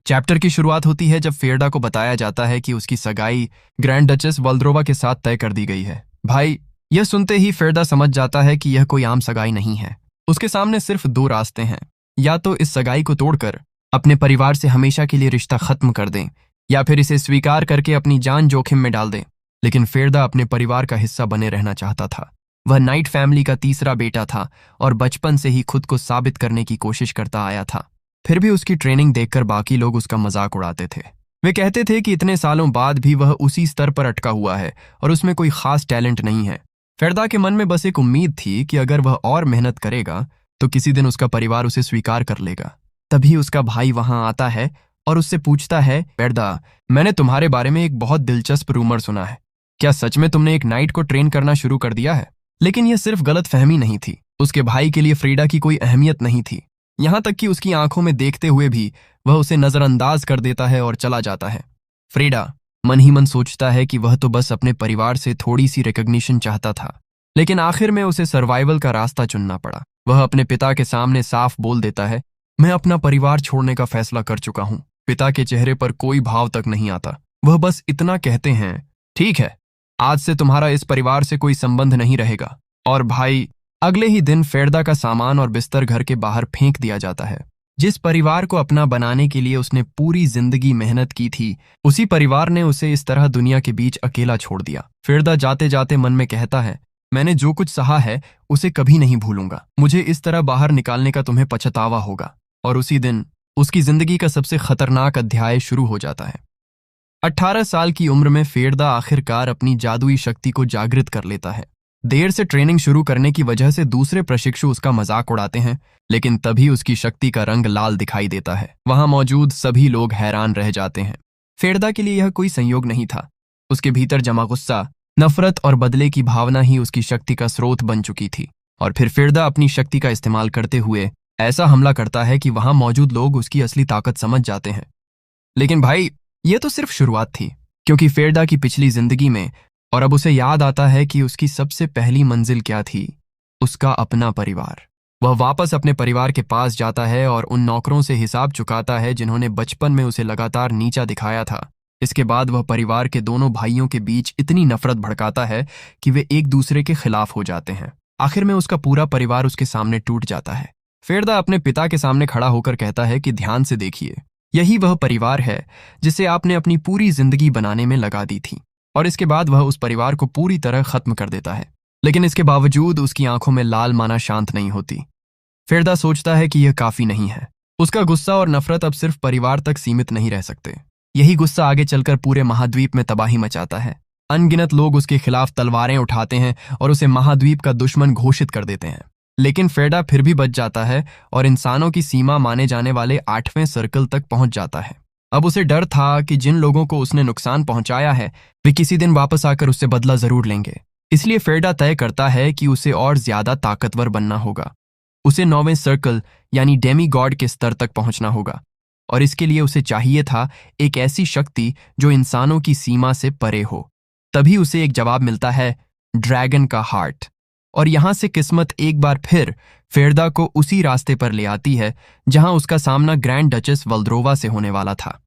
Chapter की शुरुआत होती है जब फेरडा को बताया जाता है कि उसकी सगाई ग्रैंड डचेस वल्द्रोवा के साथ तय कर दी गई है। भाई, यह सुनते ही फेरडा समझ जाता है कि यह कोई आम सगाई नहीं है। उसके सामने सिर्फ दो रास्ते हैं, या तो इस सगाई को तोड़कर अपने परिवार से हमेशा के लिए रिश्ता खत्म कर दें, या फिर इसे स्वीकार करके अपनी जान जोखिम में डाल दें। लेकिन फेरडा अपने परिवार का हिस्सा बने रहना चाहता था। वह नाइट फैमिली का तीसरा बेटा था और बचपन से ही खुद को साबित करने की कोशिश करता आया था। फिर भी उसकी ट्रेनिंग देखकर बाकी लोग उसका मजाक उड़ाते थे। वे कहते थे कि इतने सालों बाद भी वह उसी स्तर पर अटका हुआ है और उसमें कोई खास टैलेंट नहीं है। फेरदा के मन में बस एक उम्मीद थी कि अगर वह और मेहनत करेगा तो किसी दिन उसका परिवार उसे स्वीकार कर लेगा। तभी उसका भाई वहां आता है और उससे पूछता है, फेरदा, मैंने तुम्हारे बारे में एक बहुत दिलचस्प रूमर सुना है। क्या सच में तुमने एक नाइट को ट्रेन करना शुरू कर दिया है? लेकिन यह सिर्फ गलत फहमी नहीं थी। उसके भाई के लिए फ्रीडा की कोई अहमियत नहीं थी, यहां तक कि उसकी आंखों में देखते हुए भी वह उसे नजरअंदाज कर देता है और चला जाता है। फ्रीडा मन ही मन सोचता है कि वह तो बस अपने परिवार से थोड़ी सी रिकॉग्निशन चाहता था, लेकिन आखिर में उसे सर्वाइवल का रास्ता चुनना पड़ा। वह अपने पिता के सामने साफ बोल देता है, मैं अपना परिवार छोड़ने का फैसला कर चुका हूं। पिता के चेहरे पर कोई भाव तक नहीं आता। वह बस इतना कहते हैं, ठीक है, आज से तुम्हारा इस परिवार से कोई संबंध नहीं रहेगा। और भाई, अगले ही दिन फेरदा का सामान और बिस्तर घर के बाहर फेंक दिया जाता है। जिस परिवार को अपना बनाने के लिए उसने पूरी जिंदगी मेहनत की थी, उसी परिवार ने उसे इस तरह दुनिया के बीच अकेला छोड़ दिया। फेरदा जाते जाते मन में कहता है, मैंने जो कुछ सहा है उसे कभी नहीं भूलूंगा। मुझे इस तरह बाहर निकालने का तुम्हें पछतावा होगा। और उसी दिन उसकी जिंदगी का सबसे खतरनाक अध्याय शुरू हो जाता है। 18 साल की उम्र में फेरदा आखिरकार अपनी जादुई शक्ति को जागृत कर लेता है। देर से ट्रेनिंग शुरू करने की वजह से दूसरे प्रशिक्षु उसका मजाक उड़ाते हैं, लेकिन तभी उसकी शक्ति का रंग लाल दिखाई देता है। वहां मौजूद सभी लोग हैरान रह जाते हैं। फेरदा के लिए यह कोई संयोग नहीं था। उसके भीतर जमा गुस्सा, नफरत और बदले की भावना ही उसकी शक्ति का स्रोत बन चुकी थी। और फिर फेरदा अपनी शक्ति का इस्तेमाल करते हुए ऐसा हमला करता है कि वहां मौजूद लोग उसकी असली ताकत समझ जाते हैं। लेकिन भाई, यह तो सिर्फ शुरुआत थी, क्योंकि फेरदा की पिछली जिंदगी में और अब उसे याद आता है कि उसकी सबसे पहली मंजिल क्या थी, उसका अपना परिवार। वह वापस अपने परिवार के पास जाता है और उन नौकरों से हिसाब चुकाता है जिन्होंने बचपन में उसे लगातार नीचा दिखाया था। इसके बाद वह परिवार के दोनों भाइयों के बीच इतनी नफरत भड़काता है कि वे एक दूसरे के खिलाफ हो जाते हैं। आखिर में उसका पूरा परिवार उसके सामने टूट जाता है। फेरदा अपने पिता के सामने खड़ा होकर कहता है कि ध्यान से देखिए, यही वह परिवार है जिसे आपने अपनी पूरी जिंदगी बनाने में लगा दी थी। और इसके बाद वह उस परिवार को पूरी तरह खत्म कर देता है। लेकिन इसके बावजूद उसकी आंखों में लाल माना शांत नहीं होती। फेरदा सोचता है कि यह काफी नहीं है। उसका गुस्सा और नफरत अब सिर्फ परिवार तक सीमित नहीं रह सकते। यही गुस्सा आगे चलकर पूरे महाद्वीप में तबाही मचाता है। अनगिनत लोग उसके खिलाफ तलवारें उठाते हैं और उसे महाद्वीप का दुश्मन घोषित कर देते हैं। लेकिन फेरदा फिर भी बच जाता है और इंसानों की सीमा माने जाने वाले 8वें सर्कल तक पहुंच जाता है। अब उसे डर था कि जिन लोगों को उसने नुकसान पहुंचाया है वे किसी दिन वापस आकर उससे बदला जरूर लेंगे। इसलिए फेरडा तय करता है कि उसे और ज्यादा ताकतवर बनना होगा। उसे 9वें सर्कल यानी डेमी गॉड के स्तर तक पहुंचना होगा। और इसके लिए उसे चाहिए था एक ऐसी शक्ति जो इंसानों की सीमा से परे हो। तभी उसे एक जवाब मिलता है, ड्रैगन का हार्ट। और यहां से किस्मत एक बार फिर फेरदा को उसी रास्ते पर ले आती है जहां उसका सामना ग्रैंड डचेस वल्द्रोवा से होने वाला था।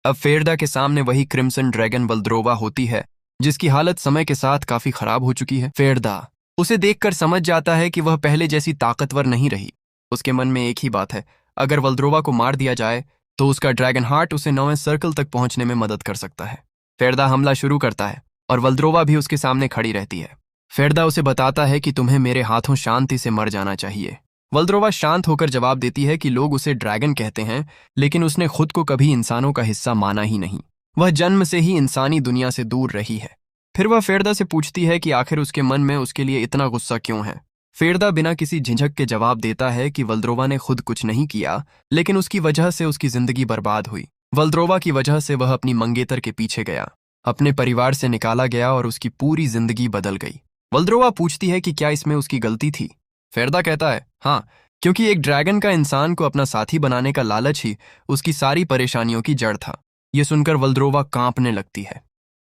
अब फेरदा के सामने वही क्रिम्सन ड्रैगन वल्द्रोवा होती है, जिसकी हालत समय के साथ काफी खराब हो चुकी है। फेरदा उसे देखकर समझ जाता है कि वह पहले जैसी ताकतवर नहीं रही। उसके मन में एक ही बात है, अगर वल्द्रोवा को मार दिया जाए तो उसका ड्रैगन हार्ट उसे 9वें सर्कल तक पहुंचने में मदद कर सकता है। फेरदा हमला शुरू करता है और वल्द्रोवा भी उसके सामने खड़ी रहती है। फेरदा उसे बताता है कि तुम्हें मेरे हाथों शांति से मर जाना चाहिए। वल्द्रोवा शांत होकर जवाब देती है कि लोग उसे ड्रैगन कहते हैं, लेकिन उसने खुद को कभी इंसानों का हिस्सा माना ही नहीं। वह जन्म से ही इंसानी दुनिया से दूर रही है। फिर वह फेरदा से पूछती है कि आखिर उसके मन में उसके लिए इतना गुस्सा क्यों है। फेरदा बिना किसी झिझक के जवाब देता है कि वल्द्रोवा ने खुद कुछ नहीं किया, लेकिन उसकी वजह से उसकी जिंदगी बर्बाद हुई। वल्द्रोवा की वजह से वह अपनी मंगेतर के पीछे गया, अपने परिवार से निकाला गया और उसकी पूरी जिंदगी बदल गई। वल्द्रोवा पूछती है कि क्या इसमें उसकी गलती थी। फेरदा कहता है, हाँ, क्योंकि एक ड्रैगन का इंसान को अपना साथी बनाने का लालच ही उसकी सारी परेशानियों की जड़ था। यह सुनकर वल्द्रोवा कांपने लगती है।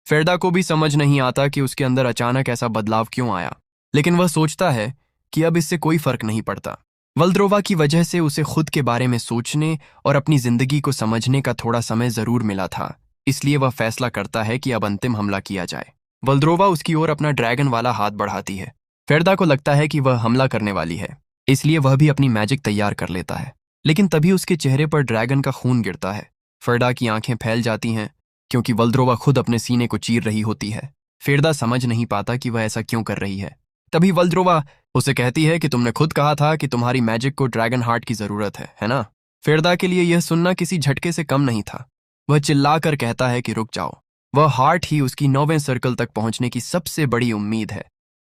फेरदा को भी समझ नहीं आता कि उसके अंदर अचानक ऐसा बदलाव क्यों आया, लेकिन वह सोचता है कि अब इससे कोई फर्क नहीं पड़ता। वल्द्रोवा की वजह से उसे खुद के बारे में सोचने और अपनी जिंदगी को समझने का थोड़ा समय जरूर मिला था, इसलिए वह फैसला करता है कि अब अंतिम हमला किया जाए। वल्द्रोवा उसकी ओर अपना ड्रैगन वाला हाथ बढ़ाती है। फेरदा को लगता है कि वह हमला करने वाली है, इसलिए वह भी अपनी मैजिक तैयार कर लेता है। लेकिन तभी उसके चेहरे पर ड्रैगन का खून गिरता है। फेरदा की आंखें फैल जाती हैं क्योंकि वल्द्रोवा खुद अपने सीने को चीर रही होती है। फेरदा समझ नहीं पाता कि वह ऐसा क्यों कर रही है। तभी वल्द्रोवा उसे कहती है कि तुमने खुद कहा था कि तुम्हारी मैजिक को ड्रैगन हार्ट की जरूरत है ना? फेरदा के लिए यह सुनना किसी झटके से कम नहीं था। वह चिल्लाकर कहता है कि रुक जाओ, वह हार्ट ही उसकी 9वें सर्कल तक पहुंचने की सबसे बड़ी उम्मीद है।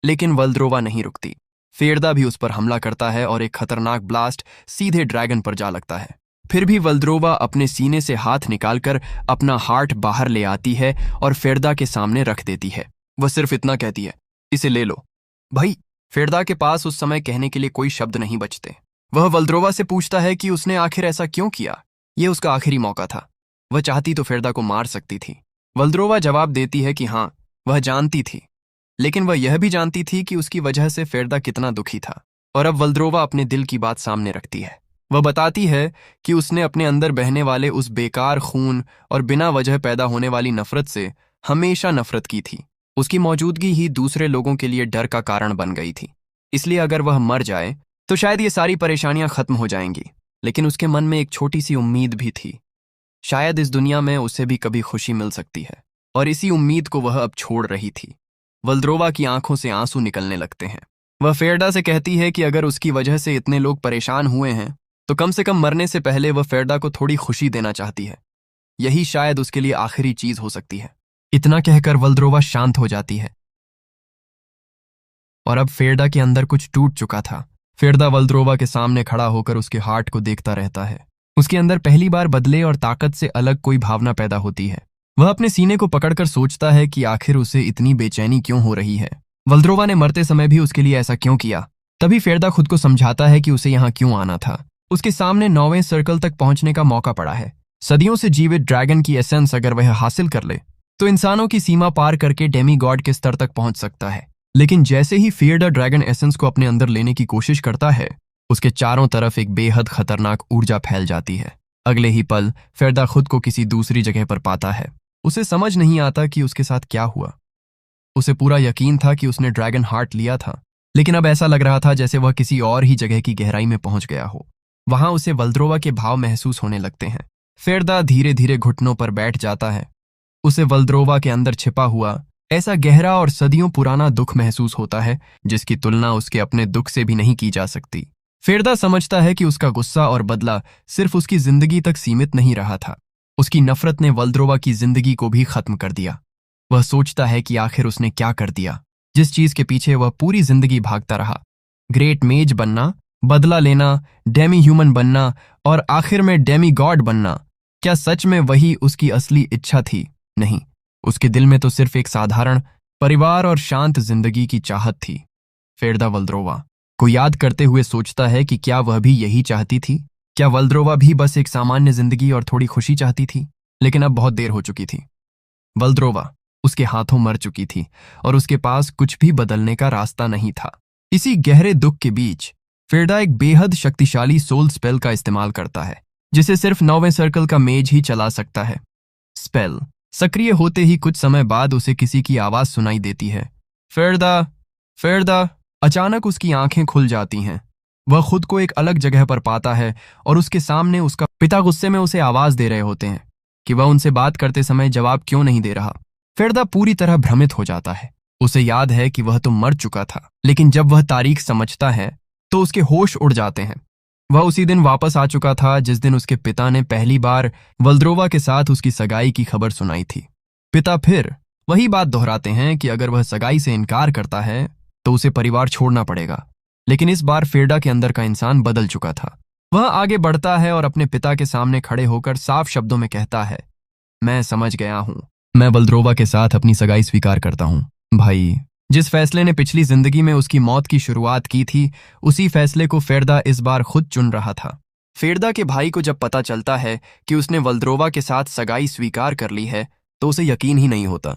लेकिन वल्द्रोवा नहीं रुकती। फेरदा भी उस पर हमला करता है और एक खतरनाक ब्लास्ट सीधे ड्रैगन पर जा लगता है। फिर भी वल्द्रोवा अपने सीने से हाथ निकालकर अपना हार्ट बाहर ले आती है और फेरदा के सामने रख देती है। वह सिर्फ इतना कहती है, इसे ले लो। भाई, फेरदा के पास उस समय कहने के लिए कोई शब्द नहीं बचते। वह वल्द्रोवा से पूछता है कि उसने आखिर ऐसा क्यों किया। यह उसका आखिरी मौका था। वह चाहती तो फेरदा को मार सकती थी। वल्द्रोवा जवाब देती है कि हाँ, वह जानती थी, लेकिन वह यह भी जानती थी कि उसकी वजह से फेरदा कितना दुखी था। और अब वल्द्रोवा अपने दिल की बात सामने रखती है। वह बताती है कि उसने अपने अंदर बहने वाले उस बेकार खून और बिना वजह पैदा होने वाली नफरत से हमेशा नफरत की थी। उसकी मौजूदगी ही दूसरे लोगों के लिए डर का कारण बन गई थी। इसलिए अगर वह मर जाए तो शायद ये सारी परेशानियां खत्म हो जाएंगी। लेकिन उसके मन में एक छोटी सी उम्मीद भी थी। शायद इस दुनिया में उसे भी कभी खुशी मिल सकती है, और इसी उम्मीद को वह अब छोड़ रही थी। वल्द्रोवा की आंखों से आंसू निकलने लगते हैं। वह फेरदा से कहती है कि अगर उसकी वजह से इतने लोग परेशान हुए हैं तो कम से कम मरने से पहले वह फेरदा को थोड़ी खुशी देना चाहती है। यही शायद उसके लिए आखिरी चीज हो सकती है। इतना कहकर वल्द्रोवा शांत हो जाती है और अब फेरदा के अंदर कुछ टूट चुका था। फेरदा वल्द्रोवा के सामने खड़ा होकर उसके हार्ट को देखता रहता है। उसके अंदर पहली बार बदले और ताकत से अलग कोई भावना पैदा होती है। वह अपने सीने को पकड़कर सोचता है कि आखिर उसे इतनी बेचैनी क्यों हो रही है। वल्द्रोवा ने मरते समय भी उसके लिए ऐसा क्यों किया। तभी फेरदा खुद को समझाता है कि उसे यहाँ क्यों आना था। उसके सामने 9वें सर्कल तक पहुंचने का मौका पड़ा है। सदियों से जीवित ड्रैगन की एसेंस अगर वह हासिल कर ले तो इंसानों की सीमा पार करके डेमी गॉड के स्तर तक पहुंच सकता है। लेकिन जैसे ही फेरदा ड्रैगन एसेंस को अपने अंदर लेने की कोशिश करता है, उसके चारों तरफ एक बेहद खतरनाक ऊर्जा फैल जाती है। अगले ही पल फेरदा खुद को किसी दूसरी जगह पर पाता है। उसे समझ नहीं आता कि उसके साथ क्या हुआ। उसे पूरा यकीन था कि उसने ड्रैगन हार्ट लिया था, लेकिन अब ऐसा लग रहा था जैसे वह किसी और ही जगह की गहराई में पहुंच गया हो। वहां उसे वल्द्रोवा के भाव महसूस होने लगते हैं। फेरदा धीरे धीरे घुटनों पर बैठ जाता है। उसे वल्द्रोवा के अंदर छिपा हुआ ऐसा गहरा और सदियों पुराना दुख महसूस होता है जिसकी तुलना उसके अपने दुख से भी नहीं की जा सकती। फेरदा समझता है कि उसका गुस्सा और बदला सिर्फ उसकी जिंदगी तक सीमित नहीं रहा था। उसकी नफरत ने वल्द्रोवा की जिंदगी को भी खत्म कर दिया। वह सोचता है कि आखिर उसने क्या कर दिया जिस चीज के पीछे वह पूरी जिंदगी भागता रहा। ग्रेट मेज बनना, बदला लेना, डेमी ह्यूमन बनना और आखिर में डेमी गॉड बनना। क्या सच में वही उसकी असली इच्छा थी? नहीं, उसके दिल में तो सिर्फ एक साधारण परिवार और शांत जिंदगी की चाहत थी। फेरदा वल्द्रोवा को याद करते हुए सोचता है कि क्या वह भी यही चाहती थी। क्या वल्द्रोवा भी बस एक सामान्य जिंदगी और थोड़ी खुशी चाहती थी? लेकिन अब बहुत देर हो चुकी थी। वल्द्रोवा उसके हाथों मर चुकी थी और उसके पास कुछ भी बदलने का रास्ता नहीं था। इसी गहरे दुख के बीच फेरदा एक बेहद शक्तिशाली सोल स्पेल का इस्तेमाल करता है जिसे सिर्फ 9वें सर्कल का मेज ही चला सकता है। स्पेल सक्रिय होते ही कुछ समय बाद उसे किसी की आवाज सुनाई देती है, फेरदा, फेरदा। अचानक उसकी आंखें खुल जाती हैं। वह खुद को एक अलग जगह पर पाता है और उसके सामने उसका पिता गुस्से में उसे आवाज दे रहे होते हैं कि वह उनसे बात करते समय जवाब क्यों नहीं दे रहा। फेरदा पूरी तरह भ्रमित हो जाता है। उसे याद है कि वह तो मर चुका था, लेकिन जब वह तारीख समझता है तो उसके होश उड़ जाते हैं। वह उसी दिन वापस आ चुका था जिस दिन उसके पिता ने पहली बार वल्द्रोवा के साथ उसकी सगाई की खबर सुनाई थी। पिता फिर वही बात दोहराते हैं कि अगर वह सगाई से इनकार करता है तो उसे परिवार छोड़ना पड़ेगा। लेकिन इस बार फेरदा के अंदर का इंसान बदल चुका था। वह आगे बढ़ता है और अपने पिता के सामने खड़े होकर साफ शब्दों में कहता है, मैं समझ गया हूं। मैं वल्द्रोवा के साथ अपनी सगाई स्वीकार करता हूं। भाई, जिस फैसले ने पिछली जिंदगी में उसकी मौत की शुरुआत की थी, उसी फैसले को फेरदा इस बार खुद चुन रहा था। फेरदा के भाई को जब पता चलता है कि उसने वल्द्रोवा के साथ सगाई स्वीकार कर ली है तो उसे यकीन ही नहीं होता।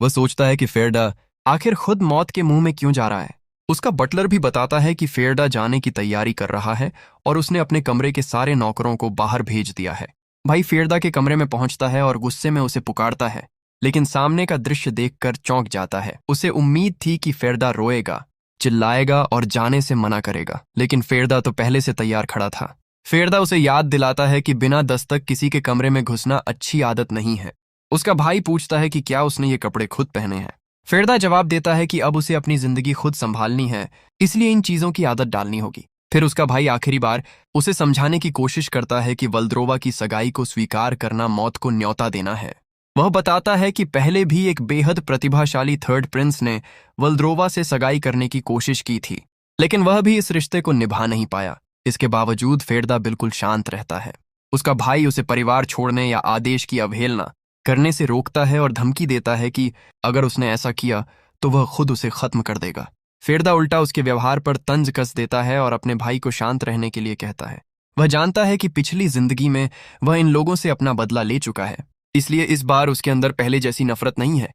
वह सोचता है कि फेरदा आखिर खुद मौत के मुंह में क्यों जा रहा है। उसका बटलर भी बताता है कि फेरडा जाने की तैयारी कर रहा है और उसने अपने कमरे के सारे नौकरों को बाहर भेज दिया है। भाई फेरडा के कमरे में पहुंचता है और गुस्से में उसे पुकारता है, लेकिन सामने का दृश्य देखकर चौंक जाता है। उसे उम्मीद थी कि फेरडा रोएगा, चिल्लाएगा और जाने से मना करेगा, लेकिन फेरडा तो पहले से तैयार खड़ा था। फेरडा उसे याद दिलाता है कि बिना दस्तक किसी के कमरे में घुसना अच्छी आदत नहीं है। उसका भाई पूछता है कि क्या उसने ये कपड़े खुद पहने हैं। फेरडा जवाब देता है कि अब उसे अपनी जिंदगी खुद संभालनी है, इसलिए इन चीजों की आदत डालनी होगी। फिर उसका भाई आखिरी बार उसे समझाने की कोशिश करता है कि वल्द्रोवा की सगाई को स्वीकार करना मौत को न्योता देना है। वह बताता है कि पहले भी एक बेहद प्रतिभाशाली थर्ड प्रिंस ने वल्द्रोवा से सगाई करने की कोशिश की थी, लेकिन वह भी इस रिश्ते को निभा नहीं पाया। इसके बावजूद फेरडा बिल्कुल शांत रहता है। उसका भाई उसे परिवार छोड़ने या आदेश की अवहेलना करने से रोकता है और धमकी देता है कि अगर उसने ऐसा किया तो वह खुद उसे खत्म कर देगा। फेरडा उल्टा उसके व्यवहार पर तंज कस देता है और अपने भाई को शांत रहने के लिए कहता है। वह जानता है कि पिछली जिंदगी में वह इन लोगों से अपना बदला ले चुका है, इसलिए इस बार उसके अंदर पहले जैसी नफरत नहीं है।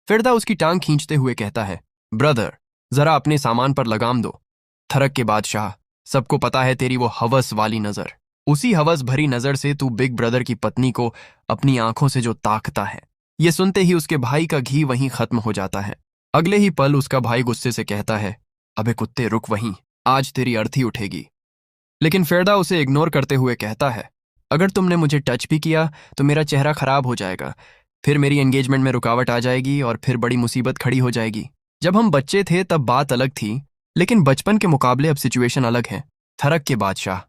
फेरडा उसकी टांग खींचते हुए कहता है, ब्रदर, जरा अपने सामान पर लगाम दो। थरक के बादशाह, सबको पता है तेरी वो हवस वाली नजर। उसी हवस भरी नजर से तू बिग ब्रदर की पत्नी को अपनी आंखों से जो ताकता है। ये सुनते ही उसके भाई का घी वहीं खत्म हो जाता है। अगले ही पल उसका भाई गुस्से से कहता है, अबे कुत्ते रुक वहीं, आज तेरी अर्थी उठेगी। लेकिन फेरडा उसे इग्नोर करते हुए कहता है, अगर तुमने मुझे टच भी किया तो मेरा चेहरा खराब हो जाएगा, फिर मेरी एंगेजमेंट में रुकावट आ जाएगी और फिर बड़ी मुसीबत खड़ी हो जाएगी। जब हम बच्चे थे तब बात अलग थी, लेकिन बचपन के मुकाबले अब सिचुएशन अलग है। थरक के बादशाह,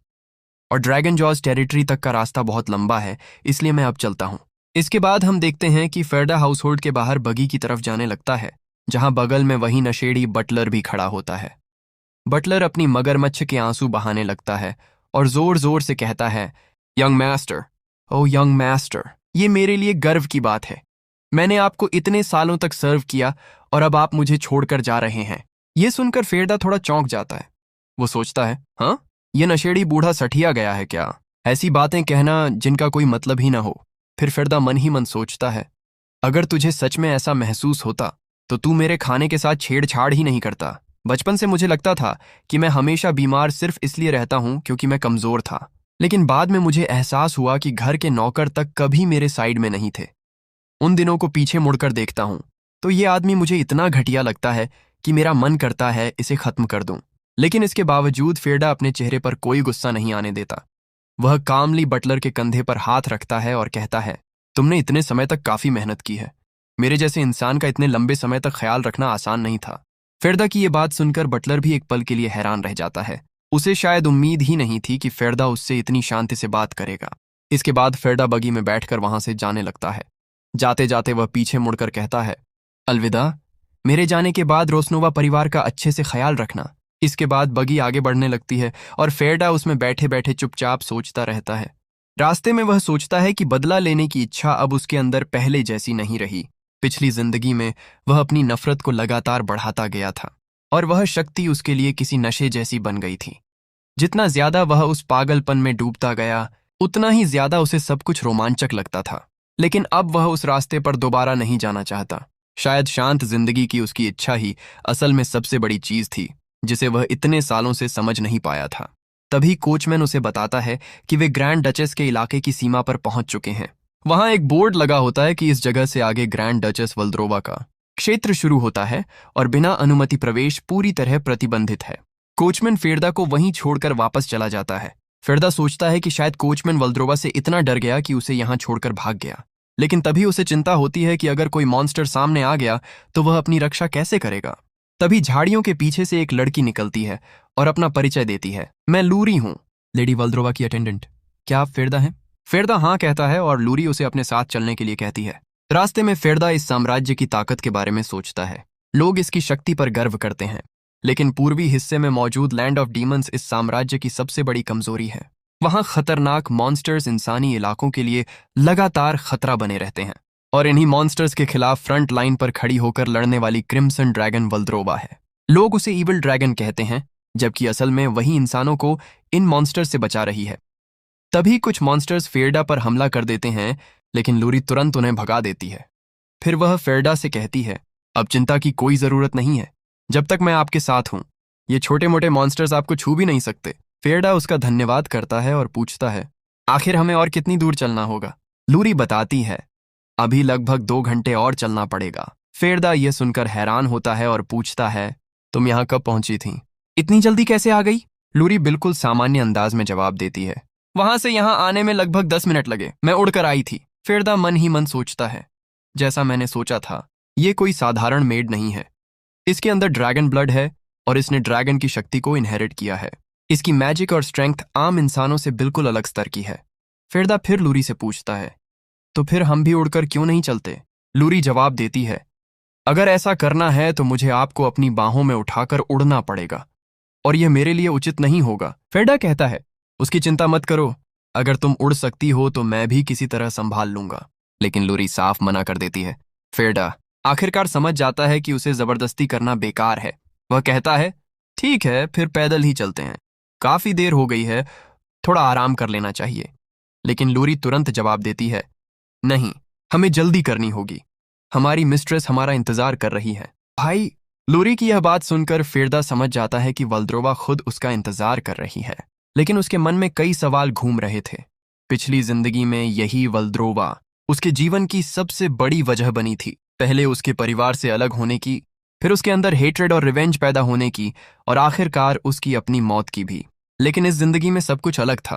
और ड्रैगन जॉज टेरिटरी तक का रास्ता बहुत लंबा है, इसलिए मैं अब चलता हूँ। इसके बाद हम देखते हैं कि फेरडा हाउस होल्ड के बाहर बगी की तरफ जाने लगता है, जहां बगल में वही नशेड़ी बटलर भी खड़ा होता है। बटलर अपनी मगरमच्छ के आंसू बहाने लगता है और जोर जोर से कहता है, यंग मास्टर, ओ यंग मास्टर, ये मेरे लिए गर्व की बात है। मैंने आपको इतने सालों तक सर्व किया और अब आप मुझे छोड़कर जा रहे हैं। यह सुनकर फेरडा थोड़ा चौंक जाता है। वो सोचता है, हाँ, ये नशेड़ी बूढ़ा सठिया गया है क्या? ऐसी बातें कहना जिनका कोई मतलब ही ना हो। फिर फेरडा मन ही मन सोचता है, अगर तुझे सच में ऐसा महसूस होता तो तू मेरे खाने के साथ छेड़छाड़ ही नहीं करता। बचपन से मुझे लगता था कि मैं हमेशा बीमार सिर्फ इसलिए रहता हूं क्योंकि मैं कमजोर था, लेकिन बाद में मुझे एहसास हुआ कि घर के नौकर तक कभी मेरे साइड में नहीं थे। उन दिनों को पीछे मुड़कर देखता हूं तो ये आदमी मुझे इतना घटिया लगता है कि मेरा मन करता है इसे खत्म कर दूं। लेकिन इसके बावजूद फेरडा अपने चेहरे पर कोई गुस्सा नहीं आने देता। वह कामली बटलर के कंधे पर हाथ रखता है और कहता है, तुमने इतने समय तक काफी मेहनत की है। मेरे जैसे इंसान का इतने लंबे समय तक ख्याल रखना आसान नहीं था। फेरडा की ये बात सुनकर बटलर भी एक पल के लिए हैरान रह जाता है। उसे शायद उम्मीद ही नहीं थी कि फेरडा उससे इतनी शांति से बात करेगा। इसके बाद फेरडा बगी में बैठकर वहां से जाने लगता है। जाते जाते वह पीछे मुड़कर कहता है, अलविदा, मेरे जाने के बाद रोसनोवा परिवार का अच्छे से ख्याल रखना। इसके बाद बगी आगे बढ़ने लगती है और फेरडा उसमें बैठे बैठे चुपचाप सोचता रहता है। रास्ते में वह सोचता है कि बदला लेने की इच्छा अब उसके अंदर पहले जैसी नहीं रही। पिछली जिंदगी में वह अपनी नफरत को लगातार बढ़ाता गया था और वह शक्ति उसके लिए किसी नशे जैसी बन गई थी। जितना ज्यादा वह उस पागलपन में डूबता गया, उतना ही ज्यादा उसे सब कुछ रोमांचक लगता था। लेकिन अब वह उस रास्ते पर दोबारा नहीं जाना चाहता। शायद शांत जिंदगी की उसकी इच्छा ही असल में सबसे बड़ी चीज थी, जिसे वह इतने सालों से समझ नहीं पाया था। तभी कोचमैन उसे बताता है कि वे ग्रैंड डचेस के इलाके की सीमा पर पहुंच चुके हैं। वहां एक बोर्ड लगा होता है कि इस जगह से आगे ग्रैंड डचेस वल्द्रोवा का क्षेत्र शुरू होता है और बिना अनुमति प्रवेश पूरी तरह प्रतिबंधित है। कोचमैन फेरडा को वहीं छोड़कर वापस चला जाता है। फेरडा सोचता है कि शायद कोचमैन वल्द्रोवा से इतना डर गया कि उसे यहां छोड़कर भाग गया। लेकिन तभी उसे चिंता होती है कि अगर कोई मॉन्स्टर सामने आ गया तो वह अपनी रक्षा कैसे करेगा। तभी झाड़ियों के पीछे से एक लड़की निकलती है और अपना परिचय देती है, मैं लूरी हूं, लेडी वल्द्रोवा की अटेंडेंट। क्या आप फेरडा हैं? फेरडा हाँ कहता है और लूरी उसे अपने साथ चलने के लिए कहती है। रास्ते में फेरडा इस साम्राज्य की ताकत के बारे में सोचता है। लोग इसकी शक्ति पर गर्व करते हैं, लेकिन पूर्वी हिस्से में मौजूद लैंड ऑफ डीमंस इस साम्राज्य की सबसे बड़ी कमजोरी है। वहां खतरनाक मॉन्स्टर्स इंसानी इलाकों के लिए लगातार खतरा बने रहते हैं और इन्हीं मॉन्स्टर्स के खिलाफ फ्रंट लाइन पर खड़ी होकर लड़ने वाली क्रिम्सन ड्रैगन वल्द्रोवा है। लोग उसे ईविल ड्रैगन कहते हैं, जबकि असल में वही इंसानों को इन मॉन्स्टर्स से बचा रही है। तभी कुछ मॉन्स्टर्स फेरडा पर हमला कर देते हैं, लेकिन लूरी तुरंत उन्हें भगा देती है। फिर वह फेरडा से कहती है, अब चिंता की कोई जरूरत नहीं है, जब तक मैं आपके साथ हूं ये छोटे मोटे मॉन्स्टर्स आपको छू भी नहीं सकते। फेरडा उसका धन्यवाद करता है और पूछता है, आखिर हमें और कितनी दूर चलना होगा? लूरी बताती है, अभी लगभग 2 घंटे और चलना पड़ेगा। फेरडा यह सुनकर हैरान होता है और पूछता है, तुम यहाँ कब पहुंची थी? इतनी जल्दी कैसे आ गई? लूरी बिल्कुल सामान्य अंदाज में जवाब देती है, वहां से यहाँ आने में लगभग 10 मिनट लगे, मैं उड़कर आई थी। फेरडा मन ही मन सोचता है, जैसा मैंने सोचा था, ये कोई साधारण मेड नहीं है। इसके अंदर ड्रैगन ब्लड है और इसने ड्रैगन की शक्ति को इनहेरिट किया है। इसकी मैजिक और स्ट्रेंथ आम इंसानों से बिल्कुल अलग स्तर की है। फेरडा फिर लूरी से पूछता है, तो फिर हम भी उड़कर क्यों नहीं चलते? लूरी जवाब देती है, अगर ऐसा करना है तो मुझे आपको अपनी बाहों में उठाकर उड़ना पड़ेगा और यह मेरे लिए उचित नहीं होगा। फेरडा कहता है, उसकी चिंता मत करो, अगर तुम उड़ सकती हो तो मैं भी किसी तरह संभाल लूंगा। लेकिन लूरी साफ मना कर देती है। फेरडा आखिरकार समझ जाता है कि उसे जबरदस्ती करना बेकार है। वह कहता है, ठीक है, फिर पैदल ही चलते हैं, काफी देर हो गई है, थोड़ा आराम कर लेना चाहिए। लेकिन लूरी तुरंत जवाब देती है, नहीं, हमें जल्दी करनी होगी, हमारी मिस्ट्रेस हमारा इंतजार कर रही है। भाई, लूरी की यह बात सुनकर फेरडा समझ जाता है कि वल्द्रोवा खुद उसका इंतजार कर रही है। लेकिन उसके मन में कई सवाल घूम रहे थे। पिछली जिंदगी में यही वल्द्रोवा उसके जीवन की सबसे बड़ी वजह बनी थी। पहले उसके परिवार से अलग होने की, फिर उसके अंदर हेट्रेड और रिवेंज पैदा होने की, और आखिरकार उसकी अपनी मौत की भी। लेकिन इस जिंदगी में सब कुछ अलग था।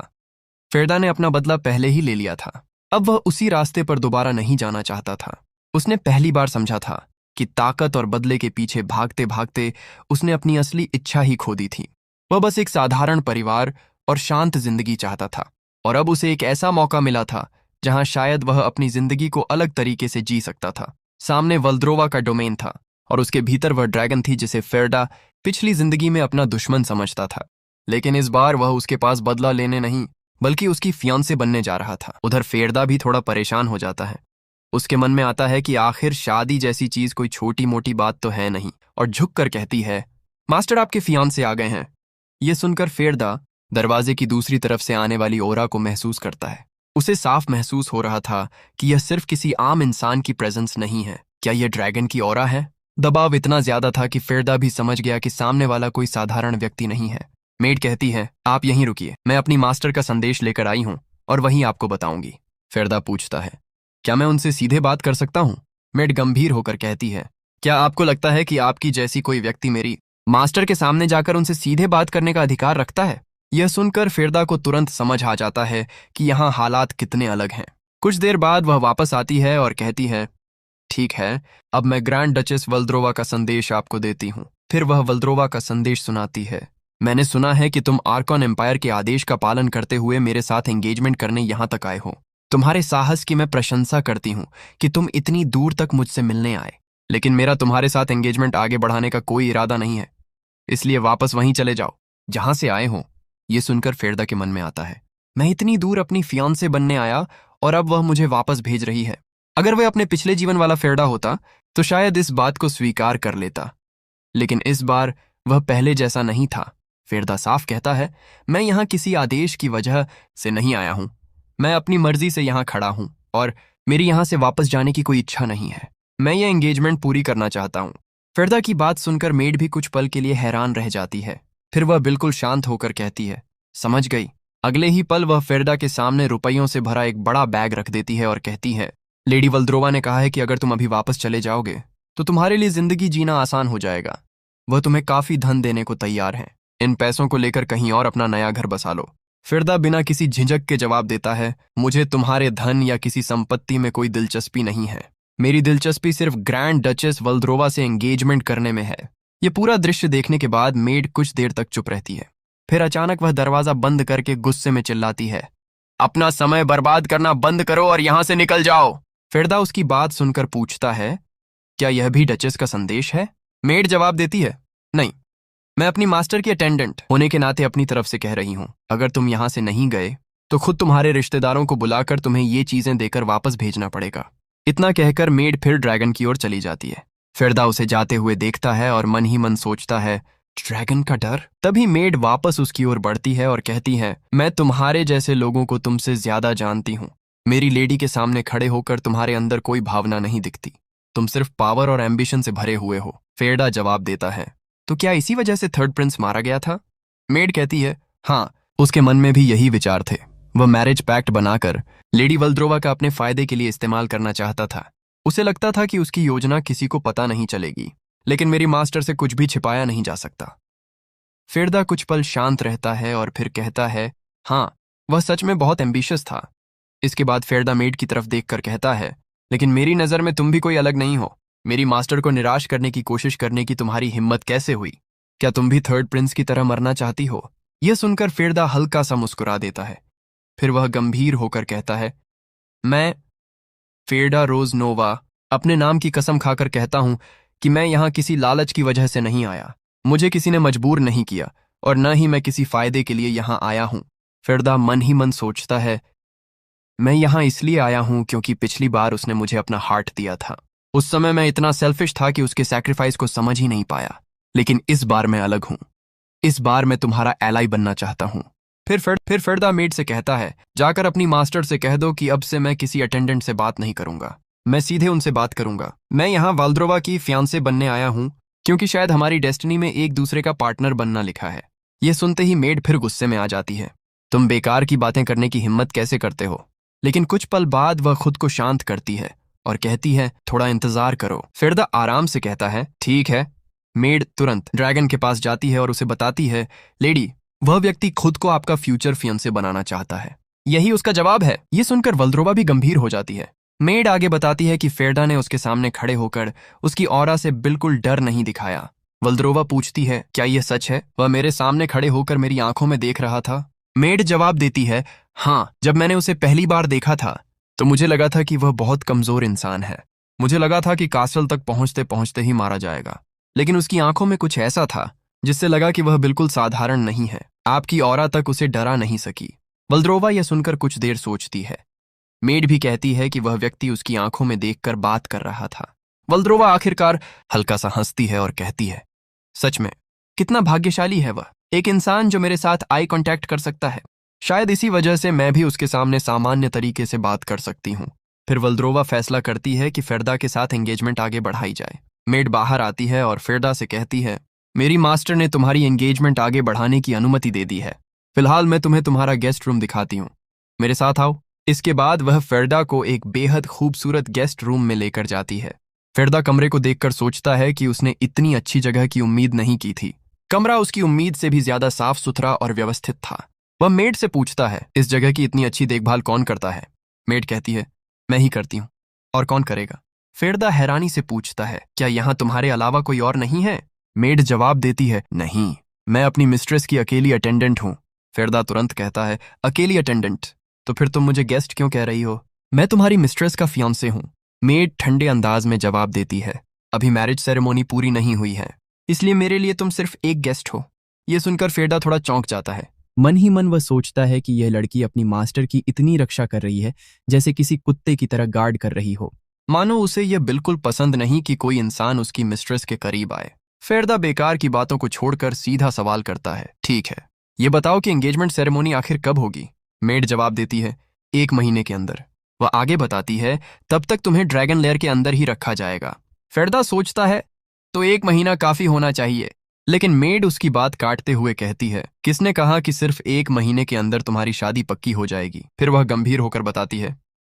फेरडा ने अपना बदला पहले ही ले लिया था। अब वह उसी रास्ते पर दोबारा नहीं जाना चाहता था। उसने पहली बार समझा था कि ताकत और बदले के पीछे भागते भागते उसने अपनी असली इच्छा ही खो दी थी। वह बस एक साधारण परिवार और शांत जिंदगी चाहता था, और अब उसे एक ऐसा मौका मिला था जहां शायद वह अपनी जिंदगी को अलग तरीके से जी सकता था। सामने वल्द्रोवा का डोमेन था और उसके भीतर वह ड्रैगन थी जिसे फेरडा पिछली जिंदगी में अपना दुश्मन समझता था। लेकिन इस बार वह उसके पास बदला लेने नहीं, बल्कि उसकी फियांसे बनने जा रहा था। उधर फेरडा भी थोड़ा परेशान हो जाता है। उसके मन में आता है कि आखिर शादी जैसी चीज कोई छोटी मोटी बात तो है नहीं, और झुक कर कहती है, मास्टर आपके फियांसे आ गए हैं। यह सुनकर फेरडा दरवाजे की दूसरी तरफ से आने वाली ओरा को महसूस करता है। उसे साफ महसूस हो रहा था कि यह सिर्फ किसी आम इंसान की प्रेजेंस नहीं है। क्या यह ड्रैगन की ओरा है? दबाव इतना ज्यादा था कि फेरडा भी समझ गया कि सामने वाला कोई साधारण व्यक्ति नहीं है। मेड कहती है, आप यहीं रुकिए, मैं अपनी मास्टर का संदेश लेकर आई हूं और वहीं आपको बताऊंगी। फेरडा पूछता है, क्या मैं उनसे सीधे बात कर सकता हूं? मेड गंभीर होकर कहती है, क्या आपको लगता है कि आपकी जैसी कोई व्यक्ति मेरी मास्टर के सामने जाकर उनसे सीधे बात करने का अधिकार रखता है? यह सुनकर फेरडा को तुरंत समझ आ जाता है कि यहाँ हालात कितने अलग हैं। कुछ देर बाद वह वापस आती है और कहती है, ठीक है, अब मैं ग्रैंड डचेस वल्द्रोवा का संदेश आपको देती हूँ। फिर वह वल्द्रोवा का संदेश सुनाती है, मैंने सुना है कि तुम आर्कॉन एम्पायर के आदेश का पालन करते हुए मेरे साथ एंगेजमेंट करने यहाँ तक आए हो। तुम्हारे साहस की मैं प्रशंसा करती हूँ कि तुम इतनी दूर तक मुझसे मिलने आए। लेकिन मेरा तुम्हारे साथ एंगेजमेंट आगे बढ़ाने का कोई इरादा नहीं है, इसलिए वापस वहीं चले जाओ जहां से आए हो। ये सुनकर फेरडा के मन में आता है, मैं इतनी दूर अपनी फियांसे बनने आया और अब वह मुझे वापस भेज रही है। अगर वह अपने पिछले जीवन वाला फेरडा होता तो शायद इस बात को स्वीकार कर लेता, लेकिन इस बार वह पहले जैसा नहीं था। फेरडा साफ कहता है, मैं यहाँ किसी आदेश की वजह से नहीं आया हूँ, मैं अपनी मर्जी से यहाँ खड़ा हूँ और मेरी यहाँ से वापस जाने की कोई इच्छा नहीं है। मैं ये एंगेजमेंट पूरी करना चाहता हूँ। फेरडा की बात सुनकर मेड भी कुछ पल के लिए हैरान रह जाती है। फिर वह बिल्कुल शांत होकर कहती है, समझ गई। अगले ही पल वह फेरडा के सामने रुपयों से भरा एक बड़ा बैग रख देती है और कहती है, लेडी वल्द्रोवा ने कहा है कि अगर तुम अभी वापस चले जाओगे तो तुम्हारे लिए जिंदगी जीना आसान हो जाएगा। वह तुम्हें काफी धन देने को तैयार है। इन पैसों को लेकर कहीं और अपना नया घर बसा लो। फेरडा बिना किसी झिझक के जवाब देता है, मुझे तुम्हारे धन या किसी संपत्ति में कोई दिलचस्पी नहीं है। मेरी दिलचस्पी सिर्फ ग्रैंड डचेस वल्द्रोवा से एंगेजमेंट करने में है। ये पूरा दृश्य देखने के बाद मेड कुछ देर तक चुप रहती है। फिर अचानक वह दरवाजा बंद करके गुस्से में चिल्लाती है, अपना समय बर्बाद करना बंद करो और यहां से निकल जाओ। फेरडा उसकी बात सुनकर पूछता है, क्या यह भी डचेस का संदेश है? मेड जवाब देती है, नहीं, मैं अपनी मास्टर की अटेंडेंट होने के नाते अपनी तरफ से कह रही हूं। अगर तुम यहां से नहीं गए तो खुद तुम्हारे रिश्तेदारों को बुलाकर तुम्हें ये चीजें देकर वापस भेजना पड़ेगा। इतना कहकर मेड फिर ड्रैगन की ओर चली जाती है। फेरडा उसे जाते हुए देखता है और मन ही मन सोचता है, ड्रैगन का डर। तभी मेड वापस उसकी ओर बढ़ती है और कहती है, मैं तुम्हारे जैसे लोगों को तुमसे ज्यादा जानती हूँ। मेरी लेडी के सामने खड़े होकर तुम्हारे अंदर कोई भावना नहीं दिखती, तुम सिर्फ पावर और एम्बिशन से भरे हुए हो। फेरडा जवाब देता है, तो क्या इसी वजह से थर्ड प्रिंस मारा गया था? मेड कहती है, हाँ, उसके मन में भी यही विचार थे। वह मैरिज पैक्ट बनाकर लेडी वल्द्रोवा का अपने फायदे के लिए इस्तेमाल करना चाहता था। उसे लगता था कि उसकी योजना किसी को पता नहीं चलेगी, लेकिन मेरी मास्टर से कुछ भी छिपाया नहीं जा सकता। फेरदा कुछ पल शांत रहता है और फिर कहता है, हाँ, वह सच में बहुत एम्बिशियस था। इसके बाद फेरदा मेड की तरफ देखकर कहता है, लेकिन मेरी नज़र में तुम भी कोई अलग नहीं हो। मेरी मास्टर को निराश करने की कोशिश करने की तुम्हारी हिम्मत कैसे हुई? क्या तुम भी थर्ड प्रिंस की तरह मरना चाहती हो? यह सुनकर फेरदा हल्का सा मुस्कुरा देता है। फिर वह गंभीर होकर कहता है, मैं फेरडा रोज नोवा अपने नाम की कसम खाकर कहता हूं कि मैं यहां किसी लालच की वजह से नहीं आया। मुझे किसी ने मजबूर नहीं किया और न ही मैं किसी फायदे के लिए यहां आया हूं। फेरदा मन ही मन सोचता है, मैं यहां इसलिए आया हूं क्योंकि पिछली बार उसने मुझे अपना हार्ट दिया था। उस समय मैं इतना सेल्फिश था कि उसके सैक्रिफाइस को समझ ही नहीं पाया। लेकिन इस बार मैं अलग हूं। इस बार मैं तुम्हारा एलाई बनना चाहता हूं। फिर फेरदा मेड से कहता है, जाकर अपनी मास्टर से कह दो कि अब से मैं किसी अटेंडेंट से बात नहीं करूंगा। मैं सीधे उनसे बात करूंगा। मैं यहाँ वाल्द्रोवा की फियांसे बनने आया हूं क्योंकि शायद हमारी डेस्टिनी में एक दूसरे का पार्टनर बनना लिखा है। यह सुनते ही मेड फिर गुस्से में आ जाती है, तुम बेकार की बातें करने की हिम्मत कैसे करते हो? लेकिन कुछ पल बाद वह खुद को शांत करती है और कहती है, थोड़ा इंतजार करो। फेरदा आराम से कहता है, ठीक है। मेड तुरंत ड्रैगन के पास जाती है और उसे बताती है, लेडी, वह व्यक्ति खुद को आपका फ्यूचर फियांसे बनाना चाहता है। यही उसका जवाब है। यह सुनकर वल्द्रोवा भी गंभीर हो जाती है। मेड आगे बताती है कि फेरदा ने उसके सामने खड़े होकर उसकी ऑरा से बिल्कुल डर नहीं दिखाया। वल्द्रोवा पूछती है, क्या यह सच है? वह मेरे सामने खड़े होकर मेरी आंखों में देख रहा था? मेड जवाब देती है, हाँ, जब मैंने उसे पहली बार देखा था तो मुझे लगा था कि वह बहुत कमजोर इंसान है। मुझे लगा था कि कासल तक पहुंचते पहुंचते ही मारा जाएगा। लेकिन उसकी आंखों में कुछ ऐसा था जिससे लगा कि वह बिल्कुल साधारण नहीं है। आपकी ऑरा तक उसे डरा नहीं सकी। वल्द्रोवा यह सुनकर कुछ देर सोचती है। मेड भी कहती है कि वह व्यक्ति उसकी आंखों में देखकर बात कर रहा था। वल्द्रोवा आखिरकार हल्का सा हंसती है और कहती है, सच में कितना भाग्यशाली है वह, एक इंसान जो मेरे साथ आई कांटेक्ट कर सकता है। शायद इसी वजह से मैं भी उसके सामने सामान्य तरीके से बात कर सकती हूँ। फिर वल्द्रोवा फैसला करती है कि फेरदा के साथ एंगेजमेंट आगे बढ़ाई जाए। मेड बाहर आती है और फेरदा से कहती है, मेरी मास्टर ने तुम्हारी एंगेजमेंट आगे बढ़ाने की अनुमति दे दी है। फिलहाल मैं तुम्हें तुम्हारा गेस्ट रूम दिखाती हूँ, मेरे साथ आओ। इसके बाद वह फेरदा को एक बेहद खूबसूरत गेस्ट रूम में लेकर जाती है। फेरदा कमरे को देखकर सोचता है कि उसने इतनी अच्छी जगह की उम्मीद नहीं की थी। कमरा उसकी उम्मीद से भी ज्यादा साफ सुथरा और व्यवस्थित था। वह मेड से पूछता है, इस जगह की इतनी अच्छी देखभाल कौन करता है? मेड कहती है, मैं ही करती हूँ। और कौन करेगा? फेरदा हैरानी से पूछता है, क्या यहाँ तुम्हारे अलावा कोई और नहीं है? मेड जवाब देती है, नहीं, मैं अपनी मिस्ट्रेस की अकेली अटेंडेंट हूँ। फेरदा तुरंत कहता है, अकेली अटेंडेंट? तो फिर तुम मुझे गेस्ट क्यों कह रही हो? मैं तुम्हारी मिस्ट्रेस का फियांसे हूँ। मेड ठंडे अंदाज में जवाब देती है, अभी मैरिज सेरेमोनी पूरी नहीं हुई है, इसलिए मेरे लिए तुम सिर्फ एक गेस्ट हो। यह सुनकर फेरदा थोड़ा चौंक जाता है। मन ही मन वह सोचता है कि यह लड़की अपनी मास्टर की इतनी रक्षा कर रही है जैसे किसी कुत्ते की तरह गार्ड कर रही हो। मानो उसे यह बिल्कुल पसंद नहीं कि कोई इंसान उसकी मिस्ट्रेस के करीब आए। फेरदा बेकार की बातों को छोड़कर सीधा सवाल करता है, ठीक है, ये बताओ कि एंगेजमेंट सेरेमोनी आखिर कब होगी? मेड जवाब देती है, 1 महीने के अंदर। वह आगे बताती है, तब तक तुम्हें ड्रैगन लेयर के अंदर ही रखा जाएगा। फेरदा सोचता है, तो 1 महीना काफी होना चाहिए। लेकिन मेड उसकी बात काटते हुए कहती है, किसने कहा कि सिर्फ 1 महीने के अंदर तुम्हारी शादी पक्की हो जाएगी? फिर वह गंभीर होकर बताती है,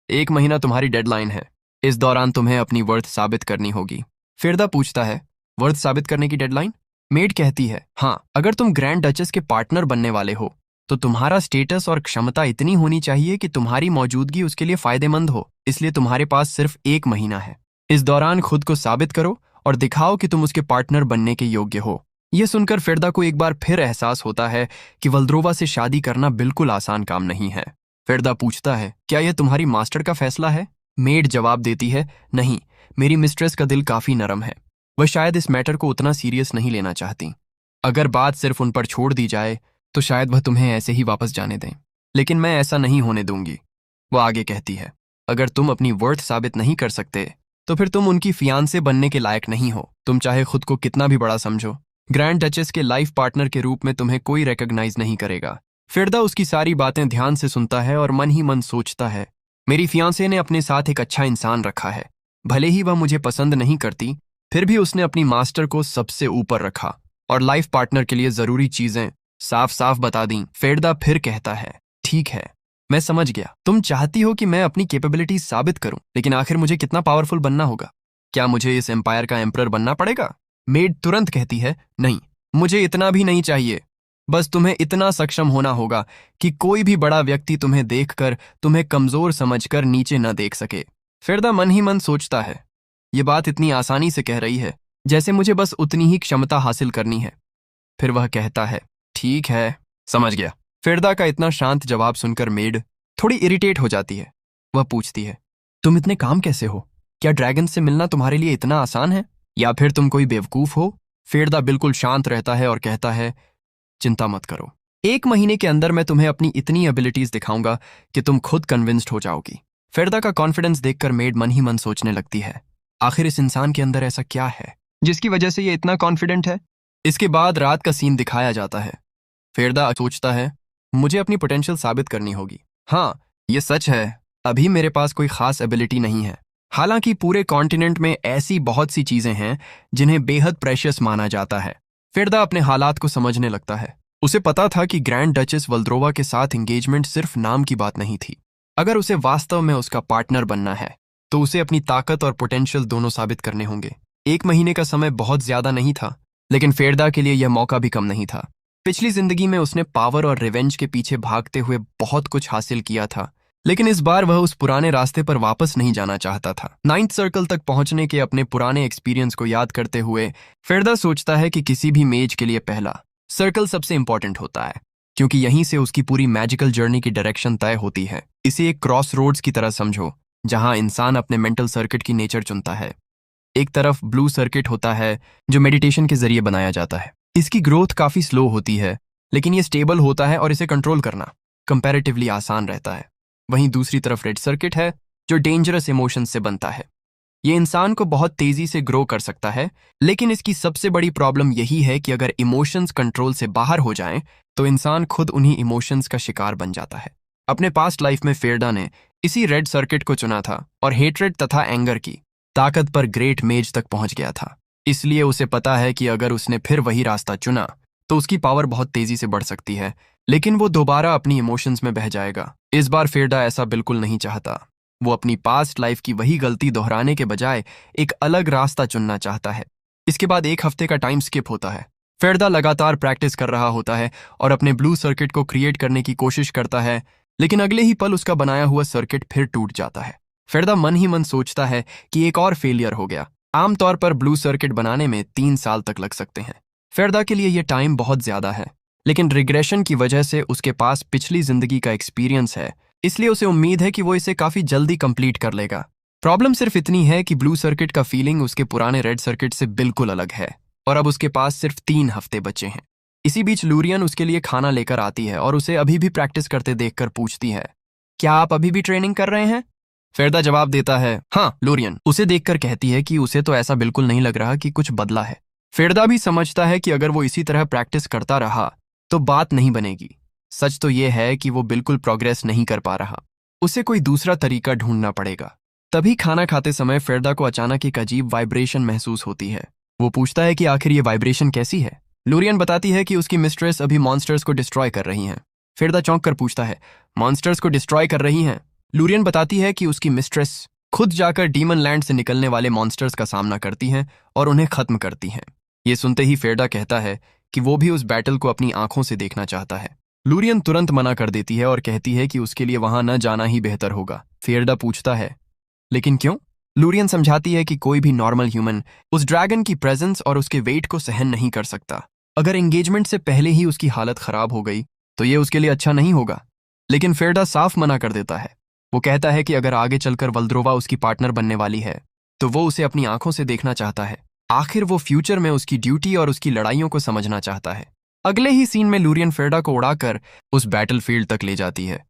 1 महीना तुम्हारी डेडलाइन है। इस दौरान तुम्हें अपनी वर्थ साबित करनी होगी। फेरदा पूछता है, वर्थ साबित करने की डेडलाइन? मेड कहती है, हाँ, अगर तुम ग्रैंड डचेस के पार्टनर बनने वाले हो तो तुम्हारा स्टेटस और क्षमता इतनी होनी चाहिए कि तुम्हारी मौजूदगी उसके लिए फायदेमंद हो। इसलिए तुम्हारे पास सिर्फ 1 महीना है। इस दौरान खुद को साबित करो और दिखाओ कि तुम उसके पार्टनर बनने के योग्य हो। यह सुनकर फेरदा को एक बार फिर एहसास होता है कि वल्द्रोवा से शादी करना बिल्कुल आसान काम नहीं है। फेरदा पूछता है, क्या यह तुम्हारी मास्टर का फैसला है? मेड जवाब देती है, नहीं, मेरी मिस्ट्रेस का दिल काफी नरम है। वह शायद इस मैटर को उतना सीरियस नहीं लेना चाहती। अगर बात सिर्फ उन पर छोड़ दी जाए तो शायद वह तुम्हें ऐसे ही वापस जाने दें, लेकिन मैं ऐसा नहीं होने दूंगी। वह आगे कहती है, अगर तुम अपनी वर्थ साबित नहीं कर सकते तो फिर तुम उनकी फियांसे बनने के लायक नहीं हो। तुम चाहे खुद को कितना भी बड़ा समझो, ग्रैंड डचेस के लाइफ पार्टनर के रूप में तुम्हें कोई रिकॉग्नाइज नहीं करेगा। फेरदा उसकी सारी बातें ध्यान से सुनता है और मन ही मन सोचता है, मेरी फियांसे ने अपने साथ एक अच्छा इंसान रखा है। भले ही वह मुझे पसंद नहीं करती, फिर भी उसने अपनी मास्टर को सबसे ऊपर रखा और लाइफ पार्टनर के लिए जरूरी चीजें साफ साफ बता दी। फेरदा फिर कहता है, ठीक है, मैं समझ गया। तुम चाहती हो कि मैं अपनी कैपेबिलिटी साबित करूं, लेकिन आखिर मुझे कितना पावरफुल बनना होगा? क्या मुझे इस एम्पायर का एम्परर बनना पड़ेगा? मेड तुरंत कहती है, नहीं, मुझे इतना भी नहीं चाहिए। बस तुम्हें इतना सक्षम होना होगा कि कोई भी बड़ा व्यक्ति तुम्हें देखकर तुम्हें कमजोर समझकर नीचे न देख सके। फेरदा मन ही मन सोचता है, ये बात इतनी आसानी से कह रही है जैसे मुझे बस उतनी ही क्षमता हासिल करनी है। फिर वह कहता है, ठीक है, समझ गया। फेरदा का इतना शांत जवाब सुनकर मेड थोड़ी इरिटेट हो जाती है। वह पूछती है, तुम इतने काम कैसे हो? क्या ड्रैगन से मिलना तुम्हारे लिए इतना आसान है, या फिर तुम कोई बेवकूफ हो? फेरदा बिल्कुल शांत रहता है और कहता है, चिंता मत करो, 1 महीने के अंदर मैं तुम्हें अपनी इतनी एबिलिटीज दिखाऊंगा कि तुम खुद कन्विंस्ड हो जाओगी। फेरदा का कॉन्फिडेंस देखकर मेड मन ही मन सोचने लगती है, आखिर इस इंसान के अंदर ऐसा क्या है जिसकी वजह से ये इतना कॉन्फिडेंट है। इसके बाद रात का सीन दिखाया जाता है। फेरदा सोचता है, मुझे अपनी पोटेंशियल साबित करनी होगी। हाँ, ये सच है, अभी मेरे पास कोई खास एबिलिटी नहीं है। हालांकि पूरे कॉन्टिनेंट में ऐसी बहुत सी चीजें हैं जिन्हें बेहद प्रेशियस माना जाता है। फेरदा अपने हालात को समझने लगता है। उसे पता था कि ग्रैंड डचेस वल्द्रोवा के साथ एंगेजमेंट सिर्फ नाम की बात नहीं थी। अगर उसे वास्तव में उसका पार्टनर बनना है तो उसे अपनी ताकत और पोटेंशियल दोनों साबित करने होंगे। 1 महीने का समय बहुत ज्यादा नहीं था, लेकिन फेरदा के लिए यह मौका भी कम नहीं था। पिछली जिंदगी में उसने पावर और रिवेंज के पीछे भागते हुए बहुत कुछ हासिल किया था, लेकिन इस बार वह उस पुराने रास्ते पर वापस नहीं जाना चाहता था। 9th सर्कल तक पहुंचने के अपने पुराने एक्सपीरियंस को याद करते हुए फेरदा सोचता है कि किसी भी मेज के लिए पहला सर्कल सबसे इंपॉर्टेंट होता है, क्योंकि यहीं से उसकी पूरी मैजिकल जर्नी की डायरेक्शन तय होती है। इसे एक क्रॉस रोड्स की तरह समझो, जहां इंसान अपने मेंटल सर्किट की नेचर चुनता है। एक तरफ ब्लू सर्किट होता है जो मेडिटेशन के जरिए बनाया जाता है। इसकी ग्रोथ काफी स्लो होती है, लेकिन ये स्टेबल होता है और इसे कंट्रोल करना कंपैरेटिवली आसान रहता है। वहीं दूसरी तरफ रेड सर्किट है जो डेंजरस इमोशंस से बनता है। ये इंसान को बहुत तेजी से ग्रो कर सकता है, लेकिन इसकी सबसे बड़ी प्रॉब्लम यही है कि अगर इमोशंस कंट्रोल से बाहर हो जाएं, तो इंसान खुद उन्हीं इमोशंस का शिकार बन जाता है। अपने पास्ट लाइफ में फेरदा ने इसी रेड सर्किट को चुना था और हेट्रेड तथा एंगर की ताकत पर ग्रेट मेज तक पहुंच गया था। इसलिए उसे पता है कि अगर उसने फिर वही रास्ता चुना तो उसकी पावर बहुत तेजी से बढ़ सकती है, लेकिन वो दोबारा अपनी इमोशंस में बह जाएगा। इस बार फेरदा ऐसा बिल्कुल नहीं चाहता। वो अपनी पास्ट लाइफ की वही गलती दोहराने के बजाय एक अलग रास्ता चुनना चाहता है। इसके बाद 1 हफ्ते का टाइम स्किप होता है। फेरदा लगातार प्रैक्टिस कर रहा होता है और अपने ब्लू सर्किट को क्रिएट करने की कोशिश करता है, लेकिन अगले ही पल उसका बनाया हुआ सर्किट फिर टूट जाता है। फेरदा मन ही मन सोचता है कि एक और फेलियर हो गया। आमतौर पर ब्लू सर्किट बनाने में 3 साल तक लग सकते हैं। फेरदा के लिए यह टाइम बहुत ज्यादा है, लेकिन रिग्रेशन की वजह से उसके पास पिछली जिंदगी का एक्सपीरियंस है, इसलिए उसे उम्मीद है कि वो इसे काफी जल्दी कंप्लीट कर लेगा। प्रॉब्लम सिर्फ इतनी है कि ब्लू सर्किट का फीलिंग उसके पुराने रेड सर्किट से बिल्कुल अलग है और अब उसके पास सिर्फ 3 हफ्ते बचे हैं। इसी बीच लूरियन उसके लिए खाना लेकर आती है और उसे अभी भी प्रैक्टिस करते देखकर पूछती है, क्या आप अभी भी ट्रेनिंग कर रहे हैं? फेरदा जवाब देता है, हाँ। लूरियन उसे देखकर कहती है कि उसे तो ऐसा बिल्कुल नहीं लग रहा कि कुछ बदला है। फेरदा भी समझता है कि अगर वो इसी तरह प्रैक्टिस करता रहा तो बात नहीं बनेगी। सच तो यह है कि वो बिल्कुल प्रोग्रेस नहीं कर पा रहा। उसे कोई दूसरा तरीका ढूंढना पड़ेगा। तभी खाना खाते समय फेरदा को अचानक एक अजीब वाइब्रेशन महसूस होती है। वो पूछता है कि आखिर ये वाइब्रेशन कैसी है। लूरियन बताती है कि उसकी मिस्ट्रेस अभी मॉन्स्टर्स को डिस्ट्रॉय कर रही हैं। फेरदा चौंक कर पूछता है, मॉन्स्टर्स को डिस्ट्रॉय कर रही हैं? लूरियन बताती है कि उसकी मिस्ट्रेस खुद जाकर डीमन लैंड से निकलने वाले मॉन्स्टर्स का सामना करती हैं और उन्हें खत्म करती हैं। ये सुनते ही फेरदा कहता है कि वो भी उस बैटल को अपनी आंखों से देखना चाहता है। लूरियन तुरंत मना कर देती है और कहती है कि उसके लिए वहां न जाना ही बेहतर होगा। फेरदा पूछता है, लेकिन क्यों? लूरियन समझाती है कि कोई भी नॉर्मल ह्यूमन उस ड्रैगन की प्रेजेंस और उसके वेट को सहन नहीं कर सकता। अगर एंगेजमेंट से पहले ही उसकी हालत खराब हो गई तो ये उसके लिए अच्छा नहीं होगा। लेकिन फेरदा साफ मना कर देता है। वो कहता है कि अगर आगे चलकर वल्द्रोवा उसकी पार्टनर बनने वाली है तो वो उसे अपनी आंखों से देखना चाहता है। आखिर वो फ्यूचर में उसकी ड्यूटी और उसकी लड़ाइयों को समझना चाहता है। अगले ही सीन में लूरियन फेरदा को उड़ाकर उस बैटलफील्ड तक ले जाती है।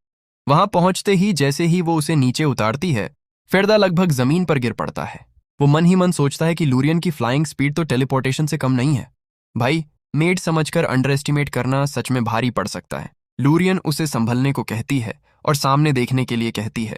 वहां पहुंचते ही जैसे ही वो उसे नीचे उतारती है, फेरदा लगभग जमीन पर गिर पड़ता है। वो मन ही मन सोचता है कि लूरियन की फ्लाइंग स्पीड तो टेलीपोर्टेशन से कम नहीं है। भाई, मेड समझकर अंडर एस्टिमेट करना सच में भारी पड़ सकता है। लूरियन उसे संभलने को कहती है और सामने देखने के लिए कहती है।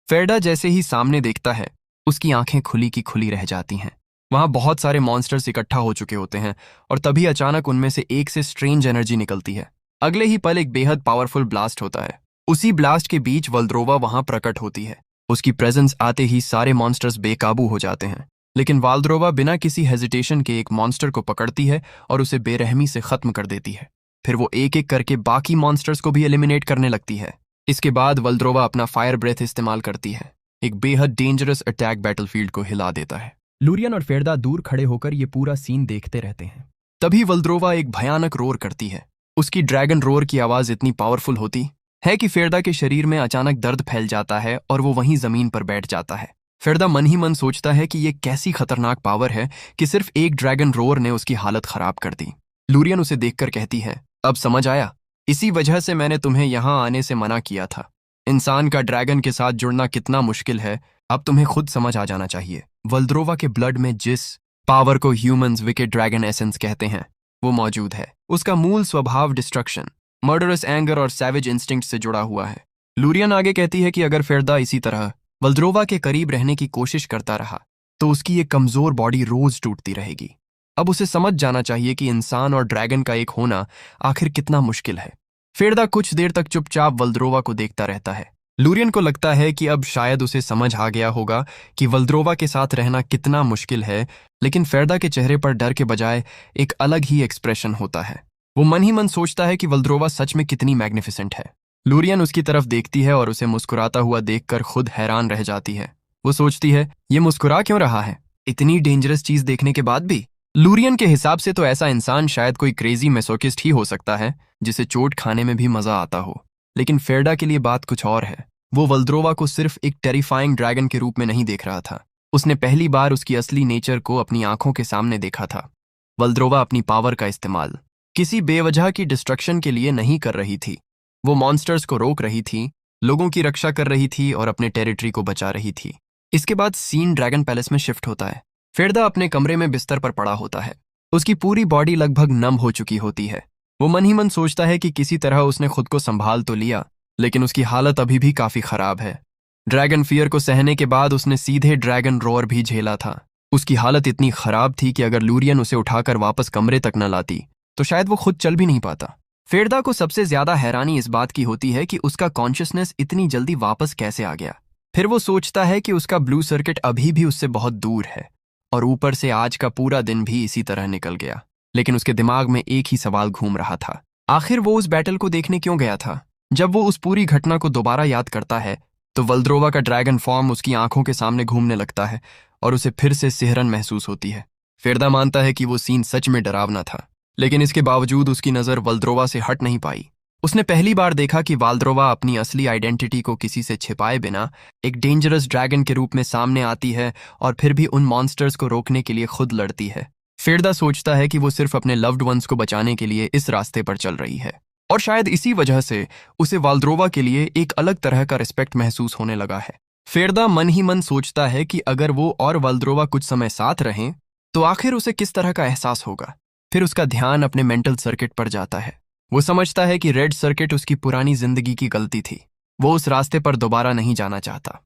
फेरदा जैसे ही सामने देखता है, उसकी आंखें खुली की खुली रह जाती हैं। वहां बहुत सारे मॉन्स्टर्स इकट्ठा हो चुके होते हैं और तभी अचानक उनमें से एक से स्ट्रेंज एनर्जी निकलती है। अगले ही पल एक बेहद पावरफुल ब्लास्ट होता है। उसी ब्लास्ट के बीच वल्द्रोवा वहां प्रकट होती है। उसकी प्रेजेंस आते ही सारे मॉन्स्टर्स बेकाबू हो जाते हैं, लेकिन वाल्द्रोवा बिना किसी हेजिटेशन के एक मॉन्स्टर को पकड़ती है और उसे बेरहमी से खत्म कर देती है। फिर वो एक एक करके बाकी मॉन्स्टर्स को भी एलिमिनेट करने लगती है। इसके बाद वल्द्रोवा अपना फायर ब्रेथ इस्तेमाल करती है। एक बेहद डेंजरस अटैक बैटलफील्ड को हिला देता है। लूरियन और फेरदा दूर खड़े होकर ये पूरा सीन देखते रहते हैं। तभी वल्द्रोवा एक भयानक रोर करती है। उसकी ड्रैगन रोर की आवाज इतनी पावरफुल होती है कि फेरदा के शरीर में अचानक दर्द फैल जाता है और वो वहीं जमीन पर बैठ जाता है। फेरदा मन ही मन सोचता है कि ये कैसी खतरनाक पावर है कि सिर्फ एक ड्रैगन रोर ने उसकी हालत खराब कर दी। लूरियन उसे देखकर कहती है, अब समझ आया, इसी वजह से मैंने तुम्हें यहां आने से मना किया था। इंसान का ड्रैगन के साथ जुड़ना कितना मुश्किल है, अब तुम्हें खुद समझ आ जाना चाहिए। वल्द्रोवा के ब्लड में जिस पावर को ह्यूमंस विकेड ड्रैगन एसेंस कहते हैं वो मौजूद है। उसका मूल स्वभाव डिस्ट्रक्शन, मर्डरस एंगर और सैवेज इंस्टिंक्ट से जुड़ा हुआ है। लूरियन आगे कहती है कि अगर फेरदा इसी तरह वल्द्रोवा के करीब रहने की कोशिश करता रहा तो उसकी ये कमजोर बॉडी रोज टूटती रहेगी। अब उसे समझ जाना चाहिए कि इंसान और ड्रैगन का एक होना आखिर कितना मुश्किल है। फेरदा कुछ देर तक चुपचाप वल्द्रोवा को देखता रहता है। लूरियन को लगता है कि अब शायद उसे समझ आ गया होगा कि वल्द्रोवा के साथ रहना कितना मुश्किल है, लेकिन फेरदा के चेहरे पर डर के बजाय एक अलग ही एक्सप्रेशन होता है। वो मन ही मन सोचता है कि वल्द्रोवा सच में कितनी मैग्निफिसेंट है। लूरियन उसकी तरफ देखती है और उसे मुस्कुराता हुआ देखकर खुद हैरान रह जाती है। वो सोचती है, ये मुस्कुरा क्यों रहा है इतनी डेंजरस चीज देखने के बाद भी। लूरियन के हिसाब से तो ऐसा इंसान शायद कोई क्रेजी मैसोकिस्ट ही हो सकता है जिसे चोट खाने में भी मजा आता हो, लेकिन फेरदा के लिए बात कुछ और है। वो वल्द्रोवा को सिर्फ एक टेरिफाइंग ड्रैगन के रूप में नहीं देख रहा था। उसने पहली बार उसकी असली नेचर को अपनी आंखों के सामने देखा था। वल्द्रोवा अपनी पावर का इस्तेमाल किसी बेवजह की डिस्ट्रक्शन के लिए नहीं कर रही थी। वो मॉन्स्टर्स को रोक रही थी, लोगों की रक्षा कर रही थी और अपने टेरिटरी को बचा रही थी। इसके बाद सीन ड्रैगन पैलेस में शिफ्ट होता है। फेरदा अपने कमरे में बिस्तर पर पड़ा होता है। उसकी पूरी बॉडी लगभग नम हो चुकी होती है। वो मन ही मन सोचता है कि किसी तरह उसने खुद को संभाल तो लिया, लेकिन उसकी हालत अभी भी काफी खराब है। ड्रैगन फियर को सहने के बाद उसने सीधे ड्रैगन रोर भी झेला था। उसकी हालत इतनी खराब थी कि अगर लूरियन उसे उठाकर वापस कमरे तक न लाती तो शायद वो खुद चल भी नहीं पाता। फेरदा को सबसे ज्यादा हैरानी इस बात की होती है कि उसका कॉन्शियसनेस इतनी जल्दी वापस कैसे आ गया। फिर वो सोचता है कि उसका ब्लू सर्किट अभी भी उससे बहुत दूर है और ऊपर से आज का पूरा दिन भी इसी तरह निकल गया। लेकिन उसके दिमाग में एक ही सवाल घूम रहा था, आखिर वो उस बैटल को देखने क्यों गया था। जब वो उस पूरी घटना को दोबारा याद करता है तो वल्द्रोवा का ड्रैगन फॉर्म उसकी आंखों के सामने घूमने लगता है और उसे फिर से सिहरन महसूस होती है। फेरदा मानता है कि वो सीन सच में डरावना था, लेकिन इसके बावजूद उसकी नजर वल्द्रोवा से हट नहीं पाई। उसने पहली बार देखा कि वाल्द्रोवा अपनी असली आइडेंटिटी को किसी से छिपाए बिना एक डेंजरस ड्रैगन के रूप में सामने आती है और फिर भी उन मॉन्स्टर्स को रोकने के लिए खुद लड़ती है। फेरदा सोचता है कि वो सिर्फ अपने लव्ड वंस को बचाने के लिए इस रास्ते पर चल रही है और शायद इसी वजह से उसे वाल्द्रोवा के लिए एक अलग तरह का रिस्पेक्ट महसूस होने लगा है। फेरदा मन ही मन सोचता है कि अगर वो और वाल्द्रोवा कुछ समय साथ रहें तो आखिर उसे किस तरह का एहसास होगा। फिर उसका ध्यान अपने मेंटल सर्किट पर जाता है। वो समझता है कि रेड सर्किट उसकी पुरानी जिंदगी की गलती थी। वो उस रास्ते पर दोबारा नहीं जाना चाहता।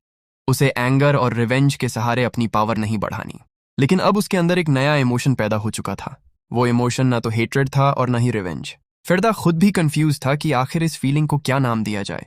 उसे एंगर और रिवेंज के सहारे अपनी पावर नहीं बढ़ानी। लेकिन अब उसके अंदर एक नया इमोशन पैदा हो चुका था। वो इमोशन ना तो हेट्रेड था और ना ही रिवेंज। फेरदा खुद भी कंफ्यूज था कि आखिर इस फीलिंग को क्या नाम दिया जाए।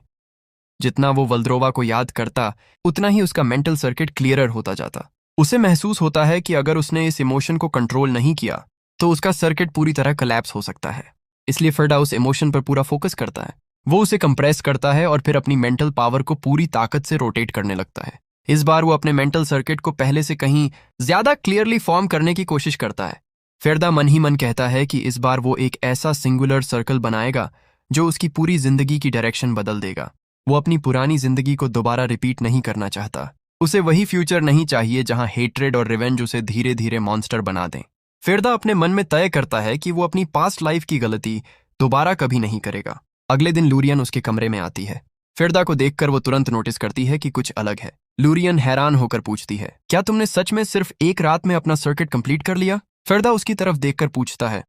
जितना वो वल्द्रोवा को याद करता उतना ही उसका मेंटल सर्किट क्लियरर होता जाता। उसे महसूस होता है कि अगर उसने इस इमोशन को कंट्रोल नहीं किया तो उसका सर्किट पूरी तरह कोलैप्स हो सकता है। इसलिए फेरदा उस इमोशन पर पूरा फोकस करता है। वो उसे कंप्रेस करता है और फिर अपनी मेंटल पावर को पूरी ताकत से रोटेट करने लगता है। इस बार वो अपने मेंटल सर्किट को पहले से कहीं ज्यादा क्लियरली फॉर्म करने की कोशिश करता है। फेरदा मन ही मन कहता है कि इस बार वो एक ऐसा सिंगुलर सर्कल बनाएगा जो उसकी पूरी जिंदगी की डायरेक्शन बदल देगा। वो अपनी पुरानी जिंदगी को दोबारा रिपीट नहीं करना चाहता। उसे वही फ्यूचर नहीं चाहिए जहां हेट्रेड और रिवेंज उसे धीरे धीरे मॉन्स्टर बना दें। फेरदा अपने मन में तय करता है कि वो अपनी पास्ट लाइफ की गलती दोबारा कभी नहीं करेगा। अगले दिन लूरियन उसके कमरे में आती है। फेरदा को देखकर वो तुरंत नोटिस करती है कि कुछ अलग है। लूरियन हैरान होकर पूछती है, क्या तुमने सच में सिर्फ एक रात में अपना सर्किट कंप्लीट कर लिया? फेरदा उसकी तरफ देखकर पूछता है,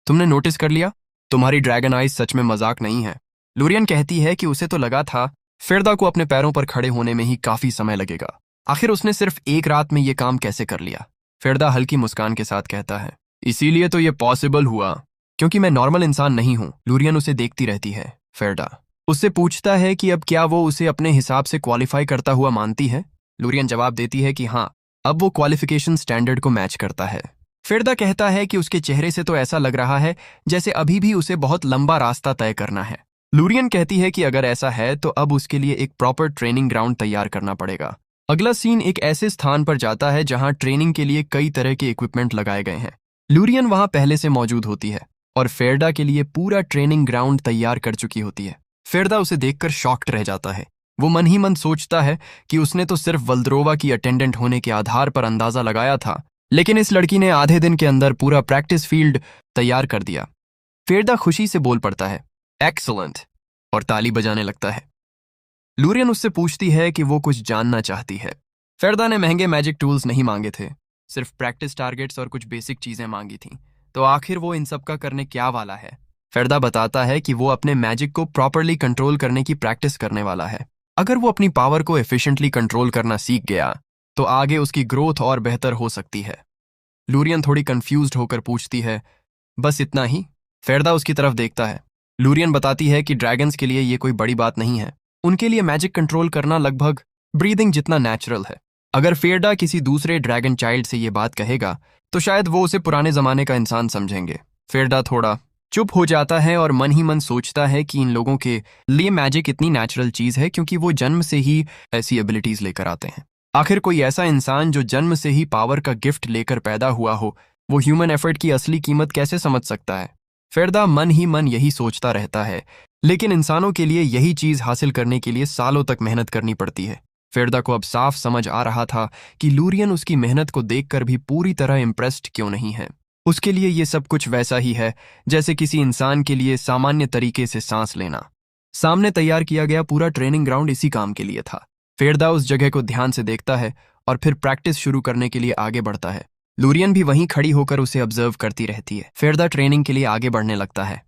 तुमने नोटिस कर लिया? तुम्हारी ड्रैगन आइज सच में मजाक नहीं है। लूरियन कहती है कि उसे तो लगा था फेरदा को अपने पैरों पर खड़े होने में ही काफी समय लगेगा। आखिर उसने सिर्फ एक रात में ये काम कैसे कर लिया? फेरदा हल्की मुस्कान के साथ कहता है, इसीलिए तो ये पॉसिबल हुआ, क्योंकि मैं नॉर्मल इंसान नहीं हूं। लूरियन उसे देखती रहती है। फेरदा उससे पूछता है कि अब क्या वो उसे अपने हिसाब से क्वालिफाई करता हुआ मानती है। लूरियन जवाब देती है कि हाँ, अब वो क्वालिफिकेशन स्टैंडर्ड को मैच करता है। फेरदा कहता है कि उसके चेहरे से तो ऐसा लग रहा है जैसे अभी भी उसे बहुत लंबा रास्ता तय करना है। लूरियन कहती है कि अगर ऐसा है तो अब उसके लिए एक प्रॉपर ट्रेनिंग ग्राउंड तैयार करना पड़ेगा। अगला सीन एक ऐसे स्थान पर जाता है जहां ट्रेनिंग के लिए कई तरह के इक्विपमेंट लगाए गए हैं। लूरियन वहां पहले से मौजूद होती है और फेरदा के लिए पूरा ट्रेनिंग ग्राउंड तैयार कर चुकी होती है। फेरदा उसे देखकर शॉक्ड रह जाता है। वो मन ही मन सोचता है कि उसने तो सिर्फ वल्द्रोवा की अटेंडेंट होने के आधार पर अंदाजा लगाया था, लेकिन इस लड़की ने आधे दिन के अंदर पूरा प्रैक्टिस फील्ड तैयार कर दिया। फेरदा खुशी से बोल पड़ता है, एक्सीलेंट, और ताली बजाने लगता है। लूरियन उससे पूछती है कि वो कुछ जानना चाहती है। फेरदा ने महंगे मैजिक टूल्स नहीं मांगे थे, सिर्फ प्रैक्टिस टारगेट्स और कुछ बेसिक चीजें मांगी थीं। तो आखिर वो इन सब का करने क्या वाला है? फेरदा बताता है कि वो अपने मैजिक को प्रॉपरली कंट्रोल करने की प्रैक्टिस करने वाला है। अगर वो अपनी पावर को एफिशिएंटली कंट्रोल करना सीख गया तो आगे उसकी ग्रोथ और बेहतर हो सकती है। लूरियन थोड़ी कंफ्यूज्ड होकर पूछती है, बस इतना ही? फेरदा उसकी तरफ देखता है। लूरियन बताती है कि ड्रैगन्स के लिए ये कोई बड़ी बात नहीं है। उनके लिए मैजिक कंट्रोल करना लगभग ब्रीदिंग जितना नेचुरल है। अगर फेरदा किसी दूसरे ड्रैगन चाइल्ड से ये बात कहेगा तो शायद वो उसे पुराने जमाने का इंसान समझेंगे। फेरदा थोड़ा चुप हो जाता है और मन ही मन सोचता है कि इन लोगों के लिए मैजिक इतनी नेचुरल चीज है क्योंकि वो जन्म से ही ऐसी एबिलिटीज लेकर आते हैं। आखिर कोई ऐसा इंसान जो जन्म से ही पावर का गिफ्ट लेकर पैदा हुआ हो, वो ह्यूमन एफर्ट की असली कीमत कैसे समझ सकता है? फेरदा मन ही मन यही सोचता रहता है, लेकिन इंसानों के लिए यही चीज हासिल करने के लिए सालों तक मेहनत करनी पड़ती है। फेरदा को अब साफ समझ आ रहा था कि लूरियन उसकी मेहनत को देखकर भी पूरी तरह इम्प्रेस्ड क्यों नहीं है। उसके लिए ये सब कुछ वैसा ही है जैसे किसी इंसान के लिए सामान्य तरीके से सांस लेना। सामने तैयार किया गया पूरा ट्रेनिंग ग्राउंड इसी काम के लिए था। फेरदा उस जगह को ध्यान से देखता है और फिर प्रैक्टिस शुरू करने के लिए आगे बढ़ता है। लूरियन भी वहीं खड़ी होकर उसे ऑब्जर्व करती रहती है। फेरदा ट्रेनिंग के लिए आगे बढ़ने लगता है।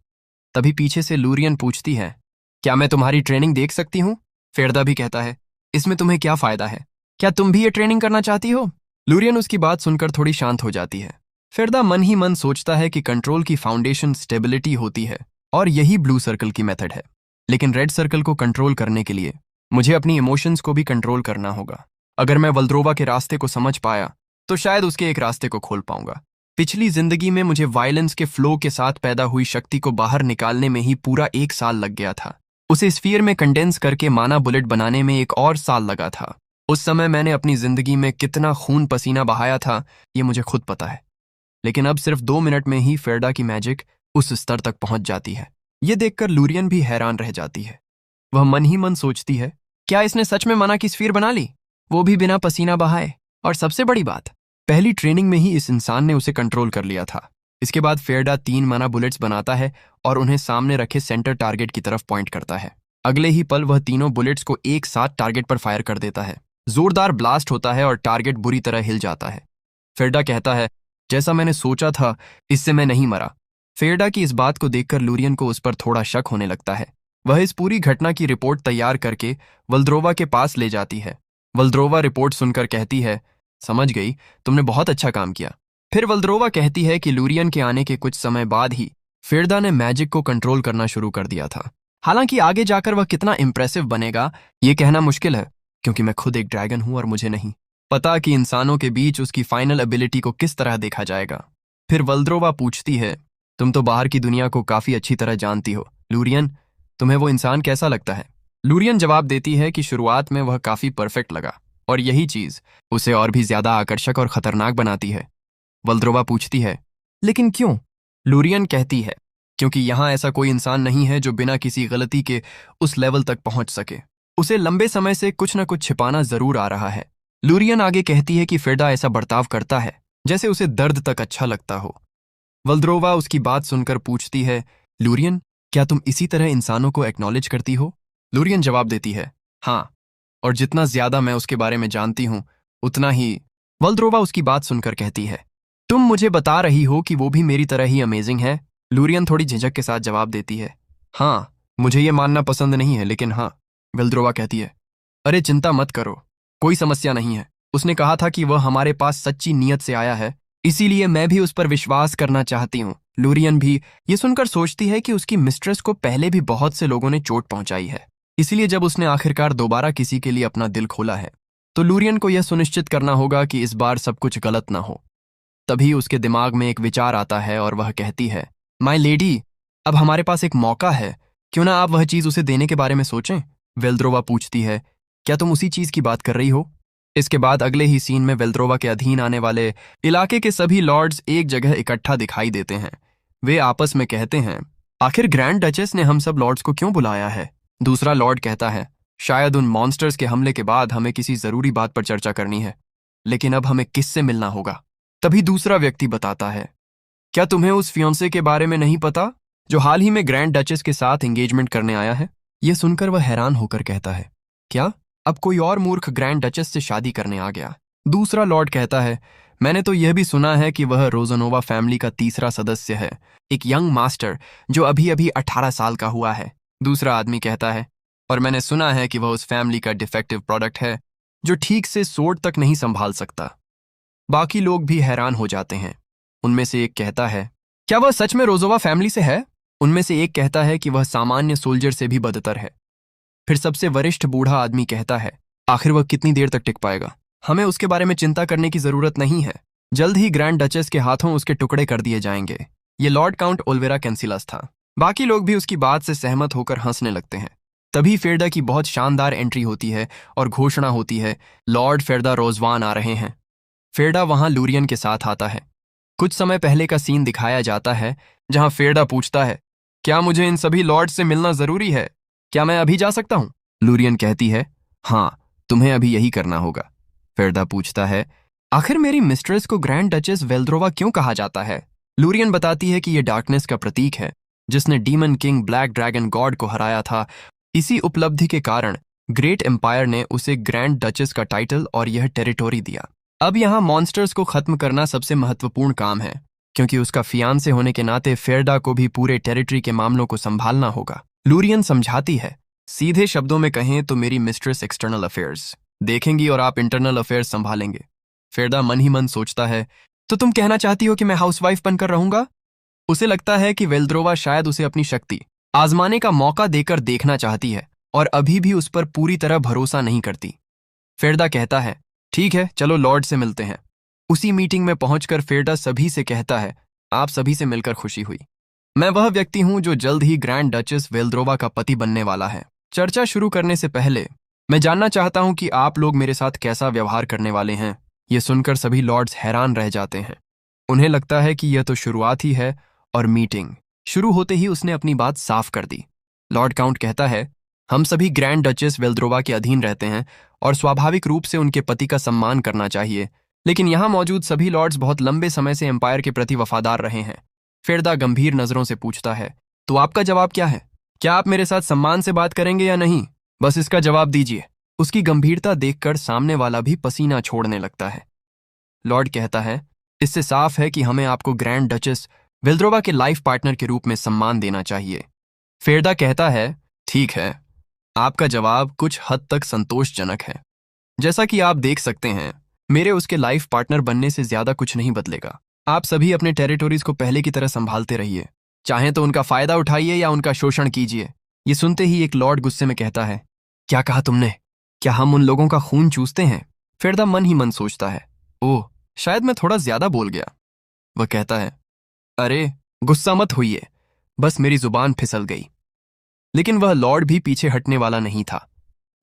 तभी पीछे से लूरियन पूछती है, क्या मैं तुम्हारी ट्रेनिंग देख सकती हूँ? फेरदा भी कहता है, इसमें तुम्हें क्या फायदा है? क्या तुम भी ये ट्रेनिंग करना चाहती हो? लूरियन उसकी बात सुनकर थोड़ी शांत हो जाती है। फेरदा मन ही मन सोचता है कि कंट्रोल की फाउंडेशन स्टेबिलिटी होती है और यही ब्लू सर्कल की मेथड है। लेकिन रेड सर्कल को कंट्रोल करने के लिए मुझे अपनी इमोशंस को भी कंट्रोल करना होगा। अगर मैं वल्द्रोवा के रास्ते को समझ पाया तो शायद उसके एक रास्ते को खोल पाऊंगा। पिछली जिंदगी में मुझे वायलेंस के फ्लो के साथ पैदा हुई शक्ति को बाहर निकालने में ही पूरा 1 साल लग गया था। उसे स्फीयर में कंडेंस करके माना बुलेट बनाने में 1 और साल लगा था। उस समय मैंने अपनी जिंदगी में कितना खून पसीना बहाया था ये मुझे खुद पता है। लेकिन अब सिर्फ 2 मिनट में ही फेरदा की मैजिक उस स्तर तक पहुंच जाती है। ये देखकर लूरियन भी हैरान रह जाती है। वह मन ही मन सोचती है, क्या इसने सच में माना की स्फीयर बना ली, वो भी बिना पसीना बहाए? और सबसे बड़ी बात, पहली ट्रेनिंग में ही इस इंसान ने उसे कंट्रोल कर लिया था। इसके बाद फेरदा 3 माना बुलेट्स बनाता है और उन्हें सामने रखे सेंटर टारगेट की तरफ पॉइंट करता है। अगले ही पल वह तीनों बुलेट्स को एक साथ टारगेट पर फायर कर देता है। जोरदार ब्लास्ट होता है और टारगेट बुरी तरह हिल जाता है। फेरदा कहता है, जैसा मैंने सोचा था, इससे मैं नहीं मरा। फेरदा की इस बात को देखकर लूरियन को उस पर थोड़ा शक होने लगता है। वह इस पूरी घटना की रिपोर्ट तैयार करके वल्द्रोवा के पास ले जाती है। वल्द्रोवा रिपोर्ट सुनकर कहती है, समझ गई, तुमने बहुत अच्छा काम किया। फिर वल्द्रोवा कहती है कि लूरियन के आने के कुछ समय बाद ही फेरदा ने मैजिक को कंट्रोल करना शुरू कर दिया था। हालांकि आगे जाकर वह कितना इंप्रेसिव बनेगा ये कहना मुश्किल है, क्योंकि मैं खुद एक ड्रैगन हूं और मुझे नहीं पता कि इंसानों के बीच उसकी फाइनल एबिलिटी को किस तरह देखा जाएगा। फिर वल्द्रोवा पूछती है, तुम तो बाहर की दुनिया को काफी अच्छी तरह जानती हो, लूरियन, तुम्हें वो इंसान कैसा लगता है? लूरियन जवाब देती है कि शुरुआत में वह काफी परफेक्ट लगा और यही चीज उसे और भी ज्यादा आकर्षक और खतरनाक बनाती है। वल्द्रोवा पूछती है, लेकिन क्यों? लूरियन कहती है, क्योंकि यहां ऐसा कोई इंसान नहीं है जो बिना किसी गलती के उस लेवल तक पहुंच सके। उसे लंबे समय से कुछ न कुछ छिपाना जरूर आ रहा है। लूरियन आगे कहती है कि फेरदा ऐसा बर्ताव करता है जैसे उसे दर्द तक अच्छा लगता हो। वल्द्रोवा उसकी बात सुनकर पूछती है, लूरियन, क्या तुम इसी तरह इंसानों को एक्नॉलेज करती हो? लूरियन जवाब देती है, हाँ, और जितना ज्यादा मैं उसके बारे में जानती हूं उतना ही। वल्द्रोवा उसकी बात सुनकर कहती है, तुम मुझे बता रही हो कि वो भी मेरी तरह ही अमेजिंग है? लूरियन थोड़ी झिझक के साथ जवाब देती है, हाँ, मुझे ये मानना पसंद नहीं है, लेकिन हाँ। वल्द्रोवा कहती है, अरे चिंता मत करो, कोई समस्या नहीं है। उसने कहा था कि वह हमारे पास सच्ची नीयत से आया है, इसीलिए मैं भी उस पर विश्वास करना चाहती हूँ। लूरियन भी ये सुनकर सोचती है कि उसकी मिस्ट्रेस को पहले भी बहुत से लोगों ने चोट पहुंचाई है, इसीलिए जब उसने आखिरकार दोबारा किसी के लिए अपना दिल खोला है तो लूरियन को यह सुनिश्चित करना होगा कि इस बार सब कुछ गलत ना हो। तभी उसके दिमाग में एक विचार आता है और वह कहती है, माय लेडी, अब हमारे पास एक मौका है, क्यों ना आप वह चीज उसे देने के बारे में सोचें। वेल्द्रोवा पूछती है, क्या तुम उसी चीज की बात कर रही हो? इसके बाद अगले ही सीन में वेल्द्रोवा के अधीन आने वाले इलाके के सभी लॉर्ड्स एक जगह इकट्ठा दिखाई देते हैं। वे आपस में कहते हैं, आखिर ग्रैंड डचेस ने हम सब लॉर्ड्स को क्यों बुलाया है? दूसरा लॉर्ड कहता है, शायद उन मॉन्स्टर्स के हमले के बाद हमें किसी जरूरी बात पर चर्चा करनी है, लेकिन अब हमें किससे मिलना होगा? तभी दूसरा व्यक्ति बताता है, क्या तुम्हें उस फियोंसे के बारे में नहीं पता जो हाल ही में ग्रैंड डचेस के साथ एंगेजमेंट करने आया है? यह सुनकर वह हैरान होकर कहता है, क्या अब कोई और मूर्ख ग्रैंड डचेस से शादी करने आ गया? दूसरा लॉर्ड कहता है, मैंने तो यह भी सुना है कि वह रोजानोवा फैमिली का तीसरा सदस्य है, एक यंग मास्टर जो अभी अभी 18 साल का हुआ है। दूसरा आदमी कहता है, और मैंने सुना है कि वह उस फैमिली का डिफेक्टिव प्रोडक्ट है जो ठीक से सोड तक नहीं संभाल सकता। बाकी लोग भी हैरान हो जाते हैं। उनमें से एक कहता है, क्या वह सच में रोजोवा फैमिली से है? उनमें से एक कहता है कि वह सामान्य सोल्जर से भी बदतर है। फिर सबसे वरिष्ठ बूढ़ा आदमी कहता है, आखिर वह कितनी देर तक टिक पाएगा? हमें उसके बारे में चिंता करने की जरूरत नहीं है, जल्द ही ग्रैंड डचेस के हाथों उसके टुकड़े कर दिए जाएंगे। ये लॉर्ड काउंट ओल्वेरा कैंसिलस था। बाकी लोग भी उसकी बात से सहमत होकर हंसने लगते हैं। तभी फेरडा की बहुत शानदार एंट्री होती है और घोषणा होती है, लॉर्ड फेरडा रोजवान आ रहे हैं। फेरडा वहां लूरियन के साथ आता है। कुछ समय पहले का सीन दिखाया जाता है जहां फेरडा पूछता है, क्या मुझे इन सभी लॉर्ड से मिलना जरूरी है? क्या मैं अभी जा सकता हूं? लूरियन कहती है, हाँ, तुम्हें अभी यही करना होगा। फेरडा पूछता है, आखिर मेरी मिस्ट्रेस को ग्रैंड डचेस वेल्द्रोवा क्यों कहा जाता है? लूरियन बताती है कि यह डार्कनेस का प्रतीक है जिसने demon king black dragon God को हराया था। इसी उपलब्धि के कारण ग्रेट एम्पायर ने उसे ग्रैंड डचेस का टाइटल और यह टेरिटोरी दिया। अब यहाँ मॉन्स्टर्स को खत्म करना सबसे महत्वपूर्ण काम है, क्योंकि उसका फियांसे होने के नाते फेरडा को भी पूरे टेरिटरी के मामलों को संभालना होगा। लूरियन समझाती है, सीधे शब्दों में कहें तो मेरी मिस्ट्रेस एक्सटर्नल अफेयर्स देखेंगी और आप इंटरनल अफेयर्स संभालेंगे। फेरडा मन ही मन सोचता है, तो तुम कहना चाहती हो कि मैं हाउसवाइफ बनकर रहूंगा? उसे लगता है कि वेल्द्रोवा शायद उसे अपनी शक्ति आजमाने का मौका देकर देखना चाहती है और अभी भी उस पर पूरी तरह भरोसा नहीं करती। फेरडा कहता है, ठीक है, चलो लॉर्ड से मिलते हैं। उसी मीटिंग में पहुंचकर फेरडा सभी से कहता है, आप सभी से मिलकर खुशी हुई। मैं वह व्यक्ति हूं जो जल्द ही ग्रैंड डचेस वेल्द्रोवा का पति बनने वाला है। चर्चा शुरू करने से पहले मैं जानना चाहता हूं कि आप लोग मेरे साथ कैसा व्यवहार करने वाले हैं। यह सुनकर सभी लॉर्ड्स हैरान रह जाते हैं। उन्हें लगता है कि यह तो शुरुआत ही है और मीटिंग शुरू होते ही उसने अपनी बात साफ कर दी। लॉर्ड काउंट कहता है, हम सभी ग्रैंड डचेस वेल्द्रोवा के अधीन रहते हैं और स्वाभाविक रूप से उनके पति का सम्मान करना चाहिए, लेकिन यहां मौजूद सभी लॉर्ड्स बहुत लंबे समय से एम्पायर के प्रति वफादार रहे हैं। फेरडा गंभीर नजरों से पूछता है, तो आपका जवाब क्या है? क्या आप मेरे साथ सम्मान से बात करेंगे या नहीं? बस इसका जवाब दीजिए। उसकी गंभीरता देखकर सामने वाला भी पसीना छोड़ने लगता है। लॉर्ड कहता है, इससे साफ है कि हमें आपको ग्रैंड डचेस वेल्द्रोवा के लाइफ पार्टनर के रूप में सम्मान देना चाहिए। फेरडा कहता है, ठीक है, आपका जवाब कुछ हद तक संतोषजनक है। जैसा कि आप देख सकते हैं, मेरे उसके लाइफ पार्टनर बनने से ज्यादा कुछ नहीं बदलेगा। आप सभी अपने टेरिटोरीज को पहले की तरह संभालते रहिए, चाहे तो उनका फायदा उठाइए या उनका शोषण कीजिए। ये सुनते ही एक लॉर्ड गुस्से में कहता है, क्या कहा तुमने? क्या हम उन लोगों का खून चूसते हैं? फेरडा मन ही मन सोचता है, ओह, शायद मैं थोड़ा ज्यादा बोल गया। वह कहता है, अरे गुस्सा मत होइए, बस मेरी जुबान फिसल गई। लेकिन वह लॉर्ड भी पीछे हटने वाला नहीं था।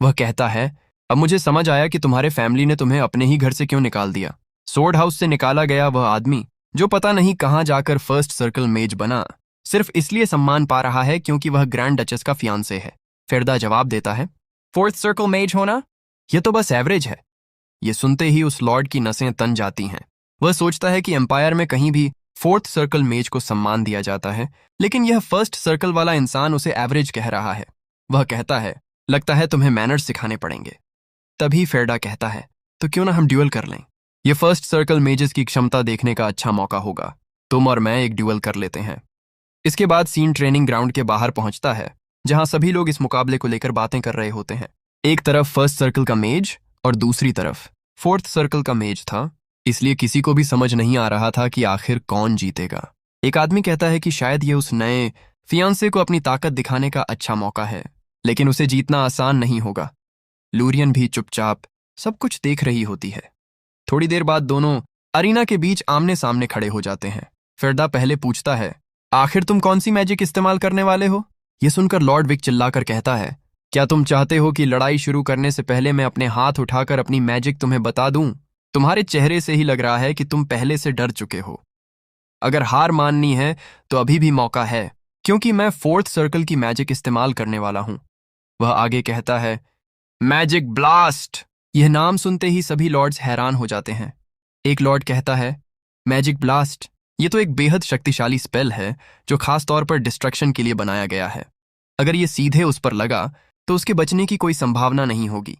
वह कहता है, अब मुझे समझ आया कि तुम्हारे फैमिली ने तुम्हें अपने ही घर से क्यों निकाल दिया। सोर्ड हाउस से निकाला गया वह आदमी जो पता नहीं कहां जाकर फर्स्ट सर्कल मेज बना, सिर्फ इसलिए सम्मान पा रहा है क्योंकि वह ग्रैंड डचेस का फियांसे है। फेरडा जवाब देता है, फोर्थ सर्कल मेज होना, यह तो बस एवरेज है। यह सुनते ही उस लॉर्ड की नसें तन जाती हैं। वह सोचता है कि एम्पायर में कहीं भी फोर्थ सर्कल मेज को सम्मान दिया जाता है, लेकिन यह फर्स्ट सर्कल वाला इंसान उसे एवरेज कह रहा है। वह कहता है, लगता है तुम्हें मैनर्स सिखाने पड़ेंगे। तभी फेरडा कहता है, तो क्यों ना हम ड्यूअल कर लें? यह फर्स्ट सर्कल मेजेस की क्षमता देखने का अच्छा मौका होगा। तुम और मैं एक ड्यूअल कर लेते हैं। इसके बाद सीन ट्रेनिंग ग्राउंड के बाहर पहुंचता है, जहां सभी लोग इस मुकाबले को लेकर बातें कर रहे होते हैं। एक तरफ फर्स्ट सर्कल का मेज और दूसरी तरफ फोर्थ सर्कल का मेज था, इसलिए किसी को भी समझ नहीं आ रहा था कि आखिर कौन जीतेगा। एक आदमी कहता है कि शायद ये उस नए फियांसे को अपनी ताकत दिखाने का अच्छा मौका है, लेकिन उसे जीतना आसान नहीं होगा। लूरियन भी चुपचाप सब कुछ देख रही होती है। थोड़ी देर बाद दोनों अरीना के बीच आमने सामने खड़े हो जाते हैं। फिरदा पहले पूछता है, आखिर तुम कौन सी मैजिक इस्तेमाल करने वाले हो? यह सुनकर लॉर्ड विक चिल्लाकर कहता है, क्या तुम चाहते हो कि लड़ाई शुरू करने से पहले मैं अपने हाथ उठाकर अपनी मैजिक तुम्हें बता दूं? तुम्हारे चेहरे से ही लग रहा है कि तुम पहले से डर चुके हो। अगर हार माननी है तो अभी भी मौका है, क्योंकि मैं फोर्थ सर्कल की मैजिक इस्तेमाल करने वाला हूं। वह आगे कहता है, मैजिक ब्लास्ट। यह नाम सुनते ही सभी लॉर्ड्स हैरान हो जाते हैं। एक लॉर्ड कहता है, मैजिक ब्लास्ट, यह तो एक बेहद शक्तिशाली स्पेल है जो खास तौर पर डिस्ट्रक्शन के लिए बनाया गया है। अगर यह सीधे उस पर लगा तो उसके बचने की कोई संभावना नहीं होगी।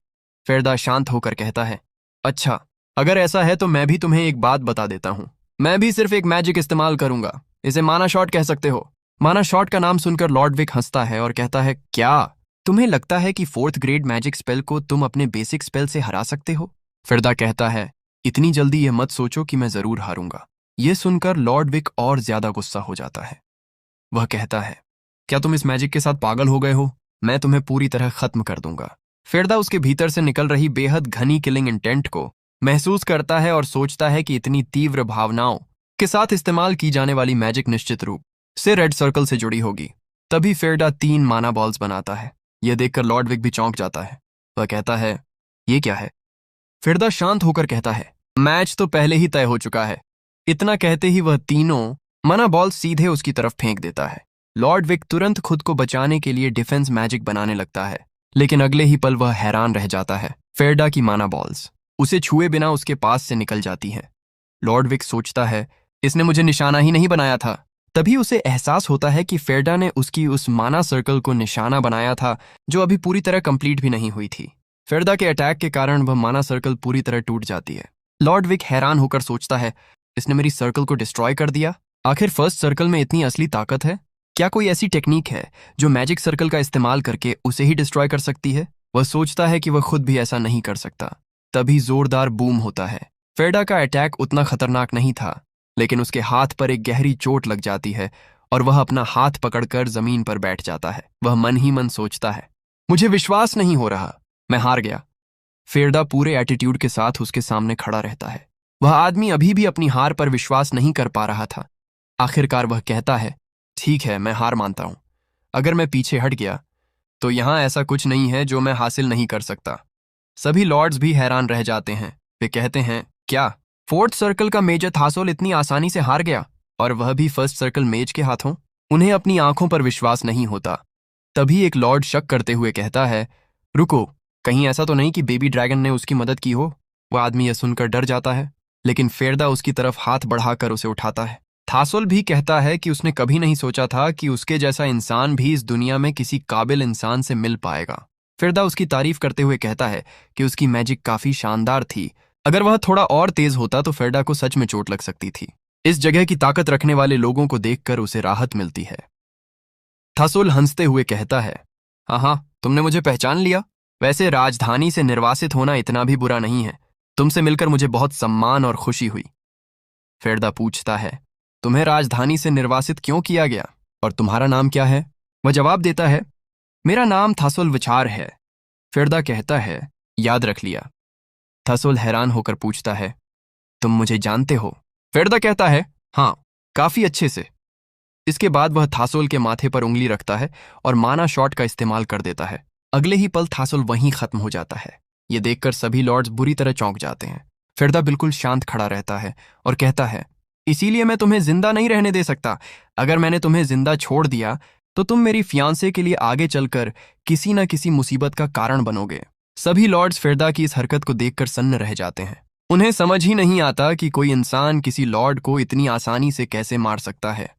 फेरदा शांत होकर कहता है, अच्छा, अगर ऐसा है तो मैं भी तुम्हें एक बात बता देता हूं। मैं भी सिर्फ एक मैजिक इस्तेमाल करूंगा, इसे माना शॉट कह सकते हो। माना शॉट का नाम सुनकर लॉर्ड विक हंसता है और कहता है, क्या तुम्हें लगता है कि फोर्थ ग्रेड मैजिक स्पेल को तुम अपने बेसिक स्पेल से हरा सकते हो? फिरदा कहता है, इतनी जल्दी यह मत सोचो कि मैं जरूर हारूंगा। यह सुनकर लॉर्ड विक और ज्यादा गुस्सा हो जाता है। वह कहता है, क्या तुम इस मैजिक के साथ पागल हो गए हो? मैं तुम्हें पूरी तरह खत्म कर दूंगा। फिरदा उसके भीतर से निकल रही बेहद घनी किलिंग इंटेंट को महसूस करता है और सोचता है कि इतनी तीव्र भावनाओं के साथ इस्तेमाल की जाने वाली मैजिक निश्चित रूप से रेड सर्कल से जुड़ी होगी। तभी फिरदा 3 माना बॉल्स बनाता है। यह देखकर लॉर्ड विक भी चौंक जाता है। वह कहता है, ये क्या है? फिरदा शांत होकर कहता है, मैच तो पहले ही तय हो चुका है। इतना कहते ही वह तीनों माना बॉल सीधे उसकी तरफ फेंक देता है। लॉर्ड विक तुरंत खुद को बचाने के लिए डिफेंस मैजिक बनाने लगता है, लेकिन अगले ही पल वह हैरान रह जाता है। फिरदा की माना बॉल्स उसे छुए बिना उसके पास से निकल जाती हैं। लॉर्ड विक सोचता है, इसने मुझे निशाना ही नहीं बनाया था। तभी उसे एहसास होता है कि फेरडा ने उसकी उस माना सर्कल को निशाना बनाया था जो अभी पूरी तरह कंप्लीट भी नहीं हुई थी। फेरडा के अटैक के कारण वह माना सर्कल पूरी तरह टूट जाती है। लॉर्ड विक हैरान होकर सोचता है, इसने मेरी सर्कल को डिस्ट्रॉय कर दिया। आखिर फर्स्ट सर्कल में इतनी असली ताकत है? क्या कोई ऐसी टेक्निक है जो मैजिक सर्कल का इस्तेमाल करके उसे ही डिस्ट्रॉय कर सकती है? वह सोचता है कि वह खुद भी ऐसा नहीं कर सकता। तभी जोरदार बूम होता है। फेरडा का अटैक उतना खतरनाक नहीं था, लेकिन उसके हाथ पर एक गहरी चोट लग जाती है और वह अपना हाथ पकड़कर जमीन पर बैठ जाता है। वह मन ही मन सोचता है, मुझे विश्वास नहीं हो रहा, मैं हार गया। फेरडा पूरे एटीट्यूड के साथ उसके सामने खड़ा रहता है। वह आदमी अभी भी अपनी हार पर विश्वास नहीं कर पा रहा था। आखिरकार वह कहता है, ठीक है, मैं हार मानता हूं। अगर मैं पीछे हट गया तो यहां ऐसा कुछ नहीं है जो मैं हासिल नहीं कर सकता। सभी लॉर्ड्स भी हैरान रह जाते हैं। वे कहते हैं, क्या फोर्थ सर्कल का मेजर थासोल इतनी आसानी से हार गया, और वह भी फर्स्ट सर्कल मेज के हाथों? उन्हें अपनी आंखों पर विश्वास नहीं होता। तभी एक लॉर्ड शक करते हुए कहता है, रुको, कहीं ऐसा तो नहीं कि बेबी ड्रैगन ने उसकी मदद की हो? वह आदमी यह सुनकर डर जाता है, लेकिन फेरदा उसकी तरफ हाथ बढ़ाकर उसे उठाता है। थासोल भी कहता है कि उसने कभी नहीं सोचा था कि उसके जैसा इंसान भी इस दुनिया में किसी काबिल इंसान से मिल पाएगा। फेरदा उसकी तारीफ करते हुए कहता है कि उसकी मैजिक काफी शानदार थी। अगर वह थोड़ा और तेज होता तो फेरडा को सच में चोट लग सकती थी। इस जगह की ताकत रखने वाले लोगों को देखकर उसे राहत मिलती है। थासोल हंसते हुए कहता है, हाँ, तुमने मुझे पहचान लिया। वैसे राजधानी से निर्वासित होना इतना भी बुरा नहीं है। तुमसे मिलकर मुझे बहुत सम्मान और खुशी हुई। फेरदा पूछता है, तुम्हें राजधानी से निर्वासित क्यों किया गया, और तुम्हारा नाम क्या है? वह जवाब देता है, मेरा नाम थासोल विचार है। फेरदा कहता है, याद रख लिया। थासोल हैरान होकर पूछता है, तुम मुझे जानते हो? फेरदा कहता है, हाँ, काफी अच्छे से। इसके बाद वह थासोल के माथे पर उंगली रखता है और माना शॉट का इस्तेमाल कर देता है। अगले ही पल थासोल वहीं खत्म हो जाता है। यह देखकर सभी लॉर्ड्स बुरी तरह चौंक जाते हैं। फेरदा बिल्कुल शांत खड़ा रहता है और कहता है, इसीलिए मैं तुम्हें जिंदा नहीं रहने दे सकता। अगर मैंने तुम्हें जिंदा छोड़ दिया तो तुम मेरी फियांसे के लिए आगे चलकर किसी न किसी मुसीबत का कारण बनोगे। सभी लॉर्ड्स फेरदा की इस हरकत को देखकर सन्न रह जाते हैं। उन्हें समझ ही नहीं आता कि कोई इंसान किसी लॉर्ड को इतनी आसानी से कैसे मार सकता है।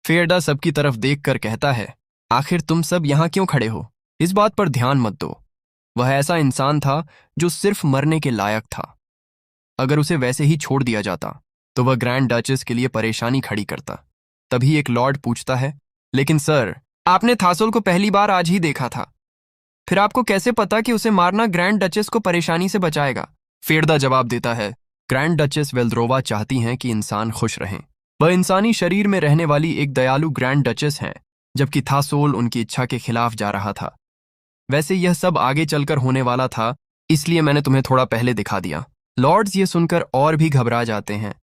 फेरदा सबकी तरफ देखकर कहता है, आखिर तुम सब यहां क्यों खड़े हो? इस बात पर ध्यान मत दो। वह ऐसा इंसान था जो सिर्फ मरने के लायक था। अगर उसे वैसे ही छोड़ दिया जाता तो वह ग्रैंड डचेस के लिए परेशानी खड़ी करता। तभी एक लॉर्ड पूछता है, लेकिन सर, आपने थासोल को पहली बार आज ही देखा था, फिर आपको कैसे पता कि उसे मारना ग्रैंड डचेस को परेशानी से बचाएगा? फेरदा जवाब देता है, ग्रैंड डचेस वेल्द्रोवा चाहती हैं कि इंसान खुश रहें। वह इंसानी शरीर में रहने वाली एक दयालु ग्रैंड डचेस हैं, जबकि थासोल उनकी इच्छा के खिलाफ जा रहा था। वैसे यह सब आगे चलकर होने वाला था, इसलिए मैंने तुम्हें थोड़ा पहले दिखा दिया। लॉर्ड्स ये सुनकर और भी घबरा जाते हैं।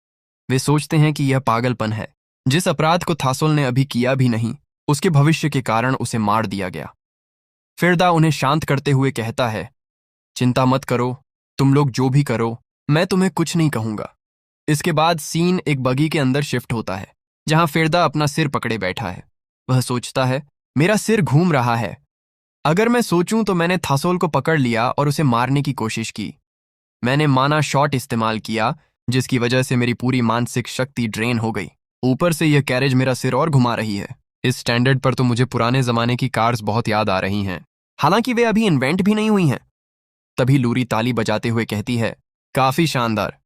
वे सोचते हैं कि यह पागलपन है। जिस अपराध को थासोल ने अभी किया भी नहीं, उसके भविष्य के कारण उसे मार दिया गया। फिरदा उन्हें शांत करते हुए कहता है, चिंता मत करो, तुम लोग जो भी करो, मैं तुम्हें कुछ नहीं कहूंगा। इसके बाद सीन एक बगी के अंदर शिफ्ट होता है, जहां फिरदा अपना सिर पकड़े बैठा है। वह सोचता है, मेरा सिर घूम रहा है। अगर मैं सोचूं तो मैंने थासोल को पकड़ लिया और उसे मारने की कोशिश की। मैंने माना शॉट इस्तेमाल किया, जिसकी वजह से मेरी पूरी मानसिक शक्ति ड्रेन हो गई। ऊपर से यह कैरेज मेरा सिर और घुमा रही है। इस स्टैंडर्ड पर तो मुझे पुराने जमाने की कार्स बहुत याद आ रही हैं, हालांकि वे अभी इन्वेंट भी नहीं हुई हैं। तभी लूरी ताली बजाते हुए कहती है, काफी शानदार।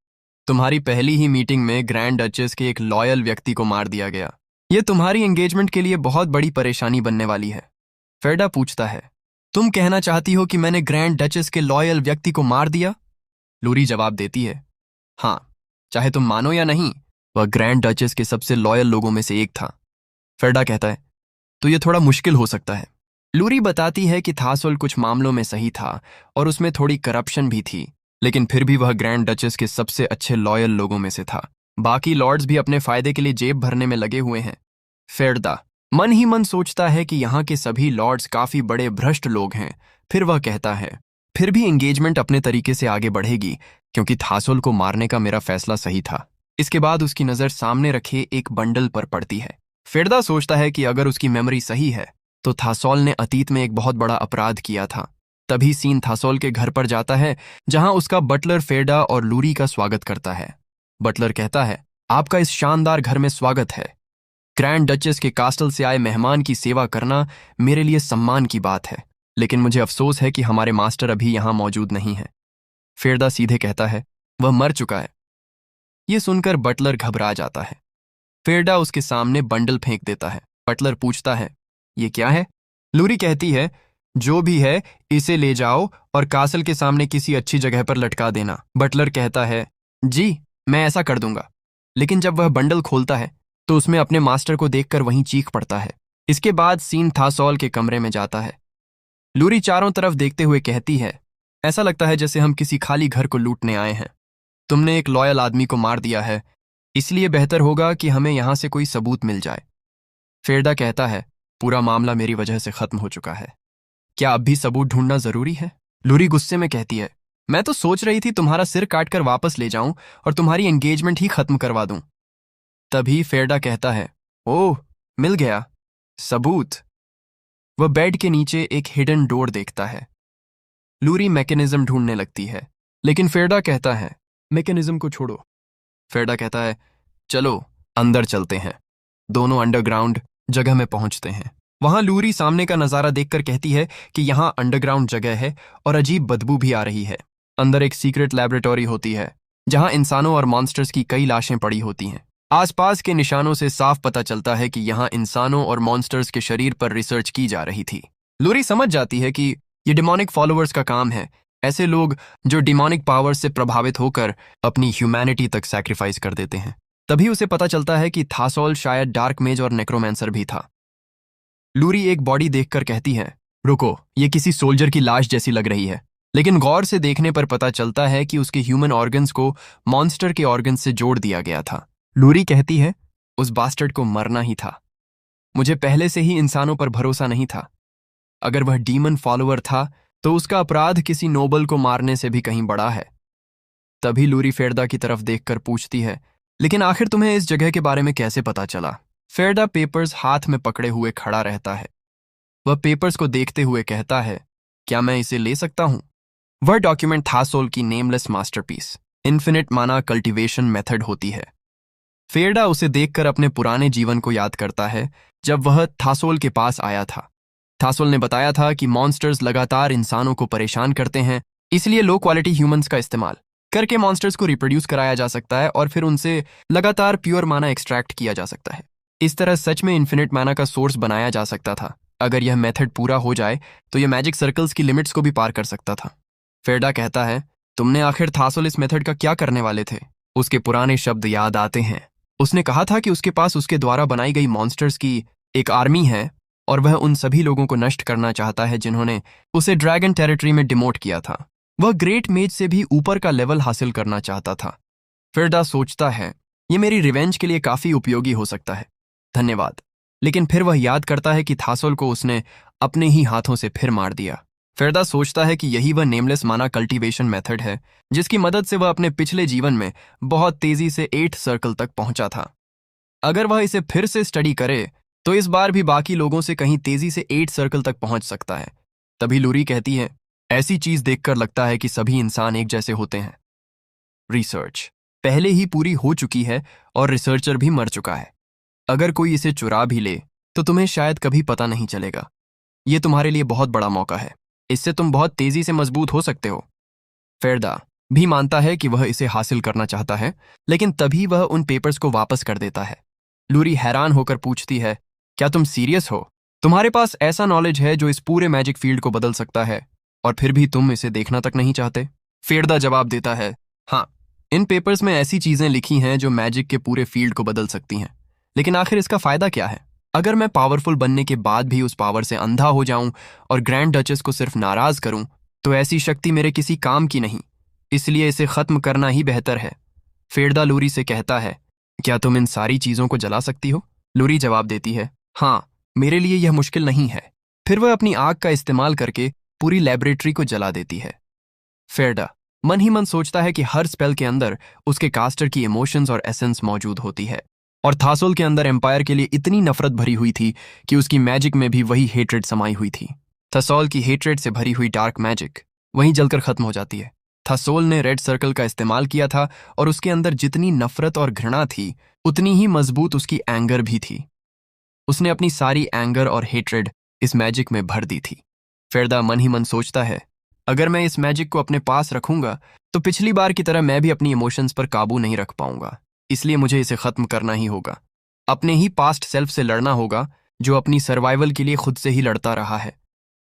तुम्हारी पहली ही मीटिंग में ग्रैंड डचेस के एक लॉयल व्यक्ति को मार दिया गया। यह तुम्हारी एंगेजमेंट के लिए बहुत बड़ी परेशानी बनने वाली है। फेरडा पूछता है, तुम कहना चाहती हो कि मैंने ग्रैंड डचेस के लॉयल व्यक्ति को मार दिया? लूरी जवाब देती है, हाँ, चाहे तुम मानो या नहीं, वह ग्रैंड डचेस के सबसे लॉयल लोगों में से एक था। फेरडा कहता है, तो यह थोड़ा मुश्किल हो सकता है। लूरी बताती है कि थासोल कुछ मामलों में सही था और उसमें थोड़ी करप्शन भी थी, लेकिन फिर भी वह ग्रैंड डचेस के सबसे अच्छे लॉयल लोगों में से था। बाकी लॉर्ड्स भी अपने फायदे के लिए जेब भरने में लगे हुए हैं। फेरदा मन ही मन सोचता है कि यहाँ के सभी लॉर्ड्स काफी बड़े भ्रष्ट लोग हैं। फिर वह कहता है, फिर भी एंगेजमेंट अपने तरीके से आगे बढ़ेगी, क्योंकि थासोल को मारने का मेरा फैसला सही था। इसके बाद उसकी नजर सामने रखे एक बंडल पर पड़ती है। फेरदा सोचता है कि अगर उसकी मेमोरी सही है तो थासोल ने अतीत में एक बहुत बड़ा अपराध किया था। तभी सीन थासोल के घर पर जाता है, जहां उसका बटलर फेरडा और लूरी का स्वागत करता है। बटलर कहता है, आपका इस शानदार घर में स्वागत है। ग्रैंड डचेस के कास्टल से आए मेहमान की सेवा करना मेरे लिए सम्मान की बात है, लेकिन मुझे अफसोस है कि हमारे मास्टर अभी यहां मौजूद नहीं है। फेरदा सीधे कहता है, वह मर चुका है। यह सुनकर बटलर घबरा जाता है। फेरडा उसके सामने बंडल फेंक देता है। बटलर पूछता है, ये क्या है? लूरी कहती है, जो भी है इसे ले जाओ और कासल के सामने किसी अच्छी जगह पर लटका देना। बटलर कहता है, जी मैं ऐसा कर दूंगा। लेकिन जब वह बंडल खोलता है तो उसमें अपने मास्टर को देखकर वहीं चीख पड़ता है। इसके बाद सीन थासोल के कमरे में जाता है। लूरी चारों तरफ देखते हुए कहती है, ऐसा लगता है जैसे हम किसी खाली घर को लूटने आए हैं। तुमने एक लॉयल आदमी को मार दिया है, इसलिए बेहतर होगा कि हमें यहां से कोई सबूत मिल जाए। फेरडा कहता है, पूरा मामला मेरी वजह से खत्म हो चुका है। क्या अब भी सबूत ढूंढना जरूरी है? लूरी गुस्से में कहती है, मैं तो सोच रही थी तुम्हारा सिर काटकर वापस ले जाऊं और तुम्हारी एंगेजमेंट ही खत्म करवा दूं। तभी फेरडा कहता है, ओह, मिल गया सबूत। वह बेड के नीचे एक हिडन डोर देखता है। लूरी मैकेनिज्म ढूंढने लगती है, लेकिन फेरडा कहता है, मैकेनिज्म को छोड़ो। फेरडा कहता है, चलो अंदर चलते हैं। दोनों अंडरग्राउंड जगह में पहुंचते हैं। वहां लूरी सामने का नजारा देखकर कहती है कि यहां अंडरग्राउंड जगह है और अजीब बदबू भी आ रही है। अंदर एक सीक्रेट लैबोरेटरी होती है, जहां इंसानों और मॉन्स्टर्स की कई लाशें पड़ी होती हैं। आसपास के निशानों से साफ पता चलता है कि यहां इंसानों और मॉन्स्टर्स के शरीर पर रिसर्च की जा रही थी। लूरी समझ जाती है कि ये डिमोनिक फॉलोअर्स का काम है, ऐसे लोग जो डिमोनिक पावर से प्रभावित होकर अपनी ह्यूमैनिटी तक सैक्रिफाइस कर देते हैं। तभी उसे पता चलता है कि थासोल शायद डार्क मेज और नेक्रोमैंसर भी था। लूरी एक बॉडी देखकर कहती है, रुको, ये किसी सोल्जर की लाश जैसी लग रही है। लेकिन गौर से देखने पर पता चलता है कि उसके ह्यूमन ऑर्गन्स को मॉन्स्टर के ऑर्गन्स से जोड़ दिया गया था। लूरी कहती है, उस बास्टर्ड को मरना ही था। मुझे पहले से ही इंसानों पर भरोसा नहीं था। अगर वह डीमन फॉलोअर था तो उसका अपराध किसी नोबल को मारने से भी कहीं बड़ा है। तभी लूरी फेरदा की तरफ देखकर पूछती है, लेकिन आखिर तुम्हें इस जगह के बारे में कैसे पता चला? फेरदा पेपर्स हाथ में पकड़े हुए खड़ा रहता है। वह पेपर्स को देखते हुए कहता है, क्या मैं इसे ले सकता हूं? वह डॉक्यूमेंट थासोल की नेमलेस मास्टरपीस इन्फिनिट माना कल्टीवेशन मेथड होती है। फेरडा उसे देखकर अपने पुराने जीवन को याद करता है, जब वह थासोल के पास आया था। थासोल ने बताया था कि मॉन्स्टर्स लगातार इंसानों को परेशान करते हैं, इसलिए लो क्वालिटी ह्यूमंस का इस्तेमाल करके मॉन्स्टर्स को रिप्रोड्यूस कराया जा सकता है और फिर उनसे लगातार प्योर माना एक्सट्रैक्ट किया जा सकता है। इस तरह सच में इन्फिनिट माना का सोर्स बनाया जा सकता था। अगर यह मेथड पूरा हो जाए तो यह मैजिक सर्कल्स की लिमिट्स को भी पार कर सकता था। फेरडा कहता है, तुमने आखिर थासुल इस मेथड का क्या करने वाले थे? उसके पुराने शब्द याद आते हैं। उसने कहा था कि उसके पास उसके द्वारा बनाई गई मॉन्स्टर्स की एक आर्मी है और वह उन सभी लोगों को नष्ट करना चाहता है जिन्होंने उसे ड्रैगन टेरिटरी में डिमोट किया था। वह ग्रेट मेज से भी ऊपर का लेवल हासिल करना चाहता था। फिरदा सोचता है, ये मेरी रिवेंज के लिए काफी उपयोगी हो सकता है, धन्यवाद। लेकिन फिर वह याद करता है कि थासुल को उसने अपने ही हाथों से फिर मार दिया। फिरदा सोचता है कि यही वह नेमलेस माना कल्टीवेशन मेथड है जिसकी मदद से वह अपने पिछले जीवन में बहुत तेजी से 8 सर्कल तक पहुंचा था। अगर वह इसे फिर से स्टडी करे तो इस बार भी बाकी लोगों से कहीं तेजी से 8 सर्कल तक पहुंच सकता है। तभी लूरी कहती है, ऐसी चीज देखकर लगता है कि सभी इंसान एक जैसे होते हैं। रिसर्च पहले ही पूरी हो चुकी है और रिसर्चर भी मर चुका है। अगर कोई इसे चुरा भी ले तो तुम्हें शायद कभी पता नहीं चलेगा। ये तुम्हारे लिए बहुत बड़ा मौका है, इससे तुम बहुत तेजी से मजबूत हो सकते हो। फेरदा भी मानता है कि वह इसे हासिल करना चाहता है, लेकिन तभी वह उन पेपर्स को वापस कर देता है। लूरी हैरान होकर पूछती है, क्या तुम सीरियस हो? तुम्हारे पास ऐसा नॉलेज है जो इस पूरे मैजिक फील्ड को बदल सकता है और फिर भी तुम इसे देखना तक नहीं चाहते? फेरदा जवाब देता है, हाँ, इन पेपर्स में ऐसी चीजें लिखी हैं जो मैजिक के पूरे फील्ड को बदल सकती हैं, लेकिन आखिर इसका फायदा क्या है? अगर मैं पावरफुल बनने के बाद भी उस पावर से अंधा हो जाऊं और ग्रैंड डचेस को सिर्फ नाराज करूं, तो ऐसी शक्ति मेरे किसी काम की नहीं, इसलिए इसे खत्म करना ही बेहतर है। फेरदा लूरी से कहता है, क्या तुम इन सारी चीजों को जला सकती हो? लूरी जवाब देती है, हाँ, मेरे लिए यह मुश्किल नहीं है। फिर वह अपनी आग का इस्तेमाल करके पूरी लेबोरेटरी को जला देती है। फेरदा मन ही मन सोचता है कि हर स्पेल के अंदर उसके कास्टर की इमोशंस और एसेंस मौजूद होती है, और थासुल के अंदर एम्पायर के लिए इतनी नफरत भरी हुई थी कि उसकी मैजिक में भी वही हेट्रेड समाई हुई थी। थासुल की हेट्रेड से भरी हुई डार्क मैजिक वहीं जलकर खत्म हो जाती है। थासुल ने रेड सर्कल का इस्तेमाल किया था और उसके अंदर जितनी नफरत और घृणा थी उतनी ही मजबूत उसकी एंगर भी थी। उसने अपनी सारी एंगर और हेट्रेड इस मैजिक में भर दी थी। फेरदा मन ही मन सोचता है, अगर मैं इस मैजिक को अपने पास रखूंगा तो पिछली बार की तरह मैं भी अपनी इमोशंस पर काबू नहीं रख पाऊंगा, इसलिए मुझे इसे खत्म करना ही होगा। अपने ही पास्ट सेल्फ से लड़ना होगा जो अपनी सर्वाइवल के लिए खुद से ही लड़ता रहा है।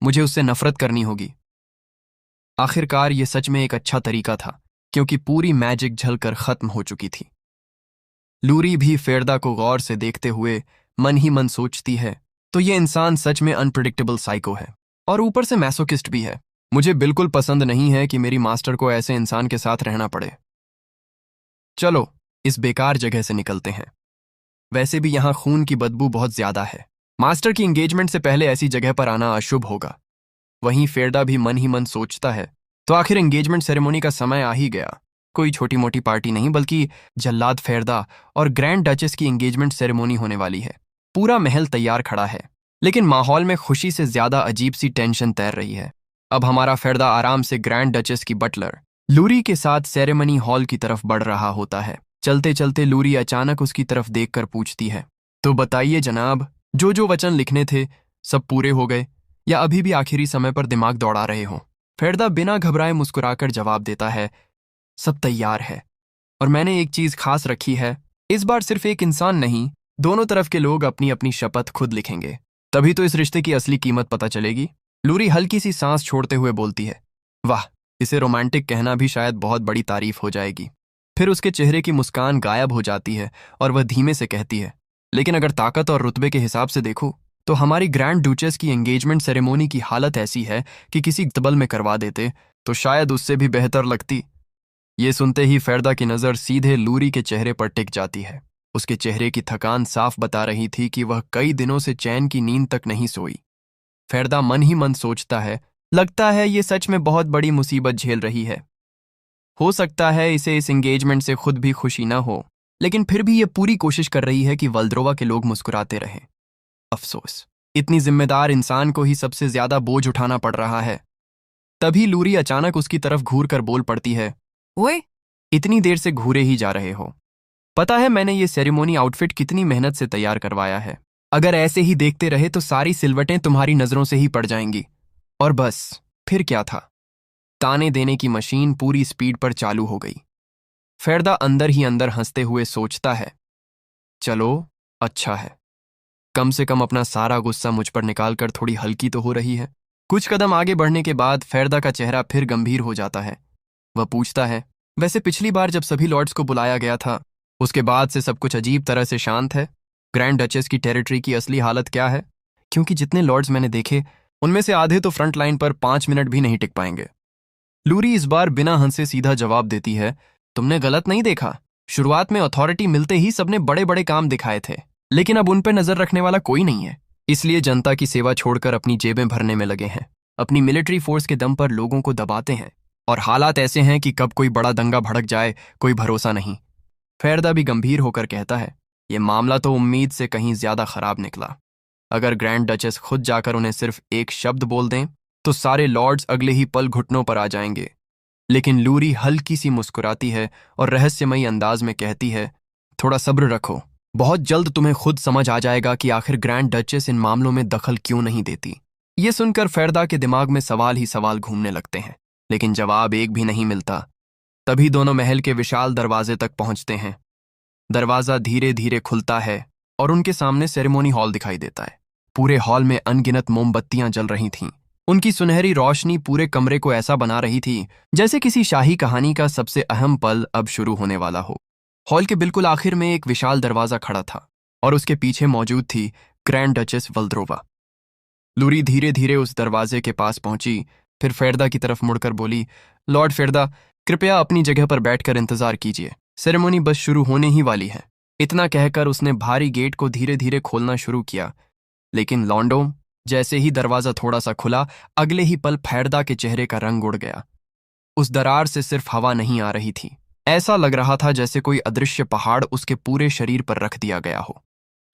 मुझे उससे नफरत करनी होगी। आखिरकार ये सच में एक अच्छा तरीका था क्योंकि पूरी मैजिक झलकर खत्म हो चुकी थी। लूरी भी फेरदा को गौर से देखते हुए मन ही मन सोचती है, तो ये इंसान सच में अनप्रिडिक्टेबल साइको है और ऊपर से मैसोकिस्ट भी है। मुझे बिल्कुल पसंद नहीं है कि मेरी मास्टर को ऐसे इंसान के साथ रहना पड़े। चलो इस बेकार जगह से निकलते हैं। वैसे भी यहाँ खून की बदबू बहुत ज्यादा है। मास्टर की एंगेजमेंट से पहले ऐसी जगह पर आना अशुभ होगा। वहीं फेरदा भी मन ही मन सोचता है, तो आखिर एंगेजमेंट सेरेमनी का समय आ ही गया। कोई छोटी मोटी पार्टी नहीं बल्कि जल्लाद फेरदा और ग्रैंड डचेस की एंगेजमेंट सेरेमनी होने वाली है। पूरा महल तैयार खड़ा है, लेकिन माहौल में खुशी से ज्यादा अजीब सी टेंशन तैर रही है। अब हमारा फेरदा आराम से ग्रैंड डचेस की बटलर लूरी के साथ सेरेमनी हॉल की तरफ बढ़ रहा होता है। चलते चलते लूरी अचानक उसकी तरफ देखकर पूछती है, तो बताइए जनाब, जो वचन लिखने थे सब पूरे हो गए या अभी भी आखिरी समय पर दिमाग दौड़ा रहे हो? फेरदा बिना घबराए मुस्कुराकर जवाब देता है, सब तैयार है और मैंने एक चीज खास रखी है। इस बार सिर्फ एक इंसान नहीं, दोनों तरफ के लोग अपनी अपनी शपथ खुद लिखेंगे, तभी तो इस रिश्ते की असली कीमत पता चलेगी। लूरी हल्की सी सांस छोड़ते हुए बोलती है, वाह, इसे रोमांटिक कहना भी शायद बहुत बड़ी तारीफ हो जाएगी। फिर उसके चेहरे की मुस्कान गायब हो जाती है और वह धीमे से कहती है, लेकिन अगर ताकत और रुतबे के हिसाब से देखो तो हमारी ग्रैंड डूचेस की एंगेजमेंट सेरेमनी की हालत ऐसी है कि किसी तबल में करवा देते तो शायद उससे भी बेहतर लगती। ये सुनते ही फेरदा की नज़र सीधे लूरी के चेहरे पर टिक जाती है। उसके चेहरे की थकान साफ बता रही थी कि वह कई दिनों से चैन की नींद तक नहीं सोई। फेरदा मन ही मन सोचता है, लगता है ये सच में बहुत बड़ी मुसीबत झेल रही है। हो सकता है इसे इस एंगेजमेंट से खुद भी खुशी ना हो, लेकिन फिर भी ये पूरी कोशिश कर रही है कि वल्द्रोवा के लोग मुस्कुराते रहें। अफसोस, इतनी जिम्मेदार इंसान को ही सबसे ज्यादा बोझ उठाना पड़ रहा है। तभी लूरी अचानक उसकी तरफ घूर कर बोल पड़ती है, ओए, इतनी देर से घूरे ही जा रहे हो? पता है मैंने ये सेरेमनी आउटफिट कितनी मेहनत से तैयार करवाया है। अगर ऐसे ही देखते रहे तो सारी सिलवटें तुम्हारी नजरों से ही पड़ जाएंगी। और बस फिर क्या था, ताने देने की मशीन पूरी स्पीड पर चालू हो गई। फेरदा अंदर ही अंदर हंसते हुए सोचता है, चलो अच्छा है, कम से कम अपना सारा गुस्सा मुझ पर निकालकर थोड़ी हल्की तो हो रही है। कुछ कदम आगे बढ़ने के बाद फेरदा का चेहरा फिर गंभीर हो जाता है। वह पूछता है, वैसे पिछली बार जब सभी लॉर्ड्स को बुलाया गया था उसके बाद से सब कुछ अजीब तरह से शांत है। ग्रैंड डचेस की टेरिटरी की असली हालत क्या है? क्योंकि जितने लॉर्ड्स मैंने देखे उनमें से आधे तो फ्रंट लाइन पर 5 मिनट भी नहीं टिक पाएंगे। लूरी इस बार बिना हंसे सीधा जवाब देती है, तुमने गलत नहीं देखा। शुरुआत में अथॉरिटी मिलते ही सबने बड़े बड़े काम दिखाए थे, लेकिन अब उन पर नजर रखने वाला कोई नहीं है। इसलिए जनता की सेवा छोड़कर अपनी जेबें भरने में लगे हैं। अपनी मिलिट्री फोर्स के दम पर लोगों को दबाते हैं और हालात ऐसे हैं कि कब कोई बड़ा दंगा भड़क जाए कोई भरोसा नहीं। फेरदा भी गंभीर होकर कहता है, यह मामला तो उम्मीद से कहीं ज्यादा खराब निकला। अगर ग्रैंड डचेस खुद जाकर उन्हें सिर्फ एक शब्द बोल दें तो सारे लॉर्ड्स अगले ही पल घुटनों पर आ जाएंगे। लेकिन लूरी हल्की सी मुस्कुराती है और रहस्यमयी अंदाज में कहती है, थोड़ा सब्र रखो, बहुत जल्द तुम्हें खुद समझ आ जाएगा कि आखिर ग्रैंड डचेस इन मामलों में दखल क्यों नहीं देती। ये सुनकर फेरदा के दिमाग में सवाल ही सवाल घूमने लगते हैं, लेकिन जवाब एक भी नहीं मिलता। तभी दोनों महल के विशाल दरवाजे तक पहुंचते हैं। दरवाजा धीरे धीरे खुलता है और उनके सामने सेरेमोनी हॉल दिखाई देता है। पूरे हॉल में अनगिनत मोमबत्तियां जल रही थीं। उनकी सुनहरी रोशनी पूरे कमरे को ऐसा बना रही थी जैसे किसी शाही कहानी का सबसे अहम पल अब शुरू होने वाला हो। हॉल के बिल्कुल आखिर में एक विशाल दरवाजा खड़ा था और उसके पीछे मौजूद थी ग्रैंड डचेस वल्द्रोवा। लूरी धीरे धीरे उस दरवाजे के पास पहुंची, फिर फेरदा की तरफ मुड़कर बोली, लॉर्ड फेरदा, कृपया अपनी जगह पर बैठकर इंतजार कीजिए, सेरेमनी बस शुरू होने ही वाली है। इतना कहकर उसने भारी गेट को धीरे धीरे खोलना शुरू किया, लेकिन लॉन्डो, जैसे ही दरवाजा थोड़ा सा खुला, अगले ही पल फेरदा के चेहरे का रंग उड़ गया। उस दरार से सिर्फ हवा नहीं आ रही थी, ऐसा लग रहा था जैसे कोई अदृश्य पहाड़ उसके पूरे शरीर पर रख दिया गया हो।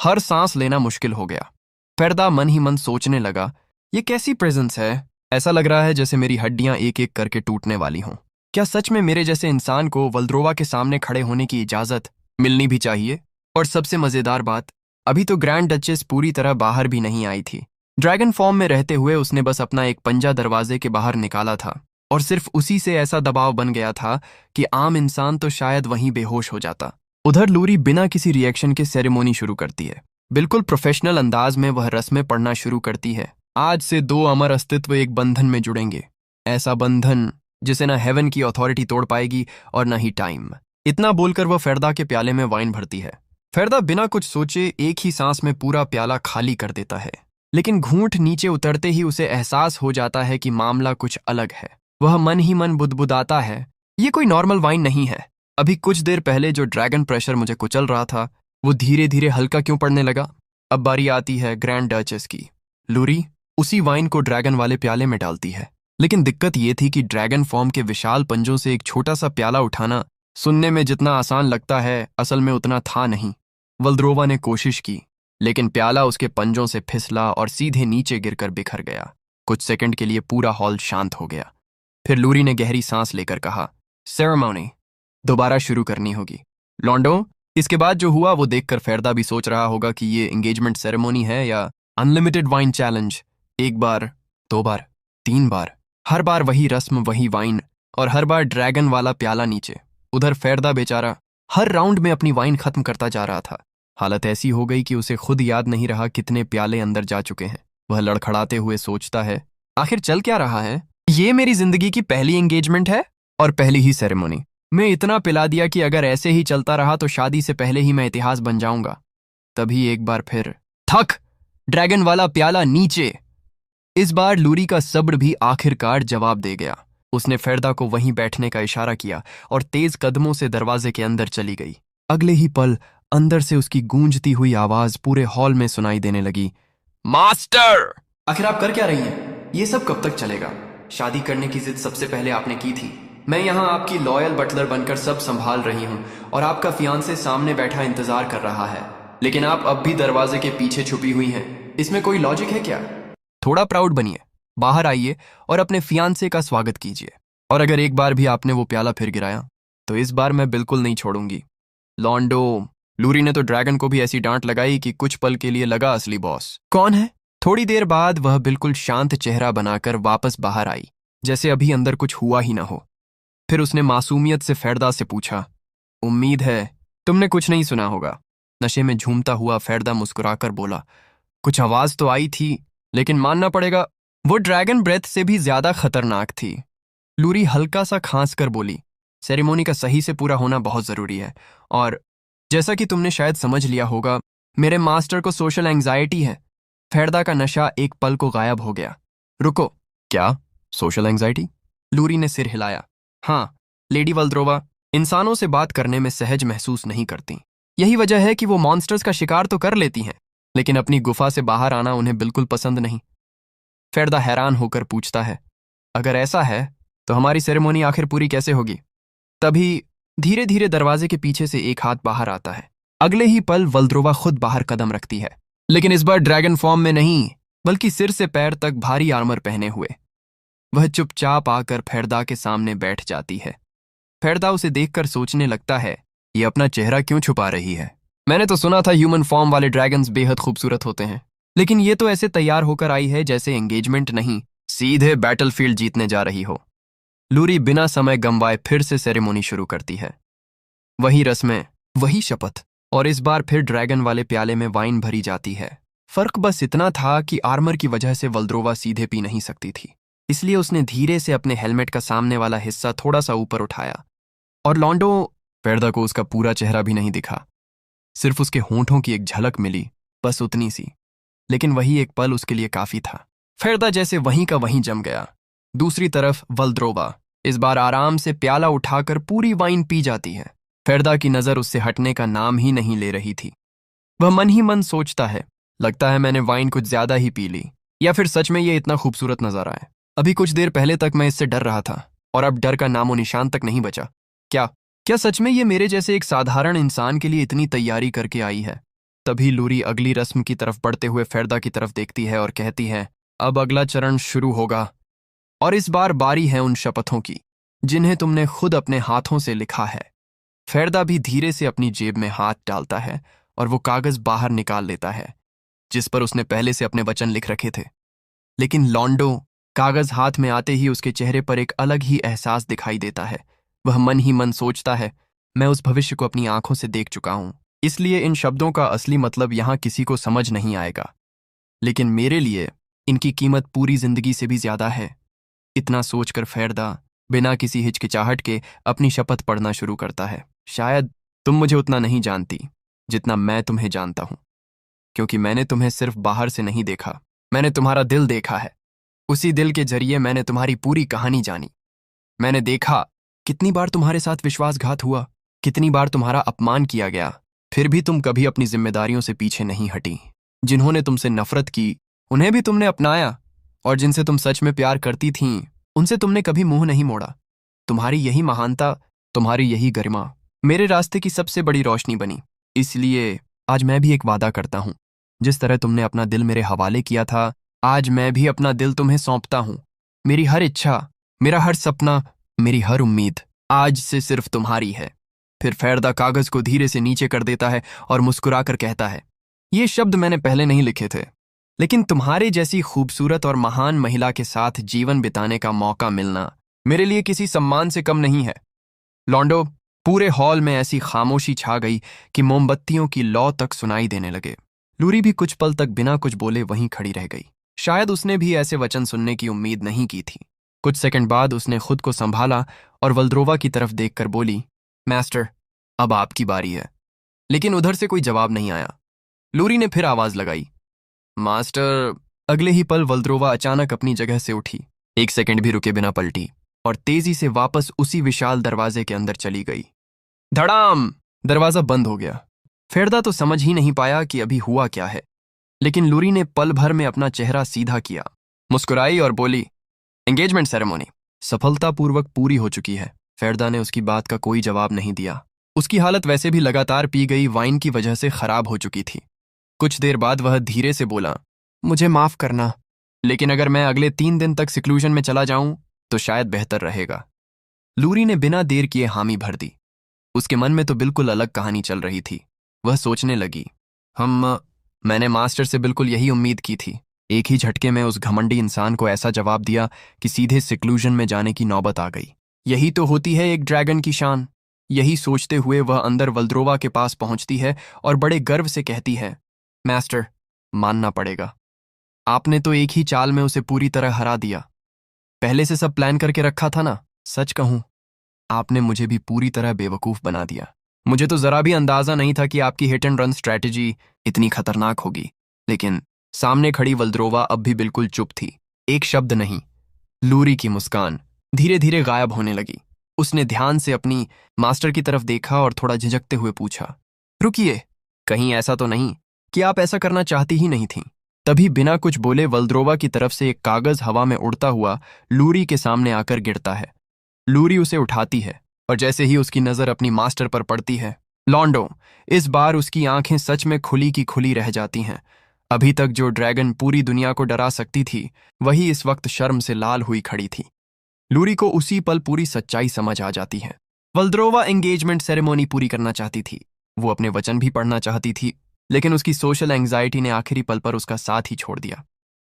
हर सांस लेना मुश्किल हो गया। फेरदा मन ही मन सोचने लगा, ये कैसी प्रेजेंस है? ऐसा लग रहा है जैसे मेरी हड्डियां एक एक करके टूटने वाली हों। क्या सच में मेरे जैसे इंसान को वल्द्रोवा के सामने खड़े होने की इजाजत मिलनी भी चाहिए? और सबसे मजेदार बात, अभी तो ग्रैंड डचेस पूरी तरह बाहर भी नहीं आई थी। ड्रैगन फॉर्म में रहते हुए उसने बस अपना एक पंजा दरवाजे के बाहर निकाला था और सिर्फ उसी से ऐसा दबाव बन गया था कि आम इंसान तो शायद वहीं बेहोश हो जाता। उधर लूरी बिना किसी रिएक्शन के सेरेमोनी शुरू करती है। बिल्कुल प्रोफेशनल अंदाज में वह रस्में पढ़ना शुरू करती है। आज से दो अमर अस्तित्व एक बंधन में जुड़ेंगे, ऐसा बंधन जिसे न हेवन की अथॉरिटी तोड़ पाएगी और न ही टाइम। इतना बोलकर वह फेरदा के प्याले में वाइन भरती है। फेरदा बिना कुछ सोचे एक ही सांस में पूरा प्याला खाली कर देता है, लेकिन घूंट नीचे उतरते ही उसे एहसास हो जाता है कि मामला कुछ अलग है। वह मन ही मन बुदबुदाता है, ये कोई नॉर्मल वाइन नहीं है। अभी कुछ देर पहले जो ड्रैगन प्रेशर मुझे कुचल रहा था वो धीरे धीरे हल्का क्यों पड़ने लगा? अब बारी आती है ग्रैंड डचेस की। लूरी उसी वाइन को ड्रैगन वाले प्याले में डालती है, लेकिन दिक्कत ये थी कि ड्रैगन फॉर्म के विशाल पंजों से एक छोटा सा प्याला उठाना सुनने में जितना आसान लगता है, असल में उतना था नहीं। वल्द्रोवा ने कोशिश की, लेकिन प्याला उसके पंजों से फिसला और सीधे नीचे गिरकर बिखर गया। कुछ सेकंड के लिए पूरा हॉल शांत हो गया। फिर लूरी ने गहरी सांस लेकर कहा, सेरेमनी दोबारा शुरू करनी होगी। लॉन्डो, इसके बाद जो हुआ वो देखकर फेरदा भी सोच रहा होगा कि ये एंगेजमेंट सेरेमनी है या अनलिमिटेड वाइन चैलेंज। एक बार, दो बार, 3 बार, हर बार वही रस्म, वही वाइन और हर बार ड्रैगन वाला प्याला नीचे। उधर फेरदा बेचारा हर राउंड में अपनी वाइन खत्म करता जा रहा था। हालत ऐसी हो गई कि उसे खुद याद नहीं रहा कितने प्याले अंदर जा चुके हैं। वह लड़खड़ाते हुए सोचता है, आखिर चल क्या रहा है? ये मेरी जिंदगी की पहली एंगेजमेंट है और पहली ही सेरेमनी। मैं इतना पिला दिया कि अगर ऐसे ही चलता रहा तो शादी से पहले ही मैं इतिहास बन जाऊंगा। तभी एक बार फिर थक, ड्रैगन वाला प्याला नीचे। इस बार लूरी का सब्र भी आखिरकार जवाब दे गया। उसने फेरदा को वहीं बैठने का इशारा किया और तेज कदमों से दरवाजे के अंदर चली गई। अगले ही पल अंदर से उसकी गूंजती हुई आवाज पूरे हॉल में सुनाई देने लगी, मास्टर! आखिर आप कर क्या रही हैं? ये सब कब तक चलेगा? शादी करने की जिद सबसे पहले आपने की थी। मैं यहाँ आपकी लॉयल बटलर बनकर सब संभाल रही हूँ और आपका फियांसे सामने बैठा इंतजार कर रहा है, लेकिन आप अब भी दरवाजे के पीछे छुपी हुई हैं। इसमें कोई लॉजिक है क्या? थोड़ा प्राउड बनिए, बाहर आइए और अपने फियांसे का स्वागत कीजिए। और अगर एक बार भी आपने वो प्याला फिर गिराया तो इस बार मैं बिल्कुल नहीं छोड़ूंगी। लॉन्डो, लूरी ने तो ड्रैगन को भी ऐसी डांट लगाई कि कुछ पल के लिए लगा असली बॉस कौन है। थोड़ी देर बाद वह बिल्कुल शांत चेहरा बनाकर वापस बाहर आई, जैसे अभी अंदर कुछ हुआ ही ना हो। फिर उसने मासूमियत से फेरदा से पूछा, उम्मीद है तुमने कुछ नहीं सुना होगा। नशे में झूमता हुआ फेरदा मुस्कुराकर बोला, कुछ आवाज तो आई थी, लेकिन मानना पड़ेगा वो ड्रैगन ब्रेथ से भी ज्यादा खतरनाक थी। लूरी हल्का सा खांस कर बोली, सेरेमोनी का सही से पूरा होना बहुत जरूरी है, और जैसा कि तुमने शायद समझ लिया होगा, मेरे मास्टर को सोशल एंग्जाइटी है। फेरदा का नशा एक पल को गायब हो गया। रुको, क्या सोशल एंग्जाइटी? लूरी ने सिर हिलाया। हाँ, लेडी वल्द्रोवा इंसानों से बात करने में सहज महसूस नहीं करती। यही वजह है कि वो मॉन्स्टर्स का शिकार तो कर लेती हैं, लेकिन अपनी गुफा से बाहर आना उन्हें बिल्कुल पसंद नहीं। फेरदा हैरान होकर पूछता है, अगर ऐसा है तो हमारी सेरेमोनी आखिर पूरी कैसे होगी? तभी धीरे धीरे दरवाजे के पीछे से एक हाथ बाहर आता है। अगले ही पल वल्द्रोवा खुद बाहर कदम रखती है, लेकिन इस बार ड्रैगन फॉर्म में नहीं, बल्कि सिर से पैर तक भारी आर्मर पहने हुए। वह चुपचाप आकर फेरदा के सामने बैठ जाती है। फेरदा उसे देखकर सोचने लगता है, ये अपना चेहरा क्यों छुपा रही है? मैंने तो सुना था ह्यूमन फॉर्म वाले ड्रैगन्स बेहद खूबसूरत होते हैं, लेकिन ये तो ऐसे तैयार होकर आई है जैसे एंगेजमेंट नहीं, सीधे बैटलफील्ड जीतने जा रही हो। लूरी बिना समय गंवाए फिर से सेरेमोनी शुरू करती है। वही रस्में, वही शपथ, और इस बार फिर ड्रैगन वाले प्याले में वाइन भरी जाती है। फर्क बस इतना था कि आर्मर की वजह से वल्द्रोवा सीधे पी नहीं सकती थी, इसलिए उसने धीरे से अपने हेलमेट का सामने वाला हिस्सा थोड़ा सा ऊपर उठाया, और लॉन्डो फेरदा को उसका पूरा चेहरा भी नहीं दिखा। सिर्फ उसके होंठों की एक झलक मिली, बस उतनी सी, लेकिन वही एक पल उसके लिए काफी था। फेरदा जैसे वहीं का वहीं जम गया। दूसरी तरफ वल्द्रोवा इस बार आराम से प्याला उठाकर पूरी वाइन पी जाती है। फेरदा की नजर उससे हटने का नाम ही नहीं ले रही थी। वह मन ही मन सोचता है, लगता है मैंने वाइन कुछ ज्यादा ही पी ली, या फिर सच में ये इतना खूबसूरत नजारा है। अभी कुछ देर पहले तक मैं इससे डर रहा था, और अब डर का नामो निशान तक नहीं बचा। क्या क्या सच में ये मेरे जैसे एक साधारण इंसान के लिए इतनी तैयारी करके आई है? तभी लूरी अगली रस्म की तरफ बढ़ते हुए फेरदा की तरफ देखती है और कहती है, अब अगला चरण शुरू होगा, और इस बार बारी है उन शपथों की जिन्हें तुमने खुद अपने हाथों से लिखा है। फेरदा भी धीरे से अपनी जेब में हाथ डालता है और वो कागज बाहर निकाल लेता है जिस पर उसने पहले से अपने वचन लिख रखे थे। लेकिन लॉन्डो कागज हाथ में आते ही उसके चेहरे पर एक अलग ही एहसास दिखाई देता है। वह मन ही मन सोचता है, मैं उस भविष्य को अपनी आंखों से देख चुका हूं, इसलिए इन शब्दों का असली मतलब यहां किसी को समझ नहीं आएगा, लेकिन मेरे लिए इनकी कीमत पूरी जिंदगी से भी ज्यादा है। इतना सोचकर फेरदा बिना किसी हिचकिचाहट के अपनी शपथ पढ़ना शुरू करता है। शायद तुम मुझे उतना नहीं जानती जितना मैं तुम्हें जानता हूं, क्योंकि मैंने तुम्हें सिर्फ बाहर से नहीं देखा, मैंने तुम्हारा दिल देखा है। उसी दिल के जरिए मैंने तुम्हारी पूरी कहानी जानी। मैंने देखा कितनी बार तुम्हारे साथ विश्वासघात हुआ, कितनी बार तुम्हारा अपमान किया गया, फिर भी तुम कभी अपनी जिम्मेदारियों से पीछे नहीं हटी। जिन्होंने तुमसे नफरत की उन्हें भी तुमने अपनाया, और जिनसे तुम सच में प्यार करती थीं उनसे तुमने कभी मुंह नहीं मोड़ा। तुम्हारी यही महानता, तुम्हारी यही गरिमा मेरे रास्ते की सबसे बड़ी रोशनी बनी। इसलिए आज मैं भी एक वादा करता हूं, जिस तरह तुमने अपना दिल मेरे हवाले किया था, आज मैं भी अपना दिल तुम्हें सौंपता हूं। मेरी हर इच्छा, मेरा हर सपना, मेरी हर उम्मीद आज से सिर्फ तुम्हारी है। फिर फेरदा कागज को धीरे से नीचे कर देता है और मुस्कुराकर कहता है, ये शब्द मैंने पहले नहीं लिखे थे, लेकिन तुम्हारे जैसी खूबसूरत और महान महिला के साथ जीवन बिताने का मौका मिलना मेरे लिए किसी सम्मान से कम नहीं है। लॉन्डो, पूरे हॉल में ऐसी खामोशी छा गई कि मोमबत्तियों की लौ तक सुनाई देने लगे। लूरी भी कुछ पल तक बिना कुछ बोले वहीं खड़ी रह गई। शायद उसने भी ऐसे वचन सुनने की उम्मीद नहीं की थी। कुछ सेकंड बाद उसने खुद को संभाला और वल्द्रोवा की तरफ देखकर बोली, मास्टर, अब आपकी बारी है। लेकिन उधर से कोई जवाब नहीं आया। लूरी ने फिर आवाज लगाई, मास्टर। अगले ही पल वल्द्रोवा अचानक अपनी जगह से उठी, एक सेकंड भी रुके बिना पलटी और तेजी से वापस उसी विशाल दरवाजे के अंदर चली गई। धड़ाम! दरवाजा बंद हो गया। फेरदा तो समझ ही नहीं पाया कि अभी हुआ क्या है, लेकिन लूरी ने पल भर में अपना चेहरा सीधा किया, मुस्कुराई और बोली, एंगेजमेंट सेरेमनी सफलतापूर्वक पूरी हो चुकी है। फेरदा ने उसकी बात का कोई जवाब नहीं दिया। उसकी हालत वैसे भी लगातार पी गई वाइन की वजह से खराब हो चुकी थी। कुछ देर बाद वह धीरे से बोला, मुझे माफ करना, लेकिन अगर मैं अगले 3 दिन तक सिक्लूजन में चला जाऊं तो शायद बेहतर रहेगा। लूरी ने बिना देर किए हामी भर दी। उसके मन में तो बिल्कुल अलग कहानी चल रही थी। वह सोचने लगी, मैंने मास्टर से बिल्कुल यही उम्मीद की थी। एक ही झटके में उस घमंडी इंसान को ऐसा जवाब दिया कि सीधे सिक्लूजन में जाने की नौबत आ गई। यही तो होती है एक ड्रैगन की शान। यही सोचते हुए वह अंदर वल्द्रोवा के पास पहुंचती है और बड़े गर्व से कहती है, मास्टर, मानना पड़ेगा, आपने तो एक ही चाल में उसे पूरी तरह हरा दिया। पहले से सब प्लान करके रखा था ना। सच कहूं, आपने मुझे भी पूरी तरह बेवकूफ बना दिया। मुझे तो जरा भी अंदाजा नहीं था कि आपकी हिट एंड रन स्ट्रैटेजी इतनी खतरनाक होगी। लेकिन सामने खड़ी वल्द्रोवा अब भी बिल्कुल चुप थी, एक शब्द नहीं। लूरी की मुस्कान धीरे धीरे गायब होने लगी। उसने ध्यान से अपनी मास्टर की तरफ देखा और थोड़ा झिझकते हुए पूछा, रुकिए, कहीं ऐसा तो नहीं कि आप ऐसा करना चाहती ही नहीं थीं? तभी बिना कुछ बोले वल्द्रोवा की तरफ से एक कागज हवा में उड़ता हुआ लूरी के सामने आकर गिरता है। लूरी उसे उठाती है और जैसे ही उसकी नजर अपनी मास्टर पर पड़ती है, लॉन्डो, इस बार उसकी आंखें सच में खुली की खुली रह जाती हैं। अभी तक जो ड्रैगन पूरी दुनिया को डरा सकती थी, वही इस वक्त शर्म से लाल हुई खड़ी थी। लूरी को उसी पल पूरी सच्चाई समझ आ जाती है। वल्द्रोवा एंगेजमेंट सेरेमोनी पूरी करना चाहती थी, वो अपने वचन भी पढ़ना चाहती थी, लेकिन उसकी सोशल एंग्जाइटी ने आखिरी पल पर उसका साथ ही छोड़ दिया।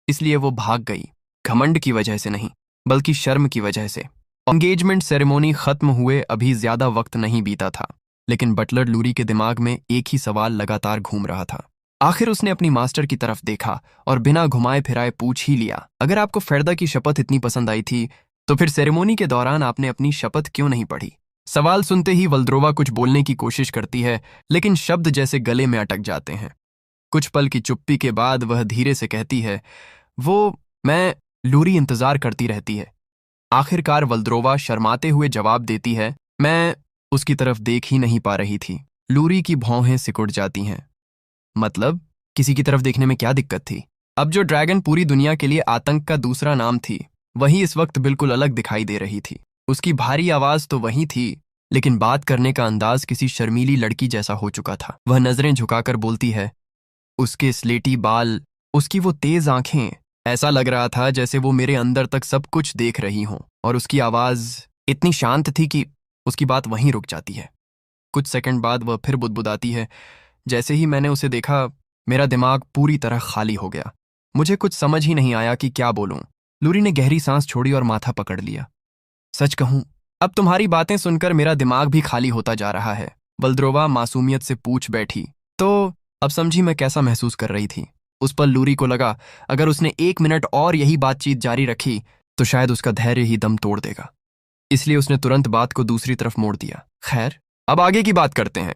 इसलिए वो भाग गई, घमंड की वजह से नहीं, बल्कि शर्म की वजह से। एंगेजमेंट सेरेमोनी खत्म हुए अभी ज्यादा वक्त नहीं बीता था, लेकिन बटलर लूरी के दिमाग में एक ही सवाल लगातार घूम रहा था। आखिर उसने अपनी मास्टर की तरफ देखा और बिना घुमाए फिराए पूछ ही लिया, अगर आपको फेरदा की शपथ इतनी पसंद आई थी, तो फिर सेरेमोनी के दौरान आपने अपनी शपथ क्यों नहीं पढ़ी? सवाल सुनते ही वल्द्रोवा कुछ बोलने की कोशिश करती है, लेकिन शब्द जैसे गले में अटक जाते हैं। कुछ पल की चुप्पी के बाद वह धीरे से कहती है, मैं लूरी इंतजार करती रहती है। आखिरकार वल्द्रोवा शर्माते हुए जवाब देती है, मैं उसकी तरफ देख ही नहीं पा रही थी। लूरी की भौहें सिकुड़ जाती हैं। मतलब, किसी की तरफ देखने में क्या दिक्कत थी? अब जो ड्रैगन पूरी दुनिया के लिए आतंक का दूसरा नाम थी, वही इस वक्त बिल्कुल अलग दिखाई दे रही थी। उसकी भारी आवाज तो वही थी, लेकिन बात करने का अंदाज किसी शर्मीली लड़की जैसा हो चुका था। वह नजरें झुकाकर बोलती है, उसके स्लेटी बाल, उसकी वो तेज आंखें, ऐसा लग रहा था जैसे वो मेरे अंदर तक सब कुछ देख रही हों। और उसकी आवाज इतनी शांत थी कि उसकी बात वहीं रुक जाती है। कुछ सेकंड बाद वह फिर बुदबुदाती है, जैसे ही मैंने उसे देखा, मेरा दिमाग पूरी तरह खाली हो गया। मुझे कुछ समझ ही नहीं आया कि क्या बोलूं। लूरी ने गहरी सांस छोड़ी और माथा पकड़ लिया। सच कहूं, अब तुम्हारी बातें सुनकर मेरा दिमाग भी खाली होता जा रहा है। वल्द्रोवा मासूमियत से पूछ बैठी। तो अब समझी मैं कैसा महसूस कर रही थी। उस पर लूरी को लगा, अगर उसने 1 मिनट और यही बातचीत जारी रखी तो शायद उसका धैर्य ही दम तोड़ देगा। इसलिए उसने तुरंत बात को दूसरी तरफ मोड़ दिया। खैर, अब आगे की बात करते हैं।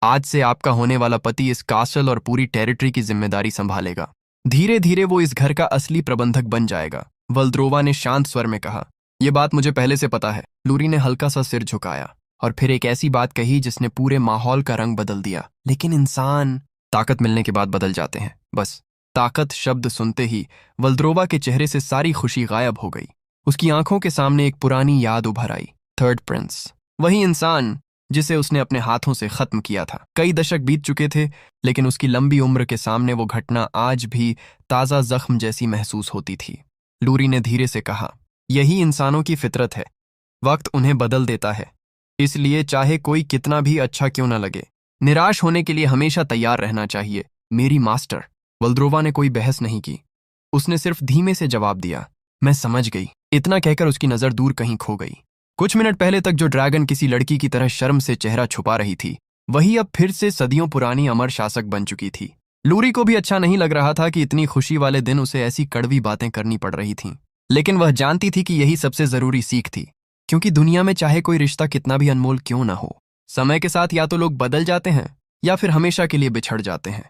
आज से आपका होने वाला पति इस कासल और पूरी टेरिटरी की जिम्मेदारी संभालेगा। धीरे धीरे वो इस घर का असली प्रबंधक बन जाएगा, वल्द्रोवा ने शांत स्वर में कहा। यह बात मुझे पहले से पता है। लूरी ने हल्का सा सिर झुकाया और फिर एक ऐसी बात कही जिसने पूरे माहौल का रंग बदल दिया। लेकिन इंसान ताकत मिलने के बाद बदल जाते हैं। बस ताकत शब्द सुनते ही वल्द्रोवा के चेहरे से सारी खुशी गायब हो गई। उसकी आंखों के सामने एक पुरानी याद उभर आई। थर्ड प्रिंस, वही इंसान जिसे उसने अपने हाथों से खत्म किया था। कई दशक बीत चुके थे, लेकिन उसकी लंबी उम्र के सामने वो घटना आज भी ताज़ा जख्म जैसी महसूस होती थी। लूरी ने धीरे से कहा, यही इंसानों की फितरत है, वक्त उन्हें बदल देता है। इसलिए चाहे कोई कितना भी अच्छा क्यों न लगे, निराश होने के लिए हमेशा तैयार रहना चाहिए। मेरी मास्टर। वल्द्रोवा ने कोई बहस नहीं की, उसने सिर्फ धीमे से जवाब दिया, मैं समझ गई। इतना कहकर उसकी नजर दूर कहीं खो गई। कुछ मिनट पहले तक जो ड्रैगन किसी लड़की की तरह शर्म से चेहरा छुपा रही थी, वही अब फिर से सदियों पुरानी अमर शासक बन चुकी थी। लूरी को भी अच्छा नहीं लग रहा था कि इतनी खुशी वाले दिन उसे ऐसी कड़वी बातें करनी पड़ रही थीं, लेकिन वह जानती थी कि यही सबसे जरूरी सीख थी। क्योंकि दुनिया में चाहे कोई रिश्ता कितना भी अनमोल क्यों ना हो, समय के साथ या तो लोग बदल जाते हैं या फिर हमेशा के लिए बिछड़ जाते हैं।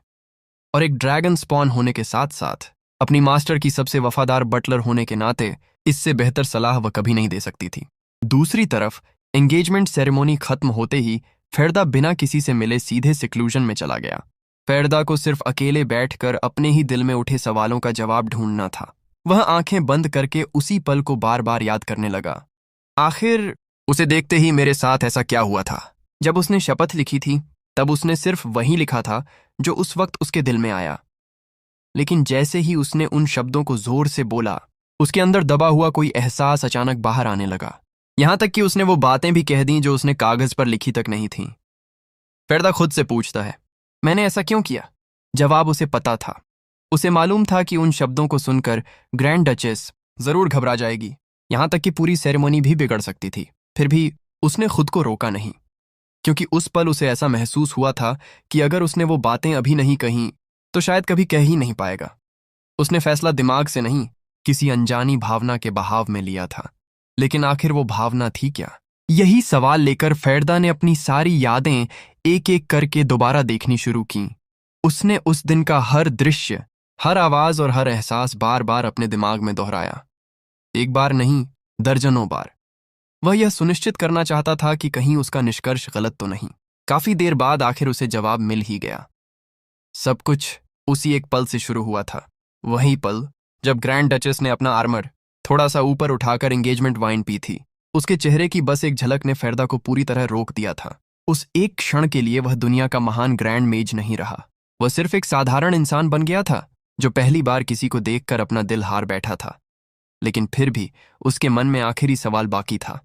और एक ड्रैगन स्पॉन होने के साथ साथ अपनी मास्टर की सबसे वफादार बटलर होने के नाते इससे बेहतर सलाह वह कभी नहीं दे सकती थी। दूसरी तरफ एंगेजमेंट सेरेमोनी खत्म होते ही फेरदा बिना किसी से मिले सीधे सिक्लूजन में चला गया। फेरदा को सिर्फ अकेले बैठकर अपने ही दिल में उठे सवालों का जवाब ढूंढना था। वह आंखें बंद करके उसी पल को बार बार याद करने लगा। आखिर उसे देखते ही मेरे साथ ऐसा क्या हुआ था? जब उसने शपथ लिखी थी, तब उसने सिर्फ वही लिखा था जो उस वक्त उसके दिल में आया। लेकिन जैसे ही उसने उन शब्दों को जोर से बोला, उसके अंदर दबा हुआ कोई एहसास अचानक बाहर आने लगा। यहां तक कि उसने वो बातें भी कह दी जो उसने कागज पर लिखी तक नहीं थीं। फेरदा खुद से पूछता है, मैंने ऐसा क्यों किया? जवाब उसे पता था। उसे मालूम था कि उन शब्दों को सुनकर ग्रैंड डचेस जरूर घबरा जाएगी, यहां तक कि पूरी सेरेमनी भी बिगड़ सकती थी। फिर भी उसने खुद को रोका नहीं, क्योंकि उस पल उसे ऐसा महसूस हुआ था कि अगर उसने वो बातें अभी नहीं कहीं तो शायद कभी कह ही नहीं पाएगा। उसने फैसला दिमाग से नहीं, किसी अनजानी भावना के बहाव में लिया था। लेकिन आखिर वो भावना थी क्या? यही सवाल लेकर फेरदा ने अपनी सारी यादें एक एक करके दोबारा देखनी शुरू की। उसने उस दिन का हर दृश्य, हर आवाज और हर एहसास बार बार अपने दिमाग में दोहराया। एक बार नहीं, दर्जनों बार। वह यह सुनिश्चित करना चाहता था कि कहीं उसका निष्कर्ष गलत तो नहीं। काफी देर बाद आखिर उसे जवाब मिल ही गया। सब कुछ उसी एक पल से शुरू हुआ था। वही पल जब ग्रैंड डचेस ने अपना आर्मर थोड़ा सा ऊपर उठाकर एंगेजमेंट वाइन पी थी। उसके चेहरे की बस एक झलक ने फेरदा को पूरी तरह रोक दिया था। उस एक क्षण के लिए वह दुनिया का महान ग्रैंड मेज नहीं रहा। वह सिर्फ एक साधारण इंसान बन गया था जो पहली बार किसी को देखकर अपना दिल हार बैठा था। लेकिन फिर भी उसके मन में आखिरी सवाल बाकी था।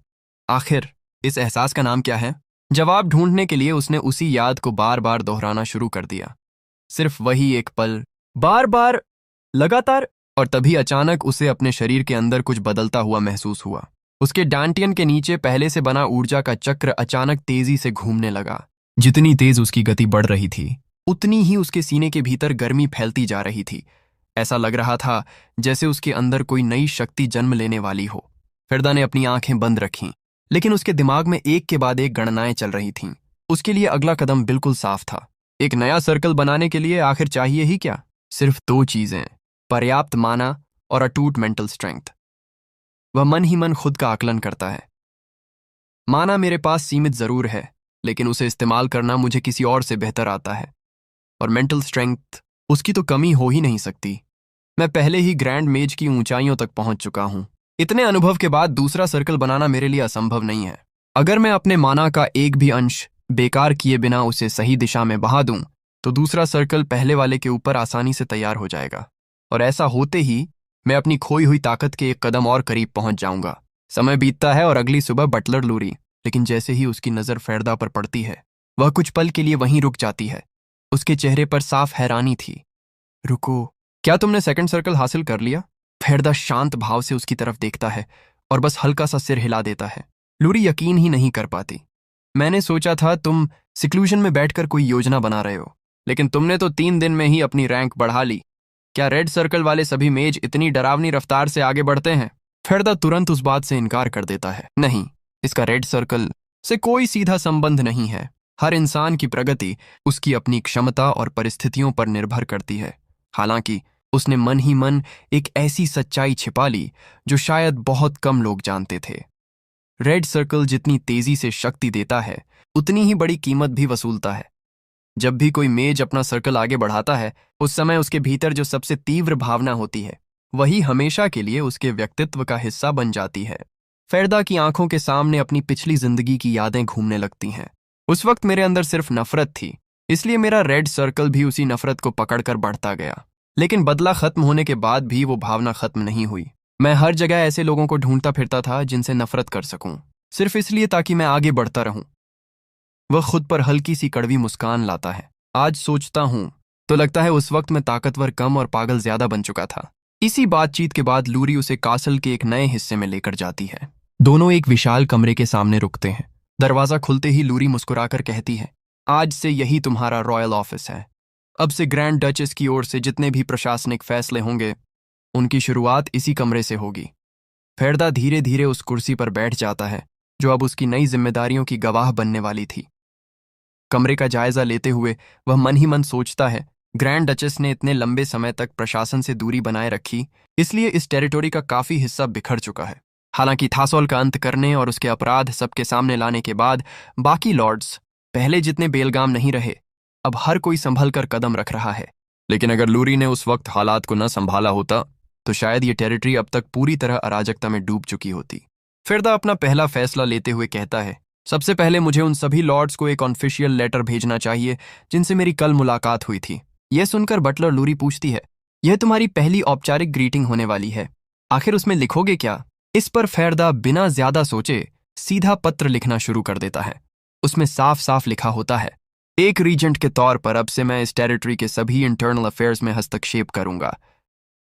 आखिर इस एहसास का नाम क्या है? जवाब ढूंढने के लिए उसने उसी याद को बार बार दोहराना शुरू कर दिया। सिर्फ वही एक पल, बार बार, लगातार। और तभी अचानक उसे अपने शरीर के अंदर कुछ बदलता हुआ महसूस हुआ। उसके डांटियन के नीचे पहले से बना ऊर्जा का चक्र अचानक तेजी से घूमने लगा। जितनी तेज उसकी गति बढ़ रही थी, उतनी ही उसके सीने के भीतर गर्मी फैलती जा रही थी। ऐसा लग रहा था जैसे उसके अंदर कोई नई शक्ति जन्म लेने वाली हो। फेरदा ने अपनी आंखें बंद रखीं, लेकिन उसके दिमाग में एक के बाद एक गणनाएं चल रही थीं। उसके लिए अगला कदम बिल्कुल साफ था। एक नया सर्कल बनाने के लिए आखिर चाहिए ही क्या? सिर्फ दो चीजें, पर्याप्त माना और अटूट मेंटल स्ट्रेंथ। वह मन ही मन खुद का आकलन करता है। माना मेरे पास सीमित जरूर है, लेकिन उसे इस्तेमाल करना मुझे किसी और से बेहतर आता है। और मेंटल स्ट्रेंथ, उसकी तो कमी हो ही नहीं सकती। मैं पहले ही ग्रैंड मेज की ऊंचाइयों तक पहुंच चुका हूं। इतने अनुभव के बाद दूसरा सर्कल बनाना मेरे लिए असंभव नहीं है। अगर मैं अपने माना का एक भी अंश बेकार किए बिना उसे सही दिशा में बहा दूं, तो दूसरा सर्कल पहले वाले के ऊपर आसानी से तैयार हो जाएगा। और ऐसा होते ही मैं अपनी खोई हुई ताकत के एक कदम और करीब पहुंच जाऊंगा। समय बीतता है और अगली सुबह बटलर लूरी, लेकिन जैसे ही उसकी नजर फेरदा पर पड़ती है, वह कुछ पल के लिए वहीं रुक जाती है। उसके चेहरे पर साफ हैरानी थी। रुको, क्या तुमने सेकंड सर्कल हासिल कर लिया? फेरदा शांत भाव से उसकी तरफ देखता है और बस हल्का सा सिर हिला देता है। लूरी यकीन ही नहीं कर पाती। मैंने सोचा था तुम सिक्लूजन में बैठकर कोई योजना बना रहे हो, लेकिन तुमने तो 3 दिन में ही अपनी रैंक बढ़ा ली। क्या रेड सर्कल वाले सभी मेज इतनी डरावनी रफ्तार से आगे बढ़ते हैं? फेरदा तुरंत उस बात से इनकार कर देता है। नहीं, इसका रेड सर्कल से कोई सीधा संबंध नहीं है। हर इंसान की प्रगति उसकी अपनी क्षमता और परिस्थितियों पर निर्भर करती है। हालांकि उसने मन ही मन एक ऐसी सच्चाई छिपा ली जो शायद बहुत कम लोग जानते थे। रेड सर्कल जितनी तेजी से शक्ति देता है, उतनी ही बड़ी कीमत भी वसूलता है। जब भी कोई मेज अपना सर्कल आगे बढ़ाता है, उस समय उसके भीतर जो सबसे तीव्र भावना होती है, वही हमेशा के लिए उसके व्यक्तित्व का हिस्सा बन जाती है। फेरदा की आंखों के सामने अपनी पिछली जिंदगी की यादें घूमने लगती हैं। उस वक्त मेरे अंदर सिर्फ नफरत थी, इसलिए मेरा रेड सर्कल भी उसी नफरत को पकड़कर बढ़ता गया। लेकिन बदला खत्म होने के बाद भी वो भावना खत्म नहीं हुई। मैं हर जगह ऐसे लोगों को ढूंढता फिरता था जिनसे नफरत कर सकूं, सिर्फ इसलिए ताकि मैं आगे बढ़ता रहूं। वह खुद पर हल्की सी कड़वी मुस्कान लाता है। आज सोचता हूं तो लगता है उस वक्त मैं ताकतवर कम और पागल ज्यादा बन चुका था। इसी बातचीत के बाद लूरी उसे कासल के एक नए हिस्से में लेकर जाती है। दोनों एक विशाल कमरे के सामने रुकते हैं। दरवाजा खुलते ही लूरी मुस्कुराकर कहती है, आज से यही तुम्हारा रॉयल ऑफिस है। अब से ग्रैंड डचेस की ओर से जितने भी प्रशासनिक फैसले होंगे, उनकी शुरुआत इसी कमरे से होगी। फेरदा धीरे धीरे उस कुर्सी पर बैठ जाता है जो अब उसकी नई जिम्मेदारियों की गवाह बनने वाली थी। कमरे का जायजा लेते हुए वह मन ही मन सोचता है, ग्रैंड डचेस ने इतने लंबे समय तक प्रशासन से दूरी बनाए रखी, इसलिए इस टेरिटोरी का काफी हिस्सा बिखर चुका है। हालांकि थासोल का अंत करने और उसके अपराध सबके सामने लाने के बाद बाकी लॉर्ड्स पहले जितने बेलगाम नहीं रहे। अब हर कोई संभल कर कदम रख रहा है। लेकिन अगर लूरी ने उस वक्त हालात को न संभाला होता, तो शायद ये टेरिटरी अब तक पूरी तरह अराजकता में डूब चुकी होती। फेरदा अपना पहला फैसला लेते हुए कहता है, सबसे पहले मुझे उन सभी लॉर्ड्स को एक ऑफिशियल लेटर भेजना चाहिए जिनसे मेरी कल मुलाकात हुई थी। यह सुनकर बटलर लूरी पूछती है, यह तुम्हारी पहली औपचारिक ग्रीटिंग होने वाली है, आखिर उसमें लिखोगे क्या? इस पर फेरदा बिना ज्यादा सोचे सीधा पत्र लिखना शुरू कर देता है। उसमें साफ साफ लिखा होता है, एक रीजेंट के तौर पर अब से मैं इस टेरिटरी के सभी इंटरनल अफेयर्स में हस्तक्षेप करूंगा।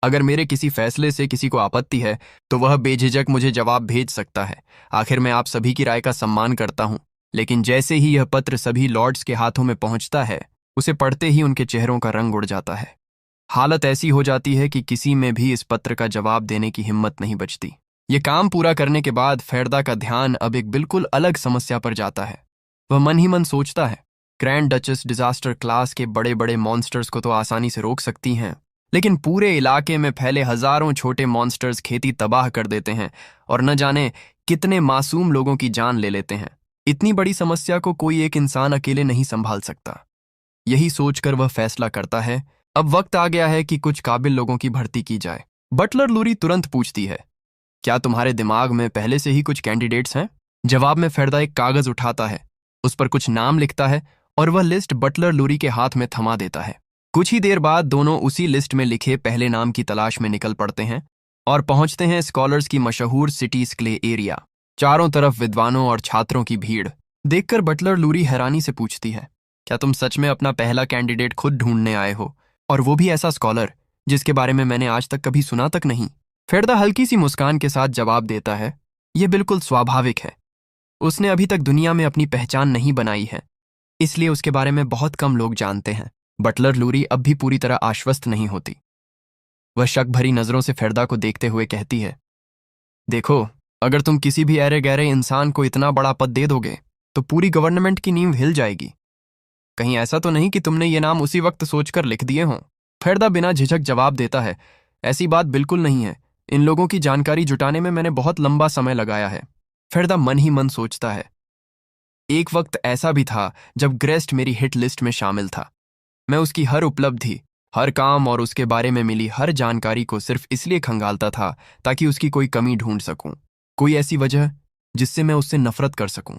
अगर मेरे किसी फैसले से किसी को आपत्ति है तो वह बेझिझक मुझे जवाब भेज सकता है। आखिर मैं आप सभी की राय का सम्मान करता हूं। लेकिन जैसे ही यह पत्र सभी लॉर्ड्स के हाथों में पहुंचता है, उसे पढ़ते ही उनके चेहरों का रंग उड़ जाता है। हालत ऐसी हो जाती है कि किसी में भी इस पत्र का जवाब देने की हिम्मत नहीं बचती। ये काम पूरा करने के बाद फेरदा का ध्यान अब एक बिल्कुल अलग समस्या पर जाता है। वह मन ही मन सोचता है, ग्रैंड डचेस डिजास्टर क्लास के बड़े बड़े मॉन्स्टर्स को तो आसानी से रोक सकती हैं, लेकिन पूरे इलाके में फैले हजारों छोटे मॉन्स्टर्स खेती तबाह कर देते हैं और न जाने कितने मासूम लोगों की जान ले लेते हैं। इतनी बड़ी समस्या को कोई एक इंसान अकेले नहीं संभाल सकता। यही सोचकर वह फैसला करता है, अब वक्त आ गया है कि कुछ काबिल लोगों की भर्ती की जाए। बटलर लूरी तुरंत पूछती है, क्या तुम्हारे दिमाग में पहले से ही कुछ कैंडिडेट्स हैं? जवाब में फेरदा एक कागज उठाता है, उस पर कुछ नाम लिखता है और वह लिस्ट बटलर लूरी के हाथ में थमा देता है। कुछ ही देर बाद दोनों उसी लिस्ट में लिखे पहले नाम की तलाश में निकल पड़ते हैं और पहुंचते हैं स्कॉलर्स की मशहूर सिटी स्क्ले एरिया। चारों तरफ विद्वानों और छात्रों की भीड़ देखकर बटलर लूरी हैरानी से पूछती है, क्या तुम सच में अपना पहला कैंडिडेट खुद ढूंढने आए हो, और वो भी ऐसा स्कॉलर जिसके बारे में मैंने आज तक कभी सुना तक नहीं? फेरदा हल्की सी मुस्कान के साथ जवाब देता है, यह बिल्कुल स्वाभाविक है। उसने अभी तक दुनिया में अपनी पहचान नहीं बनाई है, इसलिए उसके बारे में बहुत कम लोग जानते हैं। बटलर लूरी अब भी पूरी तरह आश्वस्त नहीं होती। वह शक भरी नजरों से फेरदा को देखते हुए कहती है, देखो, अगर तुम किसी भी ऐरे गहरे इंसान को इतना बड़ा पद दे दोगे तो पूरी गवर्नमेंट की नींव हिल जाएगी। कहीं ऐसा तो नहीं कि तुमने ये नाम उसी वक्त सोचकर लिख दिए हों? फेरदा बिना झिझक जवाब देता है, ऐसी बात बिल्कुल नहीं है। इन लोगों की जानकारी जुटाने में मैंने बहुत लंबा समय लगाया है। फेरदा मन ही मन सोचता है, एक वक्त ऐसा भी था जब ग्रेस्ट मेरी हिट लिस्ट में शामिल था। मैं उसकी हर उपलब्धि, हर काम और उसके बारे में मिली हर जानकारी को सिर्फ इसलिए खंगालता था ताकि उसकी कोई कमी ढूंढ सकूं, कोई ऐसी वजह जिससे मैं उससे नफरत कर सकूं।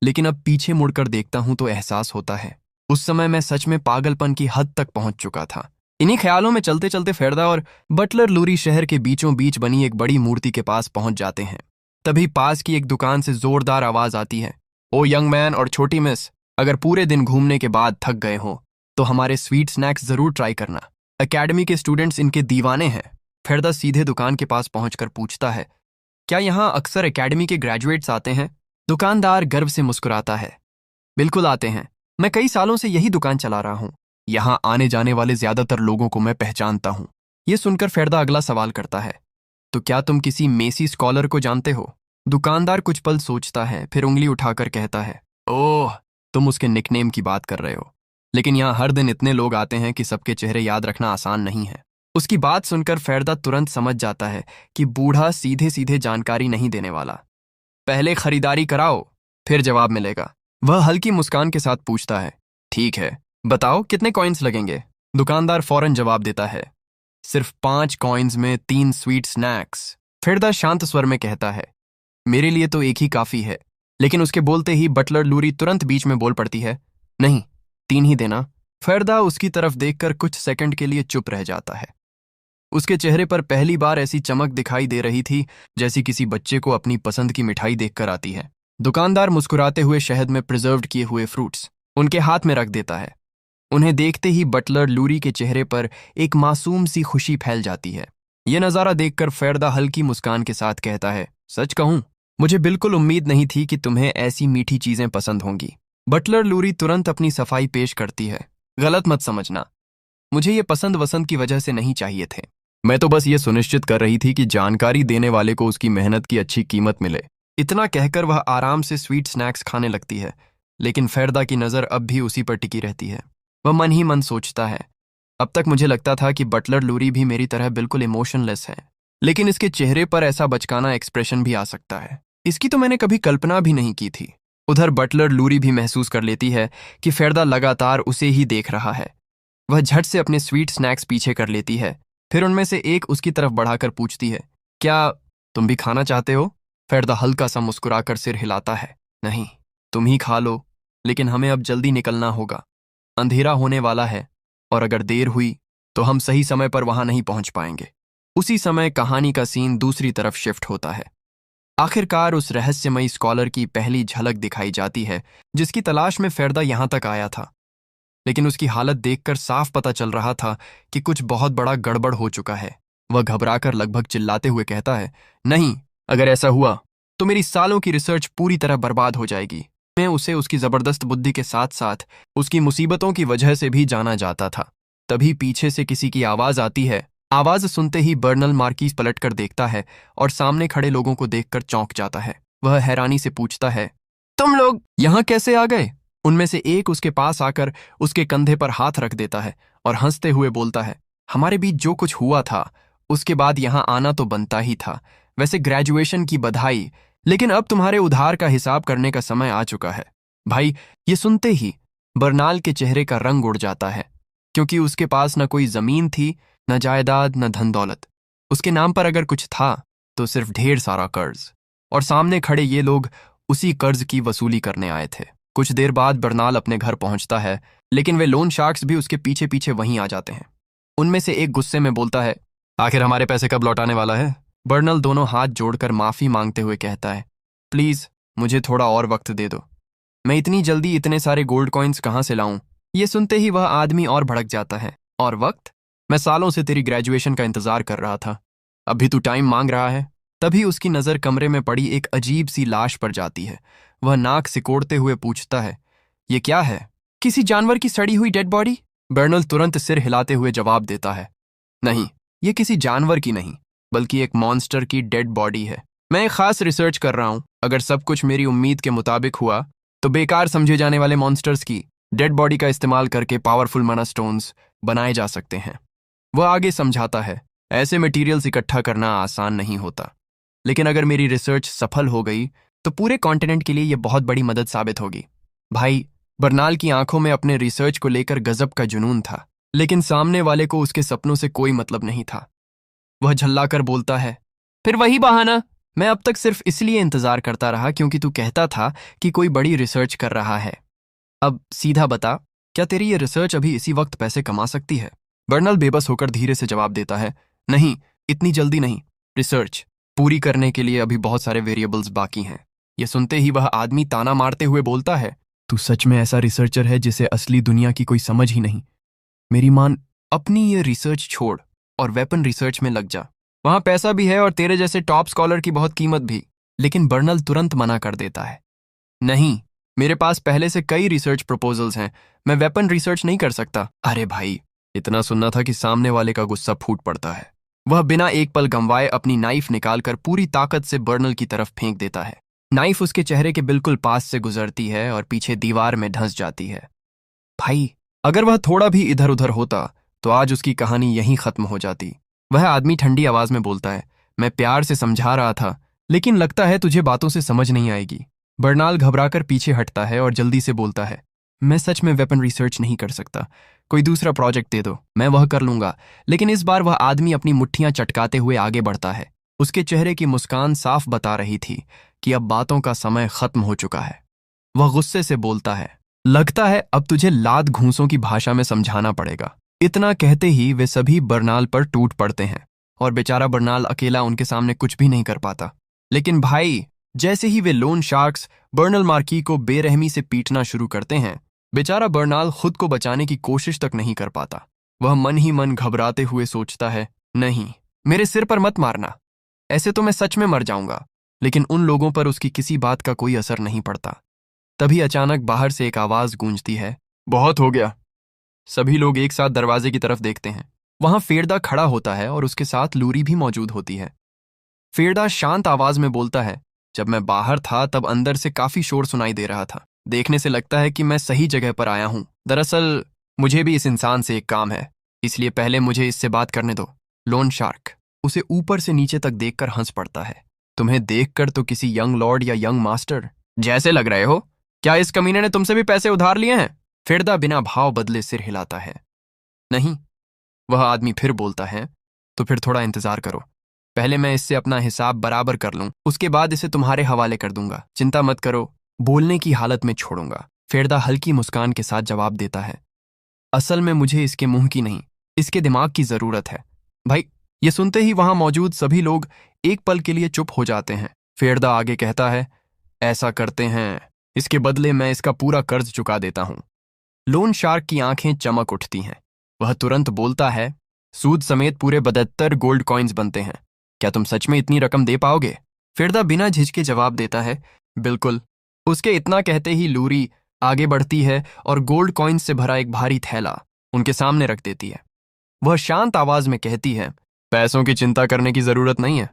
लेकिन अब पीछे मुड़कर देखता हूं तो एहसास होता है, उस समय मैं सच में पागलपन की हद तक पहुंच चुका था। इन्हीं ख्यालों में चलते चलते फेरदा और बटलर लूरी शहर के बीचों बीच बनी एक बड़ी मूर्ति के पास पहुंच जाते हैं। तभी पास की एक दुकान से जोरदार आवाज आती है, ओ यंग मैन और छोटी मिस, अगर पूरे दिन घूमने के बाद थक गए हो तो हमारे स्वीट स्नैक्स जरूर ट्राई करना। एकेडमी के स्टूडेंट्स इनके दीवाने हैं। फेरदा सीधे दुकान के पास पहुंचकर पूछता है, क्या यहां अक्सर एकेडमी के ग्रेजुएट्स आते हैं? दुकानदार गर्व से मुस्कुराता है, बिल्कुल आते हैं, मैं कई सालों से यही दुकान चला रहा हूं। यहां आने जाने वाले ज्यादातर लोगों को मैं पहचानता हूं। यह सुनकर फेरदा अगला सवाल करता है, तो क्या तुम किसी मेसी स्कॉलर को जानते हो? दुकानदार कुछ पल सोचता है, फिर उंगली उठाकर कहता है, ओह, तुम उसके निकनेम की बात कर रहे हो। लेकिन यहाँ हर दिन इतने लोग आते हैं कि सबके चेहरे याद रखना आसान नहीं है। उसकी बात सुनकर फेरदा तुरंत समझ जाता है कि बूढ़ा सीधे सीधे जानकारी नहीं देने वाला। पहले खरीदारी कराओ, फिर जवाब मिलेगा। वह हल्की मुस्कान के साथ पूछता है, ठीक है, बताओ कितने कॉइन्स लगेंगे? दुकानदार फौरन जवाब देता है, सिर्फ 5 कॉइन्स में 3 स्वीट स्नैक्स। फेरदा शांत स्वर में कहता है, मेरे लिए तो एक ही काफी है। लेकिन उसके बोलते ही बटलर लूरी तुरंत बीच में बोल पड़ती है, नहीं, 3 ही देना। फेरदा उसकी तरफ देखकर कुछ सेकंड के लिए चुप रह जाता है। उसके चेहरे पर पहली बार ऐसी चमक दिखाई दे रही थी जैसी किसी बच्चे को अपनी पसंद की मिठाई देखकर आती है। दुकानदार मुस्कुराते हुए शहद में प्रिजर्व्ड किए हुए फ्रूट्स उनके हाथ में रख देता है। उन्हें देखते ही बटलर लूरी के चेहरे पर एक मासूम सी खुशी फैल जाती है। यह नज़ारा देखकर फेरदा हल्की मुस्कान के साथ कहता है, सच कहूं, मुझे बिल्कुल उम्मीद नहीं थी कि तुम्हें ऐसी मीठी चीजें पसंद होंगी। बटलर लूरी तुरंत अपनी सफाई पेश करती है, गलत मत समझना, मुझे ये पसंद वसंद की वजह से नहीं चाहिए थे। मैं तो बस ये सुनिश्चित कर रही थी कि जानकारी देने वाले को उसकी मेहनत की अच्छी कीमत मिले। इतना कहकर वह आराम से स्वीट स्नैक्स खाने लगती है, लेकिन फेरदा की नज़र अब भी उसी पर टिकी रहती है। वह मन ही मन सोचता है, अब तक मुझे लगता था कि बटलर लूरी भी मेरी तरह बिल्कुल इमोशनलेस है, लेकिन इसके चेहरे पर ऐसा बचकाना एक्सप्रेशन भी आ सकता है, इसकी तो मैंने कभी कल्पना भी नहीं की थी। उधर बटलर लूरी भी महसूस कर लेती है कि फेरदा लगातार उसे ही देख रहा है। वह झट से अपने स्वीट स्नैक्स पीछे कर लेती है, फिर उनमें से एक उसकी तरफ बढ़ाकर पूछती है, क्या तुम भी खाना चाहते हो? फेरदा हल्का सा मुस्कुराकर सिर हिलाता है, नहीं, तुम ही खा लो, लेकिन हमें अब जल्दी निकलना होगा, अंधेरा होने वाला है और अगर देर हुई तो हम सही समय पर वहां नहीं पहुंच पाएंगे। उसी समय कहानी का सीन दूसरी तरफ शिफ्ट होता है। आखिरकार उस रहस्यमयी स्कॉलर की पहली झलक दिखाई जाती है जिसकी तलाश में फेरदा यहां तक आया था, लेकिन उसकी हालत देखकर साफ पता चल रहा था कि कुछ बहुत बड़ा गड़बड़ हो चुका है। वह घबराकर लगभग चिल्लाते हुए कहता है, नहीं, अगर ऐसा हुआ तो मेरी सालों की रिसर्च पूरी तरह बर्बाद हो जाएगी। मैं उसे उसकी जबरदस्त बुद्धि के साथ साथ उसकी मुसीबतों की वजह से भी जाना जाता था। तभी पीछे से किसी की आवाज आती है, आवाज सुनते ही बर्नल मार्कीज पलटकर देखता है और सामने खड़े लोगों को देखकर चौंक जाता है। वह हैरानी से पूछता है, तुम लोग यहां कैसे आ गए? उनमें से एक उसके पास आकर उसके कंधे पर हाथ रख देता है और हंसते हुए बोलता है, हमारे बीच जो कुछ हुआ था उसके बाद यहां आना तो बनता ही था। वैसे ग्रेजुएशन की बधाई, लेकिन अब तुम्हारे उधार का हिसाब करने का समय आ चुका है। भाई, ये सुनते ही बर्नाल के चेहरे का रंग उड़ जाता है, क्योंकि उसके पास न कोई जमीन थी, न जायदाद, न धन दौलत। उसके नाम पर अगर कुछ था तो सिर्फ ढेर सारा कर्ज, और सामने खड़े ये लोग उसी कर्ज की वसूली करने आए थे। कुछ देर बाद बर्नाल अपने घर पहुंचता है, लेकिन वे लोन शार्क्स भी उसके पीछे पीछे वहीं आ जाते हैं। उनमें से एक गुस्से में बोलता है, आखिर हमारे पैसे कब लौटाने वाला है? बर्नल दोनों हाथ जोड़कर माफी मांगते हुए कहता है, प्लीज मुझे थोड़ा और वक्त दे दो। मैं इतनी जल्दी इतने सारे गोल्ड कॉइन्स कहाँ से लाऊं? ये सुनते ही वह आदमी और भड़क जाता है, और वक्त? मैं सालों से तेरी ग्रेजुएशन का इंतजार कर रहा था, अब भी तू टाइम मांग रहा है? तभी उसकी नजर कमरे में पड़ी एक अजीब सी लाश पर जाती है। वह नाक सिकोड़ते हुए पूछता है, ये क्या है? किसी जानवर की सड़ी हुई डेड बॉडी? बर्नल तुरंत सिर हिलाते हुए जवाब देता है, नहीं, ये किसी जानवर की नहीं, बल्कि एक मॉन्स्टर की डेड बॉडी है। मैं एक खास रिसर्च कर रहा हूं। अगर सब कुछ मेरी उम्मीद के मुताबिक हुआ तो बेकार समझे जाने वाले मॉन्स्टर्स की डेड बॉडी का इस्तेमाल करके पावरफुल मना स्टोन्स बनाए जा सकते हैं। वह आगे समझाता है, ऐसे मटेरियल्स इकट्ठा करना आसान नहीं होता, लेकिन अगर मेरी रिसर्च सफल हो गई तो पूरे कॉन्टिनेंट के लिए यह बहुत बड़ी मदद साबित होगी। भाई, बर्नाल की आंखों में अपने रिसर्च को लेकर गजब का जुनून था, लेकिन सामने वाले को उसके सपनों से कोई मतलब नहीं था। वह झल्लाकर बोलता है, फिर वही बहाना, मैं अब तक सिर्फ इसलिए इंतजार करता रहा क्योंकि तू कहता था कि कोई बड़ी रिसर्च कर रहा है। अब सीधा बता, क्या तेरी ये रिसर्च अभी इसी वक्त पैसे कमा सकती है? बर्नल बेबस होकर धीरे से जवाब देता है, नहीं, इतनी जल्दी नहीं। रिसर्च पूरी करने के लिए अभी बहुत सारे वेरिएबल्स बाकी हैं। यह सुनते ही वह आदमी ताना मारते हुए बोलता है, तू सच में ऐसा रिसर्चर है जिसे असली दुनिया की कोई समझ ही नहीं। मेरी मान, अपनी ये रिसर्च छोड़ और वेपन रिसर्च में लग जा। वहां पैसा भी है और तेरे जैसे टॉप स्कॉलर की बहुत कीमत भी। लेकिन बर्नल तुरंत मना कर देता है, नहीं, मेरे पास पहले से कई रिसर्च प्रपोजल्स हैं, मैं वेपन रिसर्च नहीं कर सकता। अरे भाई, इतना सुनना था कि सामने वाले का गुस्सा फूट पड़ता है। वह बिना एक पल गंवाए अपनी नाइफ निकालकर पूरी ताकत से बर्नल की तरफ फेंक देता है। नाइफ उसके चेहरे के बिल्कुल पास से गुजरती है और पीछे दीवार में धंस जाती है। भाई, अगर वह थोड़ा भी इधर उधर होता तो आज उसकी कहानी यहीं खत्म हो जाती। वह आदमी ठंडी आवाज में बोलता है, मैं प्यार से समझा रहा था, लेकिन लगता है तुझे बातों से समझ नहीं आएगी। बर्नाल घबराकर पीछे हटता है और जल्दी से बोलता है, मैं सच में वेपन रिसर्च नहीं कर सकता, कोई दूसरा प्रोजेक्ट दे दो, मैं वह कर लूंगा। लेकिन इस बार वह आदमी अपनी मुट्ठियां चटकाते हुए आगे बढ़ता है। उसके चेहरे की मुस्कान साफ बता रही थी कि अब बातों का समय खत्म हो चुका है। वह गुस्से से बोलता है, लगता है अब तुझे लात घूंसों की भाषा में समझाना पड़ेगा। इतना कहते ही वे सभी बर्नाल पर टूट पड़ते हैं और बेचारा बर्नाल अकेला उनके सामने कुछ भी नहीं कर पाता। लेकिन भाई, जैसे ही वे लोन शार्क्स बर्नल मार्की को बेरहमी से पीटना शुरू करते हैं, बेचारा बर्नाल खुद को बचाने की कोशिश तक नहीं कर पाता। वह मन ही मन घबराते हुए सोचता है, नहीं, मेरे सिर पर मत मारना, ऐसे तो मैं सच में मर जाऊंगा। लेकिन उन लोगों पर उसकी किसी बात का कोई असर नहीं पड़ता। तभी अचानक बाहर से एक आवाज गूंजती है, बहुत हो गया। सभी लोग एक साथ दरवाजे की तरफ देखते हैं। वहां फेरदा खड़ा होता है और उसके साथ लूरी भी मौजूद होती है। फेरदा शांत आवाज में बोलता है, जब मैं बाहर था तब अंदर से काफी शोर सुनाई दे रहा था। देखने से लगता है कि मैं सही जगह पर आया हूं। दरअसल मुझे भी इस इंसान से एक काम है, इसलिए पहले मुझे इससे बात करने दो। लोन शार्क उसे ऊपर से नीचे तक देखकर हंस पड़ता है। तुम्हें देखकर तो किसी यंग लॉर्ड या यंग मास्टर जैसे लग रहे हो। क्या इस कमीने ने तुमसे भी पैसे उधार लिए हैं? फेरदा बिना भाव बदले सिर हिलाता है। नहीं। वह आदमी फिर बोलता है, तो फिर थोड़ा इंतजार करो, पहले मैं इससे अपना हिसाब बराबर कर लूं, उसके बाद इसे तुम्हारे हवाले कर दूंगा। चिंता मत करो, बोलने की हालत में छोड़ूंगा। फेरदा हल्की मुस्कान के साथ जवाब देता है, असल में मुझे इसके मुंह की नहीं, इसके दिमाग की जरूरत है। भाई, ये सुनते ही वहां मौजूद सभी लोग एक पल के लिए चुप हो जाते हैं। फेरदा आगे कहता है, ऐसा करते हैं, इसके बदले मैं इसका पूरा कर्ज चुका देता हूं। लोन शार्क की आंखें चमक उठती हैं। वह तुरंत बोलता है, सूद समेत पूरे 72 गोल्ड कॉइन्स बनते हैं। क्या तुम सच में इतनी रकम दे पाओगे? फेरदा बिना झिझके जवाब देता है, बिल्कुल। उसके इतना कहते ही लूरी आगे बढ़ती है और गोल्ड कॉइन्स से भरा एक भारी थैला उनके सामने रख देती है। वह शांत आवाज में कहती है, पैसों की चिंता करने की जरूरत नहीं है।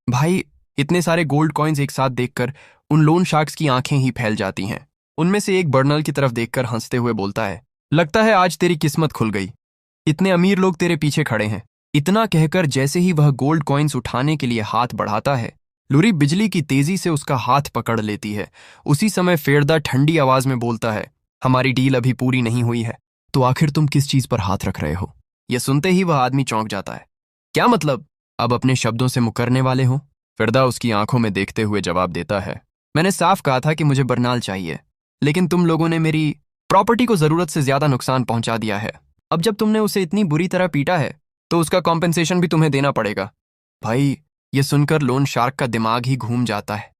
भाई, इतने सारे गोल्ड कॉइन्स एक साथ देखकर उन लोन शार्क्स की आंखें ही फैल जाती हैं। उनमें से एक बर्नल की तरफ देखकर हंसते हुए बोलता है, लगता है आज तेरी किस्मत खुल गई। इतने अमीर लोग तेरे पीछे खड़े हैं। इतना कहकर जैसे ही वह गोल्ड कॉइन्स उठाने के लिए हाथ बढ़ाता है, लूरी बिजली की तेजी से उसका हाथ पकड़ लेती है। उसी समय फेरदा ठंडी आवाज में बोलता है, हमारी डील अभी पूरी नहीं हुई है, तो आखिर तुम किस चीज पर हाथ रख रहे हो? यह सुनते ही वह आदमी चौंक जाता है। क्या मतलब? अब अपने शब्दों से मुकरने वाले हो? फिरदा उसकी आंखों में देखते हुए जवाब देता है, मैंने साफ कहा था कि मुझे बर्नाल चाहिए, लेकिन तुम लोगों ने मेरी प्रॉपर्टी को जरूरत से ज्यादा नुकसान पहुंचा दिया है। अब जब तुमने उसे इतनी बुरी तरह पीटा है तो उसका कॉम्पेंसेशन भी तुम्हें देना पड़ेगा। भाई, यह सुनकर लोन शार्क का दिमाग ही घूम जाता है।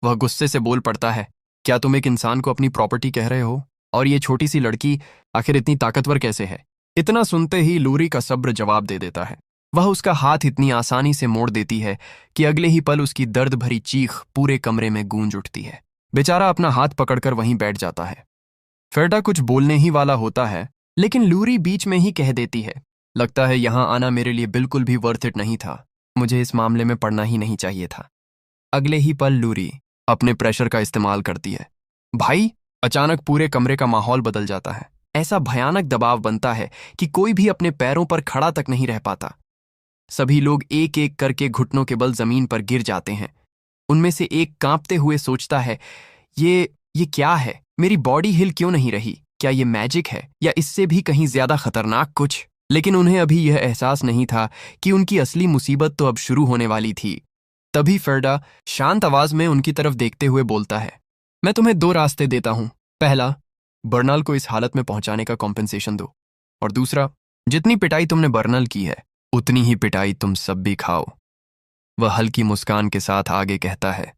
वह गुस्से से बोल पड़ता है, क्या तुम एक इंसान को अपनी प्रॉपर्टी कह रहे हो? और ये छोटी सी लड़की आखिर इतनी ताकतवर कैसे है? इतना सुनते ही लूरी का सब्र जवाब दे देता है। वह उसका हाथ इतनी आसानी से मोड़ देती है कि अगले ही पल उसकी दर्द भरी चीख पूरे कमरे में गूंज उठती है। बेचारा अपना हाथ पकड़कर वहीं बैठ जाता है। फेरडा कुछ बोलने ही वाला होता है, लेकिन लूरी बीच में ही कह देती है, लगता है यहां आना मेरे लिए बिल्कुल भी वर्थ इट नहीं था। मुझे इस मामले में पड़ना ही नहीं चाहिए था। अगले ही पल लूरी अपने प्रेशर का इस्तेमाल करती है। भाई, अचानक पूरे कमरे का माहौल बदल जाता है। ऐसा भयानक दबाव बनता है कि कोई भी अपने पैरों पर खड़ा तक नहीं रह पाता। सभी लोग एक एक करके घुटनों के बल जमीन पर गिर जाते हैं। उनमें से एक कांपते हुए सोचता है, ये क्या है? मेरी बॉडी हिल क्यों नहीं रही? क्या ये मैजिक है या इससे भी कहीं ज्यादा खतरनाक कुछ? लेकिन उन्हें अभी यह एहसास नहीं था कि उनकी असली मुसीबत तो अब शुरू होने वाली थी। तभी फेरडा शांत आवाज में उनकी तरफ देखते हुए बोलता है, मैं तुम्हें दो रास्ते देता हूं। पहला, बर्नल को इस हालत में पहुंचाने का कॉम्पेंसेशन दो, और दूसरा, जितनी पिटाई तुमने बर्नल की है उतनी ही पिटाई तुम सब भी खाओ। वह हल्की मुस्कान के साथ आगे कहता है,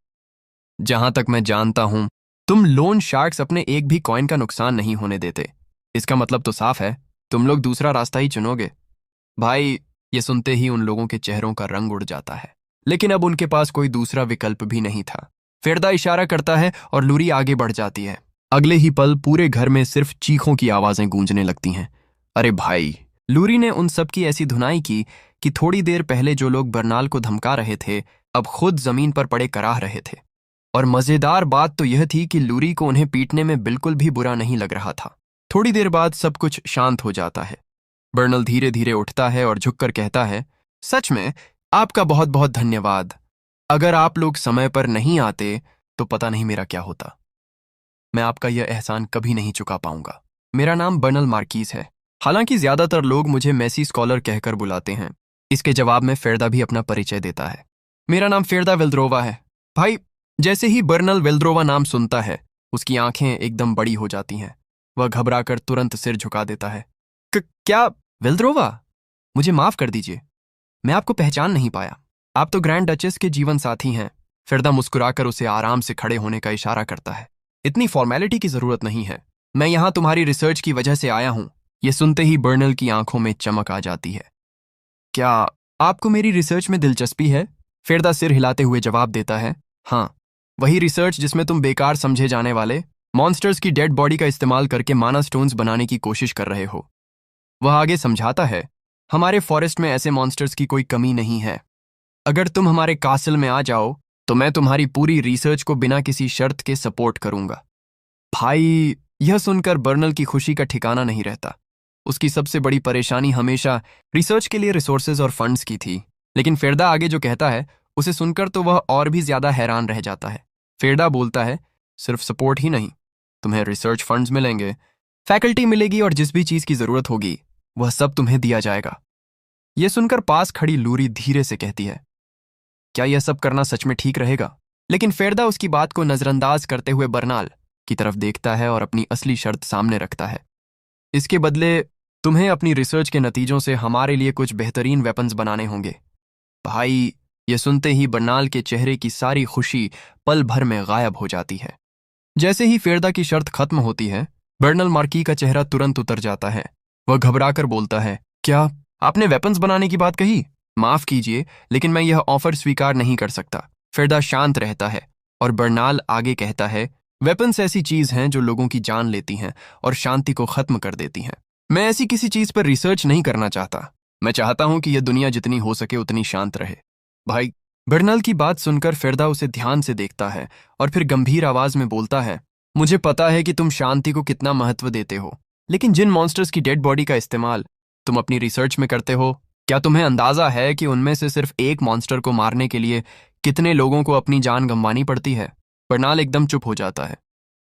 जहां तक मैं जानता हूं तुम लोन शार्क्स अपने एक भी कॉइन का नुकसान नहीं होने देते। इसका मतलब तो साफ है, तुम लोग दूसरा रास्ता ही चुनोगे। भाई, ये सुनते ही उन लोगों के चेहरों का रंग उड़ जाता है, लेकिन अब उनके पास कोई दूसरा विकल्प भी नहीं था। फेरदा इशारा करता है और लूरी आगे बढ़ जाती है। अगले ही पल पूरे घर में सिर्फ चीखों की आवाजें गूंजने लगती हैं। अरे भाई, लूरी ने उन सब की ऐसी धुनाई की कि थोड़ी देर पहले जो लोग बर्नाल को धमका रहे थे अब खुद जमीन पर पड़े कराह रहे थे। और मजेदार बात तो यह थी कि लूरी को उन्हें पीटने में बिल्कुल भी बुरा नहीं लग रहा था। थोड़ी देर बाद सब कुछ शांत हो जाता है। बर्नल धीरे धीरे उठता है और झुककर कहता है, सच में आपका बहुत बहुत धन्यवाद। अगर आप लोग समय पर नहीं आते तो पता नहीं मेरा क्या होता। मैं आपका यह एहसान कभी नहीं चुका पाऊंगा। मेरा नाम बर्नल मार्कीज है। हालांकि ज्यादातर लोग मुझे मेसी स्कॉलर कहकर बुलाते हैं। इसके जवाब में फेरदा भी अपना परिचय देता है। मेरा नाम फेरदा वेल्द्रोवा है। भाई, जैसे ही बर्नल वेल्द्रोवा नाम सुनता है उसकी आंखें एकदम बड़ी हो जाती हैं। वह घबराकर तुरंत सिर झुका देता है। क्या वेल्द्रोवा? मुझे माफ कर दीजिए, मैं आपको पहचान नहीं पाया। आप तो ग्रैंड डचेस के जीवन साथी हैं। फेरदा मुस्कुराकर उसे आराम से खड़े होने का इशारा करता है। इतनी फॉर्मेलिटी की जरूरत नहीं है। मैं यहां तुम्हारी रिसर्च की वजह से आया हूं। यह सुनते ही बर्नल की आंखों में चमक आ जाती है। क्या आपको मेरी रिसर्च में दिलचस्पी है? फेरदा सिर हिलाते हुए जवाब देता है, हाँ, वही रिसर्च जिसमें तुम बेकार समझे जाने वाले मॉन्स्टर्स की डेड बॉडी का इस्तेमाल करके माना स्टोन्स बनाने की कोशिश कर रहे हो। वह आगे समझाता है, हमारे फॉरेस्ट में ऐसे मॉन्स्टर्स की कोई कमी नहीं है। अगर तुम हमारे कासल में आ जाओ तो मैं तुम्हारी पूरी रिसर्च को बिना किसी शर्त के सपोर्ट करूंगा। भाई, यह सुनकर बर्नल की खुशी का ठिकाना नहीं रहता। उसकी सबसे बड़ी परेशानी हमेशा रिसर्च के लिए रिसोर्सेज और फंड्स की थी। लेकिन फेरदा आगे जो कहता है उसे सुनकर तो वह और भी ज्यादा हैरान रह जाता है। फेरदा बोलता है, सिर्फ सपोर्ट ही नहीं, तुम्हें रिसर्च फंड्स मिलेंगे, फैकल्टी मिलेगी और जिस भी चीज की जरूरत होगी वह सब तुम्हें दिया जाएगा। यह सुनकर पास खड़ी लूरी धीरे से कहती है, क्या यह सब करना सच में ठीक रहेगा? लेकिन फेरदा उसकी बात को नजरअंदाज करते हुए बर्नाल की तरफ देखता है और अपनी असली शर्त सामने रखता है। इसके बदले तुम्हें अपनी रिसर्च के नतीजों से हमारे लिए कुछ बेहतरीन वेपन्स बनाने होंगे। भाई, यह सुनते ही बर्नाल के चेहरे की सारी खुशी पल भर में गायब हो जाती है। जैसे ही फेरदा की शर्त खत्म होती है, बर्नल मार्की का चेहरा तुरंत उतर जाता है। वह घबराकर बोलता है, क्या आपने वेपन्स बनाने की बात कही? माफ कीजिए, लेकिन मैं यह ऑफर स्वीकार नहीं कर सकता। फेरदा शांत रहता है और बर्नाल आगे कहता है, वेपन्स ऐसी चीज हैं जो लोगों की जान लेती हैं और शांति को खत्म कर देती हैं। मैं ऐसी किसी चीज पर रिसर्च नहीं करना चाहता। मैं चाहता हूं कि यह दुनिया जितनी हो सके उतनी शांत रहे। भाई, बर्नल की बात सुनकर फिरदा उसे ध्यान से देखता है और फिर गंभीर आवाज में बोलता है, मुझे पता है कि तुम शांति को कितना महत्व देते हो, लेकिन जिन मॉन्स्टर्स की डेड बॉडी का इस्तेमाल तुम अपनी रिसर्च में करते हो, क्या तुम्हें अंदाजा है कि उनमें से सिर्फ एक मॉन्स्टर को मारने के लिए कितने लोगों को अपनी जान गंवानी पड़ती है? बर्नाल एकदम चुप हो जाता है।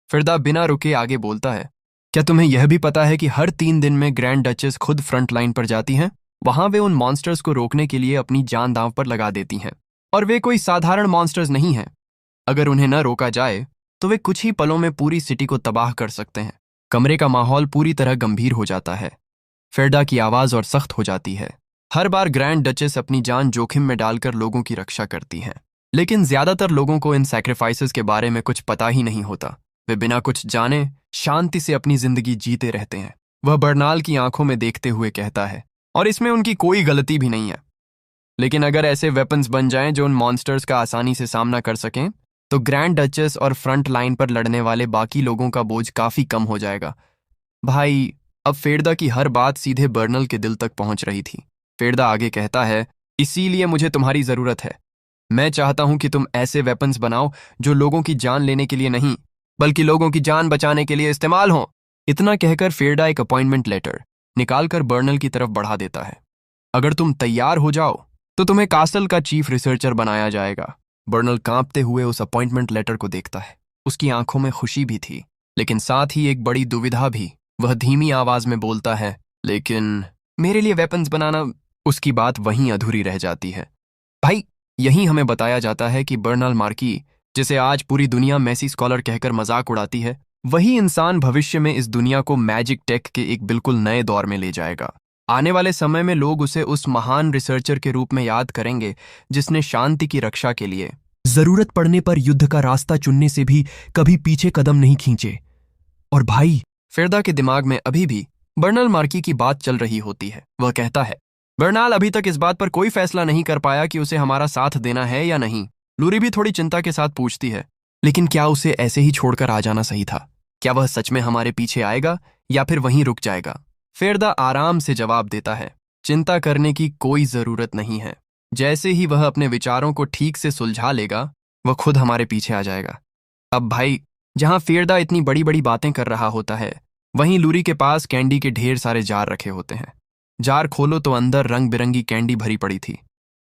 फिरदा बिना रुके आगे बोलता है, क्या तुम्हें यह भी पता है कि हर 3 दिन में ग्रैंड डचेस खुद फ्रंट लाइन पर जाती हैं? वहां वे उन मॉन्स्टर्स को रोकने के लिए अपनी जान दांव पर लगा देती हैं। और वे कोई साधारण मॉन्स्टर्स नहीं हैं। अगर उन्हें न रोका जाए तो वे कुछ ही पलों में पूरी सिटी को तबाह कर सकते हैं। कमरे का माहौल पूरी तरह गंभीर हो जाता है। फिरदा की आवाज और सख्त हो जाती है। हर बार ग्रैंड डचेस अपनी जान जोखिम में डालकर लोगों की रक्षा करती हैं, लेकिन ज्यादातर लोगों को इन सैक्रिफाइसेस के बारे में कुछ पता ही नहीं होता। वे बिना कुछ जाने शांति से अपनी जिंदगी जीते रहते हैं। वह बर्नाल की आंखों में देखते हुए कहता है, और इसमें उनकी कोई गलती भी नहीं है। लेकिन अगर ऐसे वेपन्स बन जाएं जो उन मॉन्स्टर्स का आसानी से सामना कर सकें, तो ग्रैंड डचेस और फ्रंट लाइन पर लड़ने वाले बाकी लोगों का बोझ काफी कम हो जाएगा। भाई, अब फेरदा की हर बात सीधे बर्नल के दिल तक पहुंच रही थी। फेरदा आगे कहता है, इसीलिए मुझे तुम्हारी जरूरत है। मैं चाहता हूं कि तुम ऐसे वेपन्स बनाओ जो लोगों की जान लेने के लिए नहीं, बल्कि लोगों की जान बचाने के लिए इस्तेमाल हो। इतना कहकर फेरदा एक अपॉइंटमेंट लेटर निकालकर बर्नल की तरफ बढ़ा देता है। अगर तुम तैयार हो जाओ तो तुम्हें कासल का चीफ रिसर्चर बनाया जाएगा। बर्नल कांपते हुए उस अपॉइंटमेंट लेटर को देखता है। उसकी आंखों में खुशी भी थी, लेकिन साथ ही एक बड़ी दुविधा भी। वह धीमी आवाज में बोलता है, लेकिन मेरे लिए वेपन्स बनाना। उसकी बात वहीं अधूरी रह जाती है। भाई, यहीं हमें बताया जाता है कि बर्नल मार्की, जिसे आज पूरी दुनिया मैसी स्कॉलर कहकर मजाक उड़ाती है, वही इंसान भविष्य में इस दुनिया को मैजिक टेक के एक बिल्कुल नए दौर में ले जाएगा। आने वाले समय में लोग उसे उस महान रिसर्चर के रूप में याद करेंगे जिसने शांति की रक्षा के लिए जरूरत पड़ने पर युद्ध का रास्ता चुनने से भी कभी पीछे कदम नहीं खींचे। और भाई, फिरदा के दिमाग में अभी भी बर्नल मार्की की बात चल रही होती है। वह कहता है, बर्नाल अभी तक इस बात पर कोई फैसला नहीं कर पाया कि उसे हमारा साथ देना है या नहीं। लूरी भी थोड़ी चिंता के साथ पूछती है, लेकिन क्या उसे ऐसे ही छोड़कर आ जाना सही था? क्या वह सच में हमारे पीछे आएगा या फिर वहीं रुक जाएगा? फेरदा आराम से जवाब देता है, चिंता करने की कोई जरूरत नहीं है। जैसे ही वह अपने विचारों को ठीक से सुलझा लेगा, वह खुद हमारे पीछे आ जाएगा। अब भाई, जहां फेरदा इतनी बड़ी बड़ी बातें कर रहा होता है, वहीं लूरी के पास कैंडी के ढेर सारे जार रखे होते हैं। जार खोलो तो अंदर रंग बिरंगी कैंडी भरी पड़ी थी।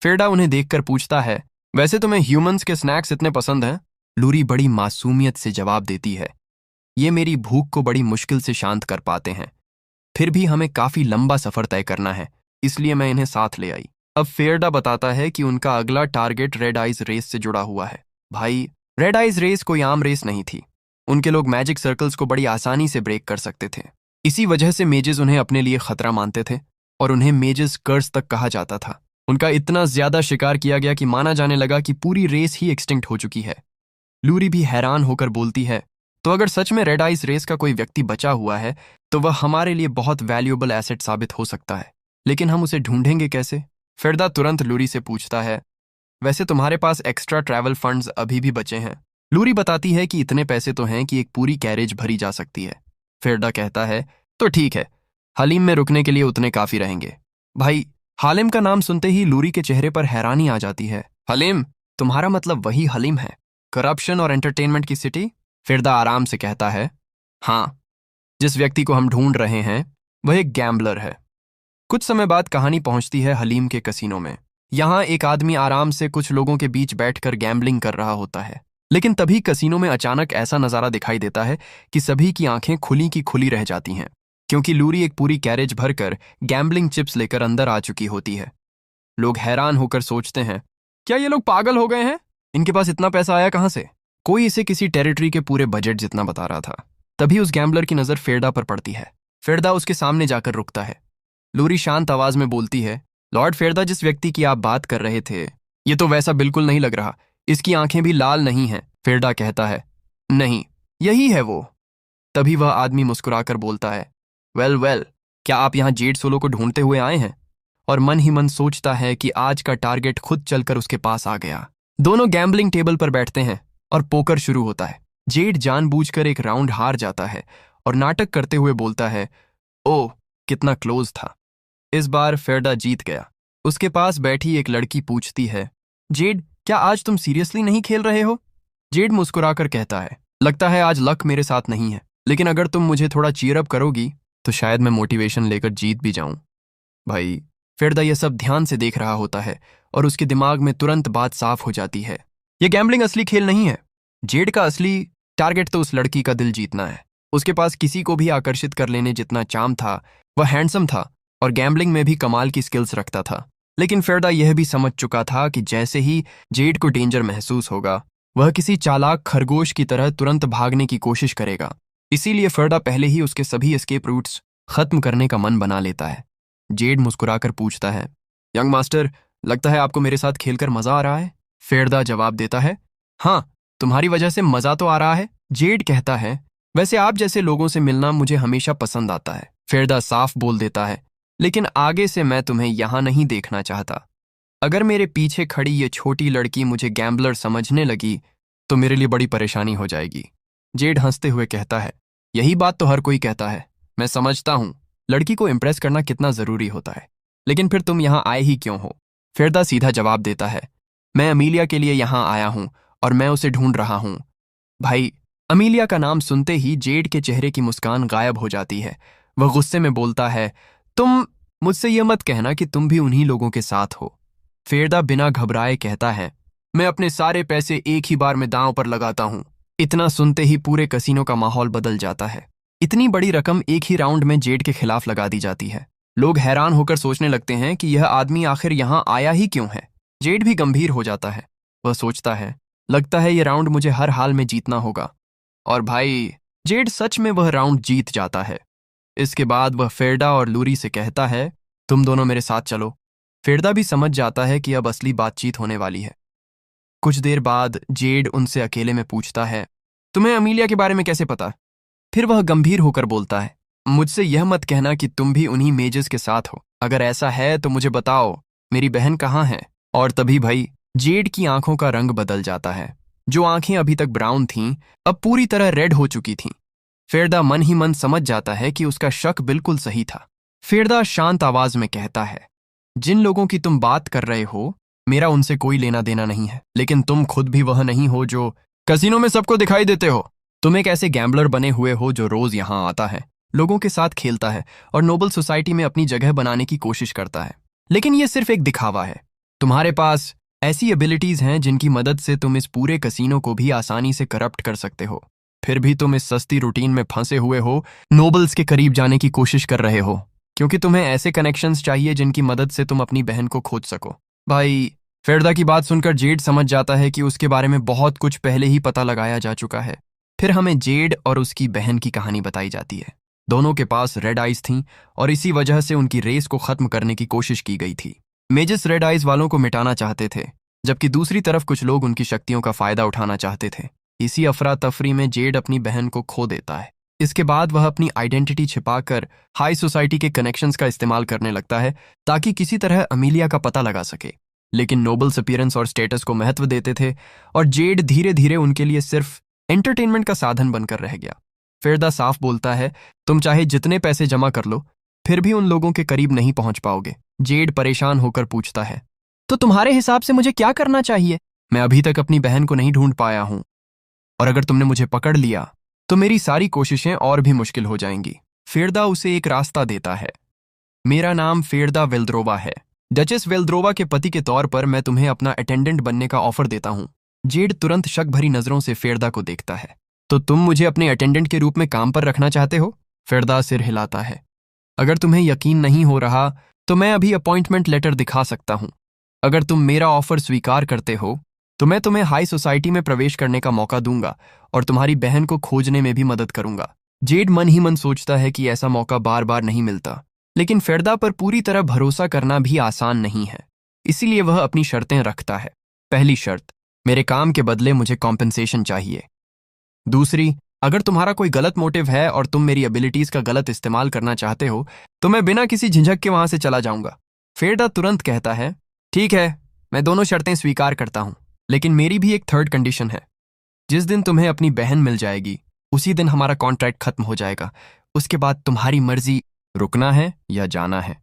फेरदा उन्हें देखकर पूछता है, वैसे तुम्हें ह्यूमंस के स्नैक्स इतने पसंद हैं? लूरी बड़ी मासूमियत से जवाब देती है, ये मेरी भूख को बड़ी मुश्किल से शांत कर पाते हैं। फिर भी हमें काफी लंबा सफर तय करना है, इसलिए मैं इन्हें साथ ले आई। अब फेरडा बताता है कि उनका अगला टारगेट रेड आइज रेस से जुड़ा हुआ है। भाई, रेड आइज रेस कोई आम रेस नहीं थी। उनके लोग मैजिक सर्कल्स को बड़ी आसानी से ब्रेक कर सकते थे। इसी वजह से मेजेस उन्हें अपने लिए खतरा मानते थे और उन्हें मेजेस कर्स तक कहा जाता था। उनका इतना ज्यादा शिकार किया गया कि माना जाने लगा कि पूरी रेस ही एक्सटिंक्ट हो चुकी है। लूरी भी हैरान होकर बोलती है, तो अगर सच में रेड आइज रेस का कोई व्यक्ति बचा हुआ है तो वह हमारे लिए बहुत वैल्यूएबल एसेट साबित हो सकता है, लेकिन हम उसे ढूंढेंगे कैसे? फिरदा तुरंत लूरी से पूछता है, वैसे तुम्हारे पास एक्स्ट्रा ट्रैवल फंड्स अभी भी बचे हैं? लूरी बताती है कि इतने पैसे तो हैं कि एक पूरी कैरेज भरी जा सकती है। फिरदा कहता है, तो ठीक है, हलीम में रुकने के लिए उतने काफी रहेंगे। भाई, हालिम का नाम सुनते ही लूरी के चेहरे पर हैरानी आ जाती है। हलीम? तुम्हारा मतलब वही हलीम है, करप्शन और एंटरटेनमेंट की सिटी? फिरदा आराम से कहता है, हाँ, जिस व्यक्ति को हम ढूंढ रहे हैं वह एक गैम्बलर है। कुछ समय बाद कहानी पहुंचती है हलीम के कसीनो में। यहां एक आदमी आराम से कुछ लोगों के बीच बैठकर गैम्बलिंग कर रहा होता है, लेकिन तभी कसीनो में अचानक ऐसा नजारा दिखाई देता है कि सभी की आंखें खुली की खुली रह जाती हैं, क्योंकि लूरी एक पूरी कैरेज भरकर गैम्बलिंग चिप्स लेकर अंदर आ चुकी होती है। लोग हैरान होकर सोचते हैं, क्या ये लोग पागल हो गए हैं? इनके पास इतना पैसा आया कहां से? कोई इसे किसी टेरिटरी के पूरे बजट जितना बता रहा था। तभी उस गैम्बलर की नजर फेरदा पर पड़ती है। फेरदा उसके सामने जाकर रुकता है। लूरी शांत आवाज में बोलती है, लॉर्ड फेरदा, जिस व्यक्ति की आप बात कर रहे थे, ये तो वैसा बिल्कुल नहीं लग रहा। इसकी आंखें भी लाल नहीं हैं। फेरदा कहता है, नहीं, यही है वो। तभी वह आदमी मुस्कुराकर बोलता है, वेल, क्या आप यहाँ जेड सोलो को ढूंढते हुए आए हैं? और मन ही मन सोचता है कि आज का टारगेट खुद चलकर उसके पास आ गया। दोनों गैम्बलिंग टेबल पर बैठते हैं और पोकर शुरू होता है। जेड जानबूझकर एक राउंड हार जाता है और नाटक करते हुए बोलता है, ओह, कितना क्लोज था। इस बार फेरडा जीत गया। उसके पास बैठी एक लड़की पूछती है, जेड, क्या आज तुम सीरियसली नहीं खेल रहे हो? जेड मुस्कुराकर कहता है, लगता है आज लक मेरे साथ नहीं है, लेकिन अगर तुम मुझे थोड़ा चीयर अप करोगी तो शायद मैं मोटिवेशन लेकर जीत भी जाऊं। भाई, फेरदा यह सब ध्यान से देख रहा होता है और उसके दिमाग में तुरंत बात साफ हो जाती है। यह गैम्बलिंग असली खेल नहीं है। जेड का असली टारगेट तो उस लड़की का दिल जीतना है। उसके पास किसी को भी आकर्षित कर लेने जितना चार्म था, वह हैंडसम था और गैम्बलिंग में भी कमाल की स्किल्स रखता था। लेकिन फेरदा यह भी समझ चुका था कि जैसे ही जेड को डेंजर महसूस होगा, वह किसी चालाक खरगोश की तरह तुरंत भागने की कोशिश करेगा। इसीलिए फेरदा पहले ही उसके सभी एस्केप रूट्स खत्म करने का मन बना लेता है। जेड मुस्कुराकर पूछता है, यंग मास्टर, लगता है आपको मेरे साथ खेलकर मजा आ रहा है? फेरदा जवाब देता है, हाँ, तुम्हारी वजह से मजा तो आ रहा है। जेड कहता है, वैसे आप जैसे लोगों से मिलना मुझे हमेशा पसंद आता है। फेरदा साफ बोल देता है, लेकिन आगे से मैं तुम्हें यहां नहीं देखना चाहता। अगर मेरे पीछे खड़ी ये छोटी लड़की मुझे गैम्बलर समझने लगी तो मेरे लिए बड़ी परेशानी हो जाएगी। जेड हंसते हुए कहता है, यही बात तो हर कोई कहता है। मैं समझता हूं लड़की को इम्प्रेस करना कितना जरूरी होता है, लेकिन फिर तुम यहां आए ही क्यों हो? फेरदा सीधा जवाब देता है, मैं अमीलिया के लिए यहां आया हूं और मैं उसे ढूंढ रहा हूं। भाई, अमीलिया का नाम सुनते ही जेड के चेहरे की मुस्कान गायब हो जाती है। वह गुस्से में बोलता है, तुम मुझसे यह मत कहना कि तुम भी उन्हीं लोगों के साथ हो। फेरदा बिना घबराए कहता है, मैं अपने सारे पैसे एक ही बार में दांव पर लगाता हूं। इतना सुनते ही पूरे कसीनो का माहौल बदल जाता है। इतनी बड़ी रकम एक ही राउंड में जेड के खिलाफ लगा दी जाती है। लोग हैरान होकर सोचने लगते हैं कि यह आदमी आखिर यहां आया ही क्यों है। जेड भी गंभीर हो जाता है। वह सोचता है, लगता है यह राउंड मुझे हर हाल में जीतना होगा। और भाई, जेड सच में वह राउंड जीत जाता है। इसके बाद वह फेरडा और लूरी से कहता है, तुम दोनों मेरे साथ चलो। फेरदा भी समझ जाता है कि अब असली बातचीत होने वाली है। कुछ देर बाद जेड उनसे अकेले में पूछता है, तुम्हें अमीलिया के बारे में कैसे पता? फिर वह गंभीर होकर बोलता है, मुझसे यह मत कहना कि तुम भी उन्हीं मेजेस के साथ हो। अगर ऐसा है तो मुझे बताओ, मेरी बहन कहाँ है? और तभी भाई, जेड की आंखों का रंग बदल जाता है। जो आंखें अभी तक ब्राउन थीं, अब पूरी तरह रेड हो चुकी थीं। फेरदा मन ही मन समझ जाता है कि उसका शक बिल्कुल सही था। फेरदा शांत आवाज में कहता है, जिन लोगों की तुम बात कर रहे हो, मेरा उनसे कोई लेना देना नहीं है, लेकिन तुम खुद भी वह नहीं हो जो कसिनो में सबको दिखाई देते हो। तुम एक ऐसे गैम्बलर बने हुए हो जो रोज यहां आता है, लोगों के साथ खेलता है और नोबल सोसाइटी में अपनी जगह बनाने की कोशिश करता है। लेकिन यह सिर्फ एक दिखावा है। तुम्हारे पास ऐसी एबिलिटीज हैं जिनकी मदद से तुम इस पूरे कसिनो को भी आसानी से करप्ट कर सकते हो। फिर भी तुम इस सस्ती रूटीन में फंसे हुए हो, नोबल्स के करीब जाने की कोशिश कर रहे हो, क्योंकि तुम्हें ऐसे कनेक्शंस चाहिए जिनकी मदद से तुम अपनी बहन को खोज सको। भाई, फेरदा की बात सुनकर जेड समझ जाता है कि उसके बारे में बहुत कुछ पहले ही पता लगाया जा चुका है। फिर हमें जेड और उसकी बहन की कहानी बताई जाती है। दोनों के पास रेड आइज थीं और इसी वजह से उनकी रेस को खत्म करने की कोशिश की गई थी। मेजस रेड आइज वालों को मिटाना चाहते थे, जबकि दूसरी तरफ कुछ लोग उनकी शक्तियों का फायदा उठाना चाहते थे। इसी अफरा तफरी में जेड अपनी बहन को खो देता है। इसके बाद वह अपनी आइडेंटिटी छिपाकर हाई सोसाइटी के कनेक्शंस का इस्तेमाल करने लगता है ताकि किसी तरह अमीलिया का पता लगा सके। लेकिन नोबल्स अपीयरेंस और स्टेटस को महत्व देते थे और जेड धीरे धीरे उनके लिए सिर्फ एंटरटेनमेंट का साधन बनकर रह गया। फेरदा साफ बोलता है, तुम चाहे जितने पैसे जमा कर लो, फिर भी उन लोगों के करीब नहीं पहुंच पाओगे। जेड परेशान होकर पूछता है, तो तुम्हारे हिसाब से मुझे क्या करना चाहिए? मैं अभी तक अपनी बहन को नहीं ढूंढ पाया हूं, और अगर तुमने मुझे पकड़ लिया तो मेरी सारी कोशिशें और भी मुश्किल हो जाएंगी। फेरदा उसे एक रास्ता देता है। मेरा नाम फेरदा वेल्द्रोवा है। डचेस वेल्द्रोवा के पति के तौर पर मैं तुम्हें अपना अटेंडेंट बनने का ऑफर देता हूं। जेड तुरंत शक भरी नजरों से फेरदा को देखता है। तो तुम मुझे अपने अटेंडेंट के रूप में काम पर रखना चाहते हो? फेरदा सिर हिलाता है। अगर तुम्हें यकीन नहीं हो रहा तो मैं अभी अपॉइंटमेंट लेटर दिखा सकता हूं। अगर तुम मेरा ऑफर स्वीकार करते हो तो मैं तुम्हें हाई सोसाइटी में प्रवेश करने का मौका दूंगा और तुम्हारी बहन को खोजने में भी मदद करूंगा। जेड मन ही मन सोचता है कि ऐसा मौका बार बार नहीं मिलता, लेकिन फेरदा पर पूरी तरह भरोसा करना भी आसान नहीं है। इसीलिए वह अपनी शर्तें रखता है। पहली शर्त, मेरे काम के बदले मुझे कॉम्पेंसेशन चाहिए। दूसरी, अगर तुम्हारा कोई गलत मोटिव है और तुम मेरी एबिलिटीज का गलत इस्तेमाल करना चाहते हो तो मैं बिना किसी झिझक के वहां से चला जाऊंगा। फेरदा तुरंत कहता है, ठीक है, मैं दोनों शर्तें स्वीकार करता हूं, लेकिन मेरी भी एक थर्ड कंडीशन है। जिस दिन तुम्हें अपनी बहन मिल जाएगी उसी दिन हमारा कॉन्ट्रैक्ट खत्म हो जाएगा। उसके बाद तुम्हारी मर्जी, रुकना है या जाना है।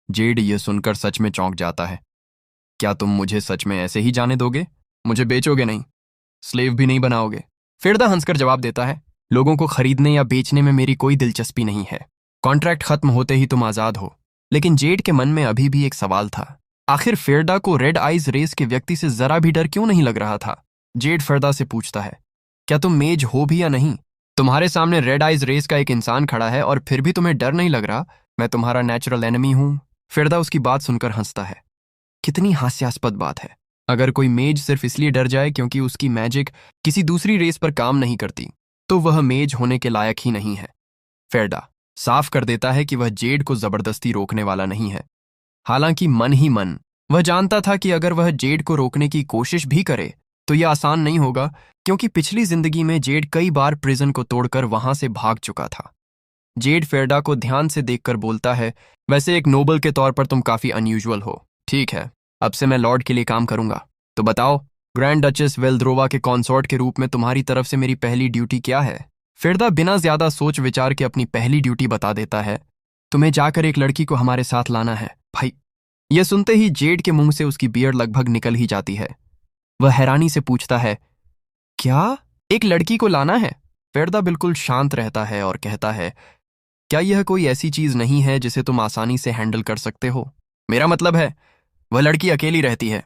जेड ये सुनकर सच में चौंक जाता है। क्या तुम मुझे सच में ऐसे ही जाने दोगे? मुझे बेचोगे नहीं, स्लेव भी नहीं बनाओगे? फिरदा हंसकर जवाब देता है, लोगों को खरीदने या बेचने में मेरी कोई दिलचस्पी नहीं है। कॉन्ट्रैक्ट खत्म होते ही तुम आजाद हो। लेकिन जेड के मन में अभी भी एक सवाल था। आखिर फिरदा को रेड आइज रेस के व्यक्ति से जरा भी डर क्यों नहीं लग रहा था? जेड फिरदा से पूछता है, क्या तुम मेज हो भी या नहीं? तुम्हारे सामने रेड आइज रेस का एक इंसान खड़ा है और फिर भी तुम्हें डर नहीं लग रहा? मैं तुम्हारा नेचुरल एनिमी हूं। फिरदा उसकी बात सुनकर हंसता है। कितनी हास्यास्पद बात है। अगर कोई मेज सिर्फ इसलिए डर जाए क्योंकि उसकी मैजिक किसी दूसरी रेस पर काम नहीं करती, तो वह मेज होने के लायक ही नहीं है। फिरदा साफ कर देता है कि वह जेड को जबरदस्ती रोकने वाला नहीं है। हालांकि मन ही मन वह जानता था कि अगर वह जेड को रोकने की कोशिश भी करे तो यह आसान नहीं होगा, क्योंकि पिछली जिंदगी में जेड कई बार प्रिजन को तोड़कर वहां से भाग चुका था। जेड फिरदा को ध्यान से देखकर बोलता है, वैसे एक नोबल के तौर पर तुम काफी अनयूजुअल हो। ठीक है, अब से मैं लॉर्ड के लिए काम करूंगा। तो बताओ, ग्रैंड डचेस वेल्द्रोवा के कॉन्सॉर्ट के रूप में तुम्हारी तरफ से मेरी पहली ड्यूटी क्या है? फिरदा बिना ज्यादा सोच विचार के अपनी पहली ड्यूटी बता देता है, तुम्हें जाकर एक लड़की को हमारे साथ लाना है। भाई, यह सुनते ही जेड के मुंह से उसकी बियर्ड लगभग निकल ही जाती है। वह हैरानी से पूछता है, क्या एक लड़की को लाना है? फिरदा बिल्कुल शांत रहता है और कहता है, क्या यह कोई ऐसी चीज नहीं है जिसे तुम आसानी से हैंडल कर सकते हो? मेरा मतलब है, वह लड़की अकेली रहती है,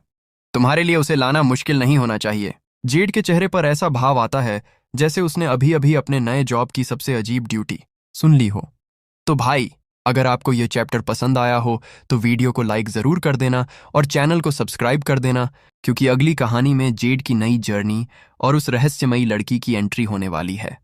तुम्हारे लिए उसे लाना मुश्किल नहीं होना चाहिए। जेड के चेहरे पर ऐसा भाव आता है जैसे उसने अभी अभी अपने नए जॉब की सबसे अजीब ड्यूटी सुन ली हो। तो भाई, अगर आपको यह चैप्टर पसंद आया हो तो वीडियो को लाइक जरूर कर देना और चैनल को सब्सक्राइब कर देना, क्योंकि अगली कहानी में जेड की नई जर्नी और उस रहस्यमयी लड़की की एंट्री होने वाली है।